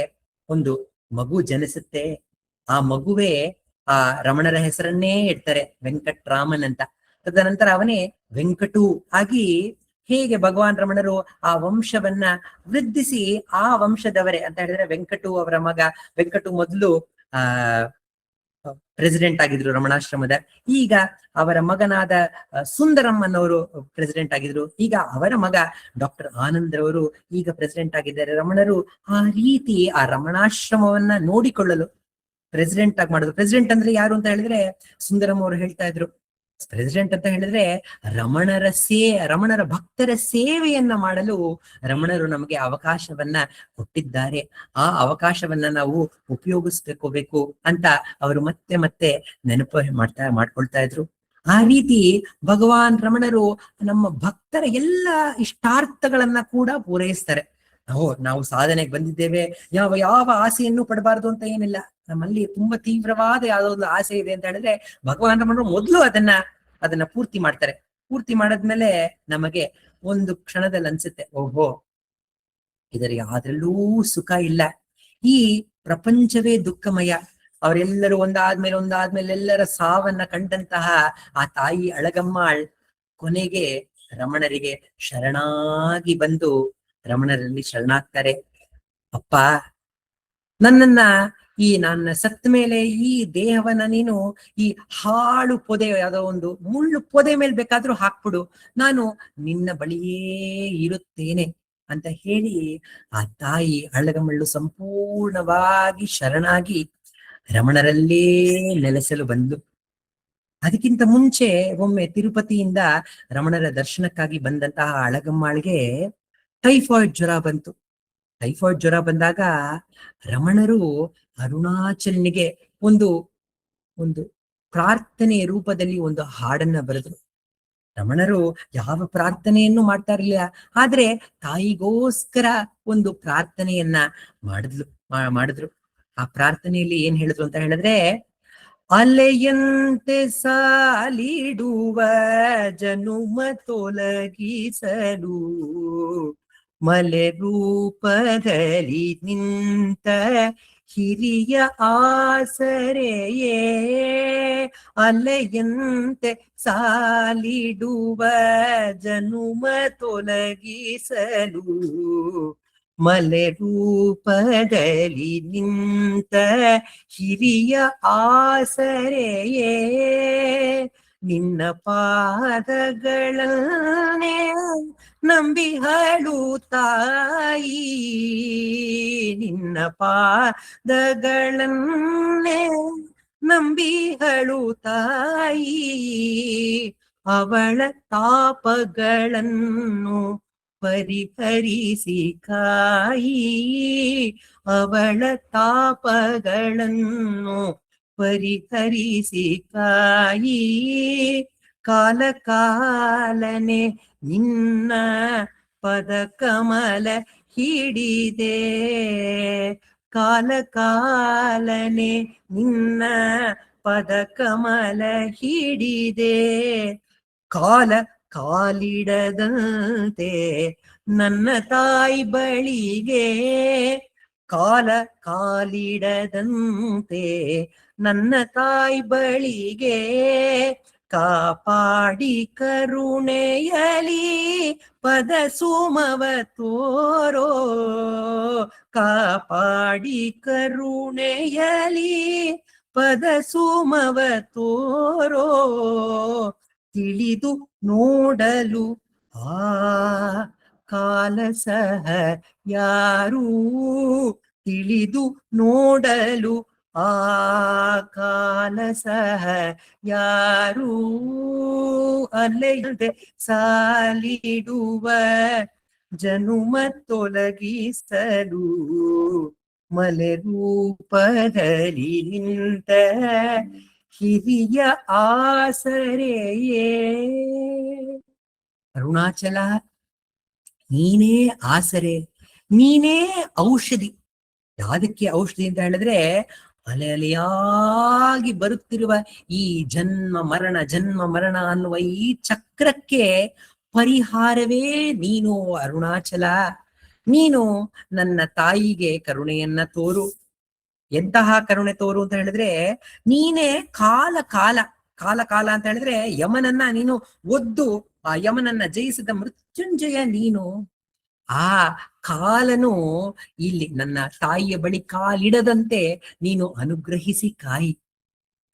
ಒಂದು ಮಗು ಜನಿಸುತ್ತೆ. ಆ ಮಗುವೇ ಆ ರಮಣರ ಹೆಸರನ್ನೇ ಇಡ್ತಾರೆ, ವೆಂಕಟ್ರಾಮನ್ ಅಂತ. ತದನಂತರ ಅವನೇ ವೆಂಕಟು ಆಗಿ, ಹೇಗೆ ಭಗವಾನ್ ರಮಣರು ಆ ವಂಶವನ್ನ ವೃದ್ಧಿಸಿ ಆ ವಂಶದವರೇ ಅಂತ ಹೇಳಿದ್ರೆ, ವೆಂಕಟು ಅವರ ಮಗ ವೆಂಕಟು ಮೊದಲು ಪ್ರೆಸಿಡೆಂಟ್ ಆಗಿದ್ರು ರಮಣಾಶ್ರಮದ. ಈಗ ಅವರ ಮಗನಾದ ಸುಂದರಂ ಅನ್ನೋರು ಪ್ರೆಸಿಡೆಂಟ್ ಆಗಿದ್ರು. ಈಗ ಅವರ ಮಗ ಡಾಕ್ಟರ್ ಆನಂದ್ ರವರು ಈಗ ಪ್ರೆಸಿಡೆಂಟ್ ಆಗಿದ್ದಾರೆ. ರಮಣರು ಆ ರೀತಿ ಆ ರಮಣಾಶ್ರಮವನ್ನ ನೋಡಿಕೊಳ್ಳಲು ಪ್ರೆಸಿಡೆಂಟ್ ಆಗಿ ಮಾಡಿದ್ರು. ಪ್ರೆಸಿಡೆಂಟ್ ಅಂದ್ರೆ ಯಾರು ಅಂತ ಹೇಳಿದ್ರೆ, ಸುಂದರಂ ಅವರು ಹೇಳ್ತಾ ಇದ್ರು, ಪ್ರೆಸಿಡೆಂಟ್ ಅಂತ ಹೇಳಿದ್ರೆ ರಮಣರ ಭಕ್ತರ ಸೇವೆಯನ್ನ ಮಾಡಲು ರಮಣರು ನಮಗೆ ಅವಕಾಶವನ್ನ ಕೊಟ್ಟಿದ್ದಾರೆ. ಆ ಅವಕಾಶವನ್ನ ನಾವು ಉಪಯೋಗಿಸ್ಬೇಕು ಅಂತ ಅವರು ಮತ್ತೆ ಮತ್ತೆ ನೆನಪು ಮಾಡ್ಕೊಳ್ತಾ ಇದ್ರು. ಆ ರೀತಿ ಭಗವಾನ್ ರಮಣರು ನಮ್ಮ ಭಕ್ತರ ಎಲ್ಲ ಇಷ್ಟಾರ್ಥಗಳನ್ನ ಕೂಡ ಪೂರೈಸ್ತಾರೆ. ನಾವು ಸಾಧನೆಗೆ ಬಂದಿದ್ದೇವೆ, ಯಾವ ಆಸೆಯನ್ನು ಪಡಬಾರದು ಅಂತ ಏನಿಲ್ಲ. ನಮ್ಮಲ್ಲಿ ತುಂಬಾ ತೀವ್ರವಾದ ಯಾವುದೋ ಒಂದು ಆಸೆ ಇದೆ ಅಂತ ಹೇಳಿದ್ರೆ, ಭಗವಾನ್ ರಮಣರು ಮೊದಲು ಅದನ್ನ ಪೂರ್ತಿ ಮಾಡ್ತಾರೆ. ಪೂರ್ತಿ ಮಾಡಾದ್ಮೇಲೆ ನಮಗೆ ಒಂದು ಕ್ಷಣದಲ್ಲಿ ಅನ್ಸುತ್ತೆ, ಓಹೋ, ಇದರ ಯಾವ್ದ್ರಲ್ಲೂ ಸುಖ ಇಲ್ಲ, ಈ ಪ್ರಪಂಚವೇ ದುಃಖಮಯ. ಅವರೆಲ್ಲರೂ ಒಂದಾದ್ಮೇಲೆ ಎಲ್ಲರ ಸಾವನ್ನ ಕಂಡಂತಹ ಆ ತಾಯಿ ಅಳಗಮ್ಮಾಳ್ ಕೊನೆಗೆ ರಮಣರಿಗೆ ಶರಣಾಗಿ ಬಂದು ರಮಣರಲ್ಲಿ ಶರಣಾಗ್ತಾರೆ. ಅಪ್ಪ, ನನ್ನ ಸತ್ತ ಮೇಲೆ ಈ ದೇಹವನ್ನ ನೀನು ಈ ಹಾಳು ಪೊದೆ, ಯಾವುದೋ ಒಂದು ಮುಳ್ಳು ಪೊದೆ ಮೇಲೆ ಬೇಕಾದ್ರೂ ಹಾಕ್ಬಿಡು, ನಾನು ನಿನ್ನ ಬಳಿಯೇ ಇರುತ್ತೇನೆ ಅಂತ ಹೇಳಿ ಆ ತಾಯಿ ಅಳಗಮಳ್ಳು ಸಂಪೂರ್ಣವಾಗಿ ಶರಣಾಗಿ ರಮಣರಲ್ಲೇ ನೆಲೆಸಲು ಬಂದು, ಅದಕ್ಕಿಂತ ಮುಂಚೆ ಒಮ್ಮೆ ತಿರುಪತಿಯಿಂದ ರಮಣರ ದರ್ಶನಕ್ಕಾಗಿ ಬಂದಂತಹ ಅಳಗಮ್ಮಾಳಿಗೆ ಟೈಫಾಯ್ಡ್ ಜ್ವರ ಬಂತು. ಟೈಫಾಯ್ಡ್ ಜ್ವರ ಬಂದಾಗ ರಮಣರು ಅರುಣಾಚಲನಿಗೆ ಒಂದು ಪ್ರಾರ್ಥನೆಯ ರೂಪದಲ್ಲಿ ಒಂದು ಹಾಡನ್ನ ಬರೆದ್ರು. ರಮಣರು ಯಾವ ಪ್ರಾರ್ಥನೆಯನ್ನು ಮಾಡ್ತಾ ಇರ್ಲಿಲ್ಲ, ಆದ್ರೆ ತಾಯಿಗೋಸ್ಕರ ಒಂದು ಪ್ರಾರ್ಥನೆಯನ್ನ ಮಾಡಿದ್ರು. ಆ ಪ್ರಾರ್ಥನೆಯಲ್ಲಿ ಏನ್ ಹೇಳಿದ್ರು ಅಂತ ಹೇಳಿದ್ರೆ, ಅಲೆಯಂತೆ ಸಾಲಿಡುವ ಜನುಮ ತೊಲಗಿಸಲು ಮಲೆ ರೂಪದಲ್ಲಿ ನಿಂತ ಹಿರಿಯ ಆಸರೆಯೇ, ಅಲೆಯಂತೆ ಸಾಲಿಡುವ ಜನುಮ ತೊಲಗಿಸಲು ಮಲೆ ರೂಪದಲ್ಲಿ ನಿಂತ ಹಿರಿಯ ಆಸರೆಯೇ, ನಿನ್ನ ಪಾದಗಳನ್ನೇ ನಂಬಿಹಳು ತಾಯಿ, ನಿನ್ನ ಪಾದಗಳನ್ನೇ ನಂಬಿಹಳು ತಾಯಿ, ಅವಳ ತಾಪಗಳನ್ನು ಪರಿಹರಿಸಿ ಕಾಯಿ, ಅವಳ ತಾಪಗಳನ್ನು ಪರಿಹರಿಸಿ ಕಾಯಿ, ಕಾಲ ಕಾಲನೆ ನಿನ್ನ ಪದಕಮಲ ಹಿಡಿದೆ, ಕಾಲ ಕಾಲನೆ ನಿನ್ನ ಪದಕಮಲ ಹಿಡಿದೆ, ಕಾಲ ಕಾಲಿಡದಂತೆ ನನ್ನ ತಾಯಿ ಬಳಿಗೆ, ಕಾಲ ಕಾಲಿಡದಂತೆ ನನ್ನ ತಾಯಿ ಬಳಿಗೆ, ಕಾಪಾಡಿ ಕರುಣೆಯಲಿ ಪದ ಸುಮವ ತೋರೋ, ಕಾಪಾಡಿ ಕರುಣೆಯಲಿ ಪದ ಸುಮವ ತೋರೋ, ತಿಳಿದು ನೋಡಲು ಆ ಕಾಲ ಸಹ ಯಾರೂ, ತಿಳಿದು ನೋಡಲು ಆ ಕಾಲ ಸಹ ಯಾರೂ, ಅಲೆಯಂತೆ ಸಾಲಿಡುವ ಜನುಮ ತೊಲಗಿಸಲು ಮಲೆ ರೂಪದಲ್ಲಿ ನಿಂತ ಹಿರಿಯ ಆಸರೆಯೇ. ಅರುಣಾಚಲ, ನೀನೇ ಆಸರೆ, ನೀನೇ ಔಷಧಿ. ಯಾವುದಕ್ಕೆ ಔಷಧಿ ಅಂತ ಹೇಳಿದ್ರೆ, ಅಲೆ ಅಲೆಯಾಗಿ ಬರುತ್ತಿರುವ ಈ ಜನ್ಮ ಮರಣ ಅನ್ನುವ ಈ ಚಕ್ರಕ್ಕೆ ಪರಿಹಾರವೇ ನೀನು ಅರುಣಾಚಲ. ನೀನು ನನ್ನ ತಾಯಿಗೆ ಕರುಣೆಯನ್ನ ತೋರು. ಎಂತಹ ಕರುಣೆ ತೋರು ಅಂತ ಹೇಳಿದ್ರೆ, ನೀನೇ ಕಾಲ ಕಾಲ ಕಾಲ ಕಾಲ ಅಂತ ಹೇಳಿದ್ರೆ ಯಮನನ್ನ ನೀನು ಒದ್ದು ಆ ಯಮನನ್ನ ಜಯಿಸಿದ ಮೃತ್ಯುಂಜಯ ನೀನು. ಆ ಕಾಲನು ಇಲ್ಲಿ ನನ್ನ ತಾಯಿಯ ಬಳಿ ಕಾಲಿಡದಂತೆ ನೀನು ಅನುಗ್ರಹಿಸಿ ಕಾಯಿ.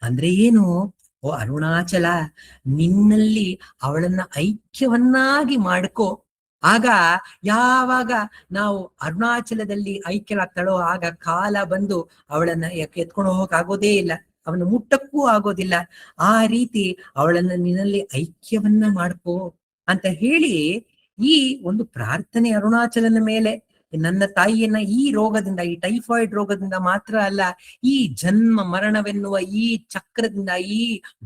ಅಂದ್ರೆ ಏನು? ಓ ಅರುಣಾಚಲ, ನಿನ್ನಲ್ಲಿ ಅವಳನ್ನ ಐಕ್ಯವನ್ನಾಗಿ ಮಾಡ್ಕೋ. ಆಗ ಯಾವಾಗ ನಾವು ಅರುಣಾಚಲದಲ್ಲಿ ಐಕ್ಯರಾಗ್ತಾಳೋ ಆಗ ಕಾಲ ಬಂದು ಅವಳನ್ನ ಎತ್ಕೊಂಡು ಹೋಗಕ್ಕಾಗೋದೇ ಇಲ್ಲ, ಅವನ ಮುಟ್ಟಕ್ಕೂ ಆಗೋದಿಲ್ಲ. ಆ ರೀತಿ ಅವಳನ್ನ ನಿನ್ನಲ್ಲಿ ಐಕ್ಯವನ್ನ ಮಾಡ್ಕೋ ಅಂತ ಹೇಳಿ ಈ ಒಂದು ಪ್ರಾರ್ಥನೆ ಅರುಣಾಚಲನ ಮೇಲೆ, ನನ್ನ ತಾಯಿಯನ್ನ ಈ ರೋಗದಿಂದ, ಈ ಟೈಫಾಯ್ಡ್ ರೋಗದಿಂದ ಮಾತ್ರ ಅಲ್ಲ, ಈ ಜನ್ಮ ಮರಣವೆನ್ನುವ ಈ ಚಕ್ರದಿಂದ, ಈ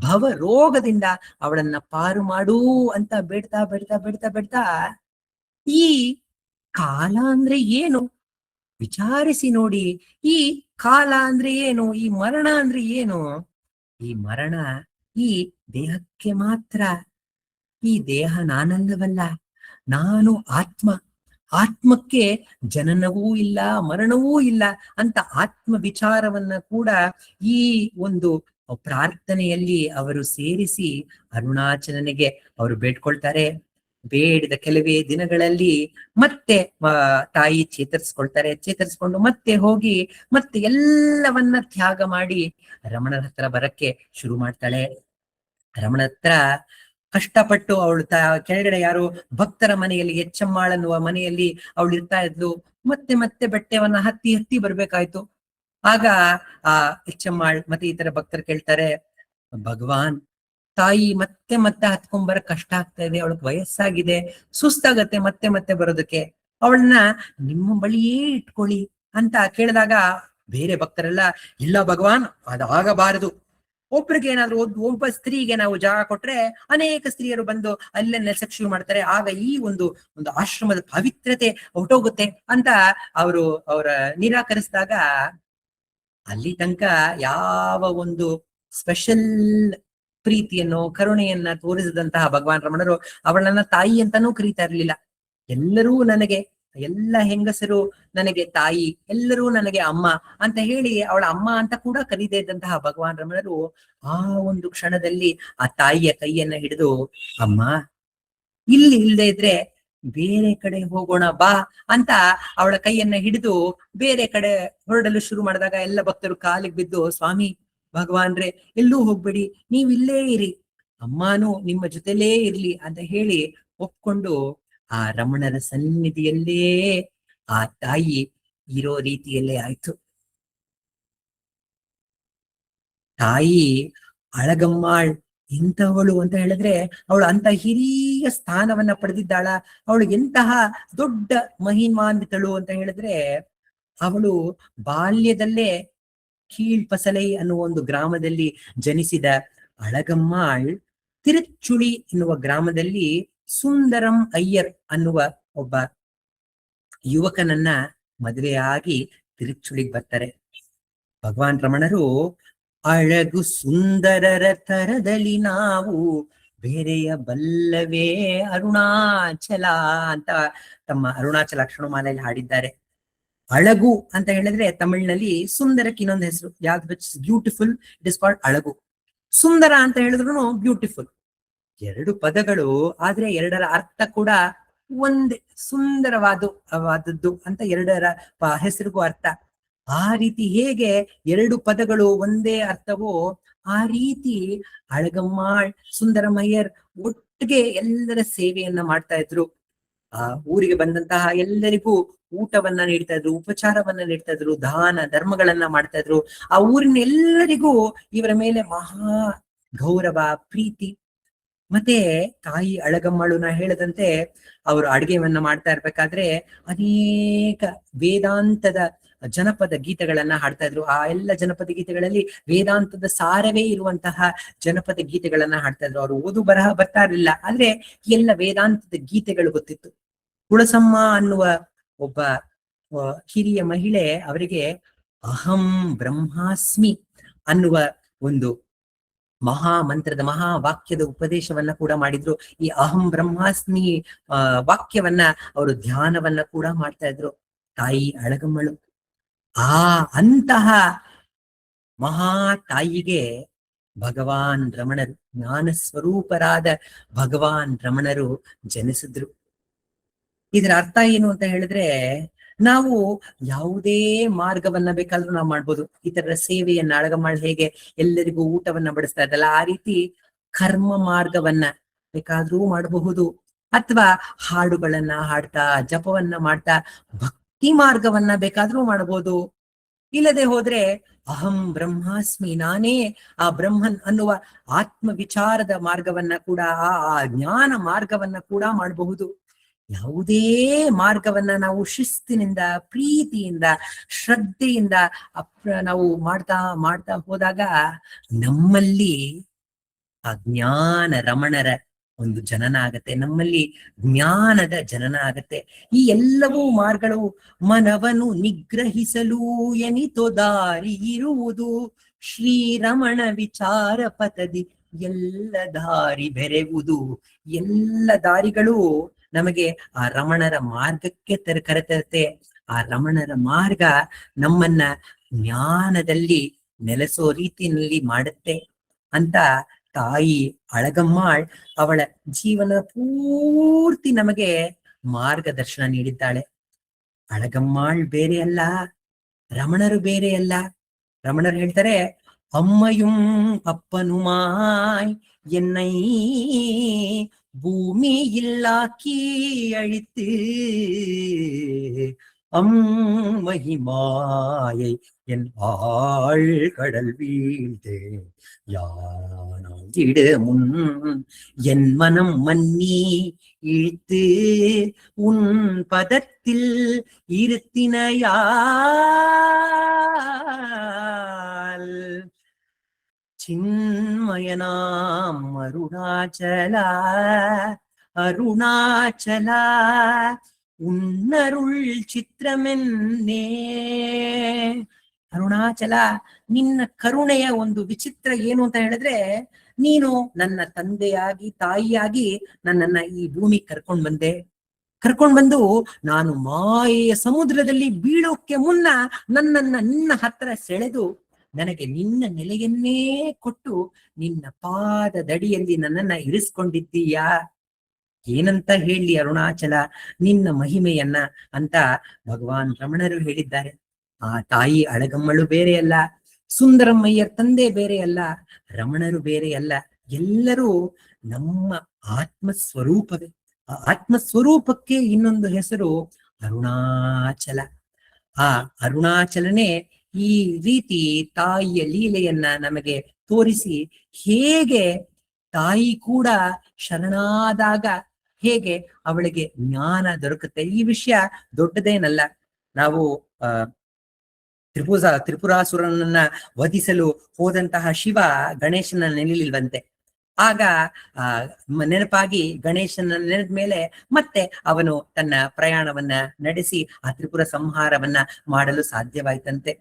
ಭವ ರೋಗದಿಂದ ಅವಳನ್ನ ಪಾರು ಮಾಡು ಅಂತ ಬೇಡ್ತಾ ಬೇಡ್ತಾ ಬೇಡ್ತಾ ಬೇಡ್ತಾ, ಈ ಕಾಲ ಅಂದ್ರೆ ಏನು ವಿಚಾರಿಸಿ ನೋಡಿ. ಈ ಕಾಲ ಅಂದ್ರೆ ಏನು? ಈ ಮರಣ ಅಂದ್ರೆ ಏನು? ಈ ಮರಣ ಈ ದೇಹಕ್ಕೆ ಮಾತ್ರ. ಈ ದೇಹ ನಾನಲ್ಲವಲ್ಲ, ನಾನು ಆತ್ಮ. ಆತ್ಮಕ್ಕೆ ಜನನವೂ ಇಲ್ಲ, ಮರಣವೂ ಇಲ್ಲ ಅಂತ ಆತ್ಮ ವಿಚಾರವನ್ನ ಕೂಡ ಈ ಒಂದು ಪ್ರಾರ್ಥನೆಯಲ್ಲಿ ಅವರು ಸೇರಿಸಿ ಅರುಣಾಚಲನಿಗೆ ಅವರು ಬೇಡ್ಕೊಳ್ತಾರೆ. ಬೇಡಿದ ಕೆಲವೇ ದಿನಗಳಲ್ಲಿ ಮತ್ತೆ ತಾಯಿ ಚೇತರಿಸ್ಕೊಂಡು ಮತ್ತೆ ಹೋಗಿ ಮತ್ತೆ ಎಲ್ಲವನ್ನ ತ್ಯಾಗ ಮಾಡಿ ರಮಣನ ಹತ್ರ ಬರಕ್ಕೆ ಶುರು ಮಾಡ್ತಾಳೆ. ರಮಣ ಹತ್ರ ಕಷ್ಟಪಟ್ಟು ಅವಳು ಕೆಳಗಡೆ ಯಾರು ಭಕ್ತರ ಮನೆಯಲ್ಲಿ, ಎಚ್ಚಮ್ಮಾಳನ್ನುವ ಮನೆಯಲ್ಲಿ ಅವಳು ಇರ್ತಾ ಇದ್ಲು. ಮತ್ತೆ ಮತ್ತೆ ಬೆಟ್ಟವನ್ನ ಹತ್ತಿ ಹತ್ತಿ ಬರ್ಬೇಕಾಯ್ತು. ಆಗ ಆ ಎಚ್ಚಮ್ಮಾಳ್ ಮತ್ತೆ ಈ ತರ ಭಕ್ತರು ಕೇಳ್ತಾರೆ, ಭಗವಾನ್, ತಾಯಿ ಮತ್ತೆ ಮತ್ತೆ ಹತ್ಕೊಂಡ್ಬರ ಕಷ್ಟ ಆಗ್ತಾ ಇದೆ, ಅವಳಗ್ ವಯಸ್ಸಾಗಿದೆ, ಸುಸ್ತಾಗತ್ತೆ ಮತ್ತೆ ಮತ್ತೆ ಬರೋದಕ್ಕೆ, ಅವಳನ್ನ ನಿಮ್ಮ ಬಳಿಯೇ ಇಟ್ಕೊಳ್ಳಿ ಅಂತ ಕೇಳಿದಾಗ ಬೇರೆ ಭಕ್ತರೆಲ್ಲ, ಇಲ್ಲ ಭಗವಾನ್, ಅದಾಗಬಾರದು. ಒಬ್ರಿಗೆ ಏನಾದ್ರು ಒಬ್ಬ ಸ್ತ್ರೀಗೆ ನಾವು ಜಾಗ ಕೊಟ್ರೆ ಅನೇಕ ಸ್ತ್ರೀಯರು ಬಂದು ಅಲ್ಲೇ ನೆಲೆಸಕ್ ಶುರು ಮಾಡ್ತಾರೆ, ಆಗ ಈ ಒಂದು ಆಶ್ರಮದ ಪವಿತ್ರತೆ ಹೊರಟೋಗುತ್ತೆ ಅಂತ ಅವರು ನಿರಾಕರಿಸಿದಾಗ, ಅಲ್ಲಿ ತನಕ ಯಾವ ಒಂದು ಸ್ಪೆಷಲ್ ಪ್ರೀತಿಯನ್ನು ಕರುಣೆಯನ್ನ ತೋರಿಸಿದಂತಹ ಭಗವಾನ್ ರಮಣರು ಅವಳನ್ನ ತಾಯಿ ಅಂತಾನೂ ಕರೀತಾ ಇರ್ಲಿಲ್ಲ. ಎಲ್ಲರೂ ನನಗೆ, ಎಲ್ಲ ಹೆಂಗಸರು ನನಗೆ ತಾಯಿ, ಎಲ್ಲರೂ ನನಗೆ ಅಮ್ಮ ಅಂತ ಹೇಳಿ ಅವಳ ಅಮ್ಮ ಅಂತ ಕೂಡ ಕರೀದೇ ಇದ್ದಂತಹ ಭಗವಾನ್ ರಮಣರು ಆ ಒಂದು ಕ್ಷಣದಲ್ಲಿ ಆ ತಾಯಿಯ ಕೈಯನ್ನ ಹಿಡಿದು, ಅಮ್ಮ, ಇಲ್ಲಿ ಇಲ್ಲದೆ ಇದ್ರೆ ಬೇರೆ ಕಡೆ ಹೋಗೋಣ ಬಾ ಅಂತ ಅವಳ ಕೈಯನ್ನ ಹಿಡಿದು ಬೇರೆ ಕಡೆ ಹೊರಡಲು ಶುರು ಮಾಡಿದಾಗ ಎಲ್ಲ ಭಕ್ತರು ಕಾಲಿಗೆ ಬಿದ್ದು, ಸ್ವಾಮಿ, ಭಗವಾನ್ರೆ, ಎಲ್ಲೂ ಹೋಗ್ಬೇಡಿ, ನೀವ್ ಇಲ್ಲೇ ಇರಿ, ಅಮ್ಮನೂ ನಿಮ್ಮ ಜೊತೆಲೇ ಇರ್ಲಿ ಅಂತ ಹೇಳಿ ಒಪ್ಕೊಂಡು ಆ ರಮಣರ ಸನ್ನಿಧಿಯಲ್ಲೇ ಆ ತಾಯಿ ಇರೋ ರೀತಿಯಲ್ಲೇ ಆಯ್ತು. ತಾಯಿ ಅಳಗಮ್ಮಾಳ್ ಎಂತವಳು ಅಂತ ಹೇಳಿದ್ರೆ, ಅವಳು ಅಂತ ಹಿರಿಯ ಸ್ಥಾನವನ್ನ ಪಡೆದಿದ್ದಾಳ. ಅವಳು ಎಂತಹ ದೊಡ್ಡ ಮಹಿಮಾನ್ವಿತಳು ಅಂತ ಹೇಳಿದ್ರೆ, ಅವಳು ಬಾಲ್ಯದಲ್ಲೇ ಕೀಳ್ಪಸಲೈ ಅನ್ನುವ ಒಂದು ಗ್ರಾಮದಲ್ಲಿ ಜನಿಸಿದ ಅಳಗಮ್ಮಾಳ್ ತಿರುಚುಳಿ ಎನ್ನುವ ಗ್ರಾಮದಲ್ಲಿ ಸುಂದರಂ ಅಯ್ಯರ್ ಅನ್ನುವ ಒಬ್ಬ ಯುವಕನನ್ನ ಮದುವೆಯಾಗಿ ತಿರುಚುಳಿಗೆ ಬರ್ತಾರೆ. ಭಗವಾನ್ ರಮಣರು ಅಳಗು ಸುಂದರರ ತರದಲ್ಲಿ ನಾವು ಬೇರೆಯ ಬಲ್ಲವೇ ಅರುಣಾಚಲ ಅಂತ ತಮ್ಮ ಅರುಣಾಚಲ ಅಕ್ಷರಮಾಲೆಯಲ್ಲಿ ಹಾಡಿದ್ದಾರೆ. ಅಳಗು ಅಂತ ಹೇಳಿದ್ರೆ ತಮಿಳಿನಲ್ಲಿ ಸುಂದರಕ್ಕೆ ಇನ್ನೊಂದು ಹೆಸರು, ಯಾವ್ದು ಬ್ಯೂಟಿಫುಲ್, ಇಟ್ ಇಸ್ ಕಾಲ್ಡ್ ಅಳಗು. ಸುಂದರ ಅಂತ ಹೇಳಿದ್ರು ಬ್ಯೂಟಿಫುಲ್, ಎರಡು ಪದಗಳು, ಆದ್ರೆ ಎರಡರ ಅರ್ಥ ಕೂಡ ಒಂದೇ, ಸುಂದರವಾದದ್ದು ಅಂತ ಎರಡರ ಹೆಸರಿಗೂ ಅರ್ಥ. ಆ ರೀತಿ ಹೇಗೆ ಎರಡು ಪದಗಳು ಒಂದೇ ಅರ್ಥವೋ ಆ ರೀತಿ ಅಳಗಮ್ಮಾಳ್ ಸುಂದರಮಯ್ಯರ್ ಒಟ್ಟಿಗೆ ಎಲ್ಲರ ಸೇವೆಯನ್ನ ಮಾಡ್ತಾ ಇದ್ರು. ಆ ಊರಿಗೆ ಬಂದಂತಹ ಎಲ್ಲರಿಗೂ ಊಟವನ್ನ ನೀಡ್ತಾ ಇದ್ರು, ಉಪಚಾರವನ್ನ ನೀಡ್ತಾ ಇದ್ರು, ದಾನ ಧರ್ಮಗಳನ್ನ ಮಾಡ್ತಾ ಇದ್ರು. ಆ ಊರಿನ ಎಲ್ಲರಿಗೂ ಇವರ ಮೇಲೆ ಮಹಾ ಗೌರವ, ಪ್ರೀತಿ. ಮತ್ತೆ ತಾಯಿ ಅಳಗಮ್ಮಳು ನಾ ಹೇಳದಂತೆ ಅವರು ಅಡುಗೆಯನ್ನ ಮಾಡ್ತಾ ಇರ್ಬೇಕಾದ್ರೆ ಅನೇಕ ವೇದಾಂತದ ಜನಪದ ಗೀತೆಗಳನ್ನ ಹಾಡ್ತಾ ಇದ್ರು. ಆ ಎಲ್ಲ ಜನಪದ ಗೀತೆಗಳಲ್ಲಿ ವೇದಾಂತದ ಸಾರವೇ ಇರುವಂತಹ ಜನಪದ ಗೀತೆಗಳನ್ನ ಹಾಡ್ತಾ ಇದ್ರು. ಅವರು ಓದು ಬರಹ ಬರ್ತಾ ಇರಲಿಲ್ಲ, ಆದ್ರೆ ಎಲ್ಲ ವೇದಾಂತದ ಗೀತೆಗಳು ಗೊತ್ತಿತ್ತು. ತುಳಸಮ್ಮ ಅನ್ನುವ ಒಬ್ಬ ಹಿರಿಯ ಮಹಿಳೆ ಅವರಿಗೆ ಅಹಂ ಬ್ರಹ್ಮಾಸ್ಮಿ ಅನ್ನುವ ಒಂದು ಮಹಾ ಮಂತ್ರದ ಮಹಾ ವಾಕ್ಯದ ಉಪದೇಶವನ್ನ ಕೂಡ ಮಾಡಿದ್ರು. ಈ ಅಹಂ ಬ್ರಹ್ಮಾಸ್ಮಿ ವಾಕ್ಯವನ್ನ ಅವರು ಧ್ಯಾನವನ್ನ ಕೂಡ ಮಾಡ್ತಾ ಇದ್ರು ತಾಯಿ ಅಳಗಮ್ಮಳು. ಅಂತಹ ಮಹಾ ತಾಯಿಗೆ ಭಗವಾನ್ ರಮಣರು, ಜ್ಞಾನ ಸ್ವರೂಪರಾದ ಭಗವಾನ್ ರಮಣರು ಜನಿಸಿದ್ರು. ಇದರ ಅರ್ಥ ಏನು ಅಂತ ಹೇಳಿದ್ರೆ, ನಾವು ಯಾವುದೇ ಮಾರ್ಗವನ್ನ ಬೇಕಾದ್ರೂ ನಾವು ಮಾಡ್ಬೋದು. ಇತರರ ಸೇವೆಯನ್ನ ಅಳಗಮ್ಮಳು ಹೇಗೆ ಎಲ್ಲರಿಗೂ ಊಟವನ್ನ ಬಡಿಸ್ತಾ ಇದ್ದಲ್ಲ, ಆ ರೀತಿ ಕರ್ಮ ಮಾರ್ಗವನ್ನ ಬೇಕಾದ್ರೂ ಮಾಡಬಹುದು, ಅಥವಾ ಹಾಡುಗಳನ್ನ ಹಾಡ್ತಾ ಜಪವನ್ನ ಮಾಡ್ತಾ ಭಕ್ತಿ ಮಾರ್ಗವನ್ನ ಬೇಕಾದ್ರೂ ಮಾಡಬಹುದು. ಇಲ್ಲದೆ ಹೋದ್ರೆ ಅಹಂ ಬ್ರಹ್ಮಾಸ್ಮಿ, ನಾನೇ ಆ ಬ್ರಹ್ಮನ್ ಅನ್ನುವ ಆತ್ಮ ವಿಚಾರದ ಮಾರ್ಗವನ್ನ ಕೂಡ, ಆ ಜ್ಞಾನ ಮಾರ್ಗವನ್ನ ಕೂಡ ಮಾಡಬಹುದು. ಯಾವುದೇ ಮಾರ್ಗವನ್ನ ನಾವು ಶಿಸ್ತಿನಿಂದ, ಪ್ರೀತಿಯಿಂದ, ಶ್ರದ್ಧೆಯಿಂದ ನಾವು ಮಾಡ್ತಾ ಹೋದಾಗ ನಮ್ಮಲ್ಲಿ ಆ ಜ್ಞಾನ ರಮಣರ ಒಂದು ಜನನ ಆಗತ್ತೆ, ನಮ್ಮಲ್ಲಿ ಜ್ಞಾನದ ಜನನ ಆಗತ್ತೆ. ಈ ಎಲ್ಲವೂ ಮಾರ್ಗಗಳು ಮನವನ್ನು ನಿಗ್ರಹಿಸಲು ಎನಿತೋ ದಾರಿ ಇರುವುದು, ಶ್ರೀರಮಣ ವಿಚಾರ ಪಥದಿ ಎಲ್ಲ ದಾರಿ ಬೆರೆವುದು. ಎಲ್ಲ ದಾರಿಗಳು ನಮಗೆ ಆ ರಮಣರ ಮಾರ್ಗಕ್ಕೆ ಕರೆತರುತ್ತೆ. ಆ ರಮಣರ ಮಾರ್ಗ ನಮ್ಮನ್ನ ಜ್ಞಾನದಲ್ಲಿ ನೆಲೆಸೋ ರೀತಿಯಲ್ಲಿ ಮಾಡುತ್ತೆ ಅಂತ ತಾಯಿ ಅಳಗಮ್ಮಾಳ್ ಅವಳ ಜೀವನ ಪೂರ್ತಿ ನಮಗೆ ಮಾರ್ಗದರ್ಶನ ನೀಡಿದ್ದಾಳೆ. ಅಳಗಮ್ಮಾಳ್ ಬೇರೆ ಅಲ್ಲ, ರಮಣರು ಬೇರೆ ಅಲ್ಲ. ರಮಣರು ಹೇಳ್ತಾರೆ, ಅಮ್ಮಯುಂ ಅಪ್ಪನುಮಾಯ್ ಎನ್ನೈ பூமியில்லாக்கி அழித்து அம்மகிமாயை என் ஆள் கடல் வீழ்ந்து யானாங்கிட முன் என் மனம் மன்னி இழுத்து உன் பதத்தில் இருத்தினையால் ಚಿನ್ಮಯನಾಂ ಅರುಣಾಚಲ ಅರುಣಾಚಲ ಉನ್ನರುಳ್ ಚಿತ್ರಮೆನ್ನೇ. ಅರುಣಾಚಲ, ನಿನ್ನ ಕರುಣೆಯ ಒಂದು ವಿಚಿತ್ರ ಏನು ಅಂತ ಹೇಳಿದ್ರೆ, ನೀನು ನನ್ನ ತಂದೆಯಾಗಿ ತಾಯಿಯಾಗಿ ನನ್ನನ್ನ ಈ ಭೂಮಿ ಕರ್ಕೊಂಡ್ ಬಂದು ನಾನು ಮಾಯೆಯ ಸಮುದ್ರದಲ್ಲಿ ಬೀಳೋಕೆ ಮುನ್ನ ನನ್ನನ್ನ ನಿನ್ನ ಹತ್ರ ಸೆಳೆದು ನನಗೆ ನಿನ್ನ ನೆಲೆಯನ್ನೇ ಕೊಟ್ಟು ನಿನ್ನ ಪಾದದಡಿಯಲ್ಲಿ ನನ್ನನ್ನ ಇರಿಸ್ಕೊಂಡಿದ್ದೀಯಾ. ಏನಂತ ಹೇಳಿ ಅರುಣಾಚಲ ನಿನ್ನ ಮಹಿಮೆಯನ್ನ ಅಂತ ಭಗವಾನ್ ರಮಣರು ಹೇಳಿದ್ದಾರೆ. ಆ ತಾಯಿ ಅಳಗಮ್ಮಳು ಬೇರೆ ಅಲ್ಲ, ಸುಂದರಮ್ಮಯ್ಯರ್ ತಂದೆ ಬೇರೆ ಅಲ್ಲ, ರಮಣರು ಬೇರೆ ಅಲ್ಲ. ಎಲ್ಲರೂ ನಮ್ಮ ಆತ್ಮಸ್ವರೂಪವೇ. ಆ ಆತ್ಮಸ್ವರೂಪಕ್ಕೆ ಇನ್ನೊಂದು ಹೆಸರು ಅರುಣಾಚಲ. ಆ ಅರುಣಾಚಲನೇ ಈ ರೀತಿ ತಾಯಿಯ ಲೀಲೆಯನ್ನ ನಮಗೆ ತೋರಿಸಿ, ಹೇಗೆ ತಾಯಿ ಕೂಡ ಶರಣಾದಾಗ ಹೇಗೆ ಅವಳಿಗೆ ಜ್ಞಾನ ದೊರಕುತ್ತೆ. ಈ ವಿಷಯ ದೊಡ್ಡದೇನಲ್ಲ. ನಾವು ತ್ರಿಪುರಾಸುರನನ್ನ ವಧಿಸಲು ಹೋದಂತಹ ಶಿವ ಗಣೇಶನ ನೆನಲಿಲ್ವಂತೆ. ಆಗ ನೆನಪಾಗಿ ಗಣೇಶನ ನೆನೆದ ಮೇಲೆ ಮತ್ತೆ ಅವನು ತನ್ನ ಪ್ರಯಾಣವನ್ನ ನಡೆಸಿ ಆ ತ್ರಿಪುರ ಸಂಹಾರವನ್ನ ಮಾಡಲು ಸಾಧ್ಯವಾಯ್ತಂತೆ.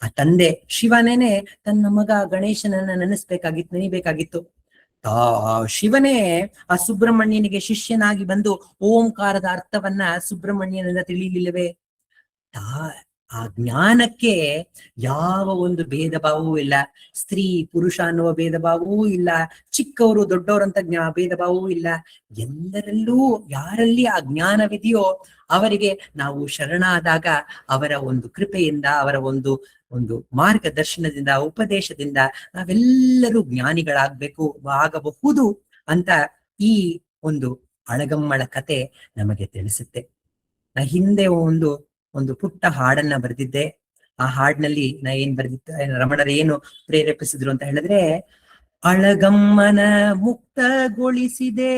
ಆ ತಂದೆ ಶಿವನೇನೆ ತನ್ನ ಮಗ ಗಣೇಶನನ್ನ ನೆನೆಬೇಕಾಗಿತ್ತು. ಶಿವನೇ ಆ ಸುಬ್ರಹ್ಮಣ್ಯನಿಗೆ ಶಿಷ್ಯನಾಗಿ ಬಂದು ಓಂಕಾರದ ಅರ್ಥವನ್ನ ಸುಬ್ರಹ್ಮಣ್ಯನಿಂದ ತಿಳಿಯಲಿಲ್ಲವೇ? ಆ ಜ್ಞಾನಕ್ಕೆ ಯಾವ ಒಂದು ಭೇದ ಭಾವವೂ ಇಲ್ಲ. ಸ್ತ್ರೀ ಪುರುಷ ಅನ್ನುವ ಭೇದ ಭಾವವೂ ಇಲ್ಲ, ಚಿಕ್ಕವರು ದೊಡ್ಡವರಂತ ಭೇದ ಭಾವವೂ ಇಲ್ಲ. ಎಲ್ಲರಲ್ಲೂ ಯಾರಲ್ಲಿ ಆ ಜ್ಞಾನವಿದೆಯೋ ಅವರಿಗೆ ನಾವು ಶರಣಾದಾಗ ಅವರ ಒಂದು ಕೃಪೆಯಿಂದ, ಅವರ ಒಂದು ಮಾರ್ಗದರ್ಶನದಿಂದ, ಉಪದೇಶದಿಂದ ನಾವೆಲ್ಲರೂ ಆಗಬಹುದು ಅಂತ ಈ ಒಂದು ಅಳಗಮ್ಮಳ ಕತೆ ನಮಗೆ ತಿಳಿಸುತ್ತೆ. ನಾ ಹಿಂದೆ ಒಂದು ಪುಟ್ಟ ಹಾಡನ್ನ ಬರೆದಿದ್ದೆ. ಆ ಹಾಡಿನಲ್ಲಿ ನಾ ಏನ್ ಬರೆದಿದ್ದೆ, ರಮಣರು ಏನು ಪ್ರೇರೇಪಿಸಿದ್ರು ಅಂತ ಹೇಳಿದ್ರೆ, ಅಳಗಮ್ಮನ ಮುಕ್ತಗೊಳಿಸಿದೆ,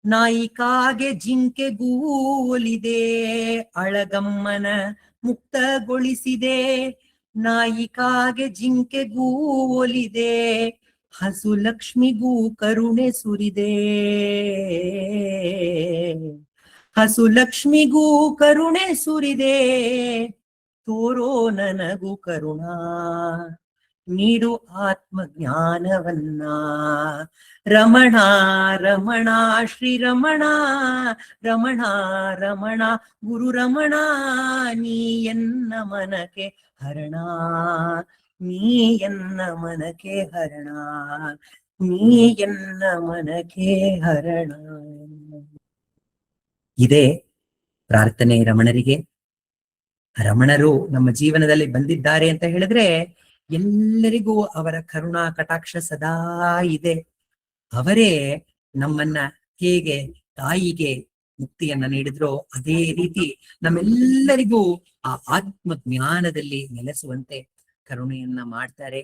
ನಾಯಿಕಾಗೆ ಜಿಂಕೆಗೂ ಒಲಿದೆ. ಅಳಗಮ್ಮನ ಮುಕ್ತಗೊಳಿಸಿದೆ, ನಾಯಿಕಾಗೆ ಜಿಂಕೆಗೂ ಒಲಿದೆ. ಹಸು ಲಕ್ಷ್ಮಿಗೂ ಕರುಣೆ ಸುರಿದೆ, ಹಸು ಲಕ್ಷ್ಮಿಗೂ ಕರುಣೆ ಸುರಿದೆ. ತೋರೋ ನನಗೂ ಕರುಣಾ, ನೀಡು ಆತ್ಮಜ್ಞಾನವನ್ನ. ರಮಣ ರಮಣ ಶ್ರೀರಮಣ, ರಮಣ ರಮಣ ಗುರು ರಮಣ, ನೀ ಎನ್ನ ಮನಕ್ಕೆ ಹರಣ, ನೀ ಎನ್ನ ಮನಕ್ಕೆ ಹರಣ, ನೀ ಎನ್ನ ಮನಕ್ಕೆ ಹರಣ. ಇದೇ ಪ್ರಾರ್ಥನೆ ರಮಣರಿಗೆ. ರಮಣರು ನಮ್ಮ ಜೀವನದಲ್ಲಿ ಬಂದಿದ್ದಾರೆ ಅಂತ ಹೇಳಿದ್ರೆ ಎಲ್ಲರಿಗೂ ಅವರ ಕರುಣಾ ಕಟಾಕ್ಷ ಸದಾ ಇದೆ. ಅವರೇ ನಮ್ಮನ್ನ ಹೇಗೆ ತಾಯಿಗೆ ಮುಕ್ತಿಯನ್ನ ನೀಡಿದ್ರೋ ಅದೇ ರೀತಿ ನಮ್ಮೆಲ್ಲರಿಗೂ ಆ ಆತ್ಮ ಜ್ಞಾನದಲ್ಲಿ ನೆಲೆಸುವಂತೆ ಕರುಣೆಯನ್ನ ಮಾಡ್ತಾರೆ.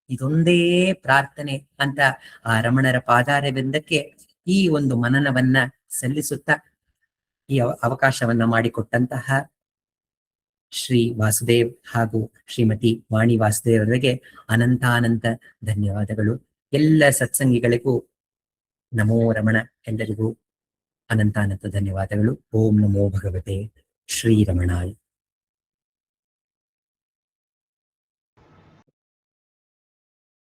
ಇದೊಂದೇ ಪ್ರಾರ್ಥನೆ ಅಂತ ಆ ರಮಣರ ಪಾದಾರವಿಂದಕ್ಕೆ ಈ ಒಂದು ಮನನವನ್ನ ಸಲ್ಲಿಸುತ್ತಾ ಈ ಅವಕಾಶವನ್ನ ಮಾಡಿಕೊಟ್ಟಂತಹ ಶ್ರೀ ವಾಸುದೇವ್ ಹಾಗೂ ಶ್ರೀಮತಿ ವಾಣಿ ವಾಸುದೇವ್ ಅವರಿಗೆ ಅನಂತಾನಂತ ಧನ್ಯವಾದಗಳು. ಎಲ್ಲ ಸತ್ಸಂಗಿಗಳಿಗೂ ನಮೋ ರಮಣ, ಎಲ್ಲರಿಗೂ ಅನಂತಾನಂತ ಧನ್ಯವಾದಗಳು. ಓಂ ನಮೋ ಭಗವತೆ ಶ್ರೀರಮಣಾಯ.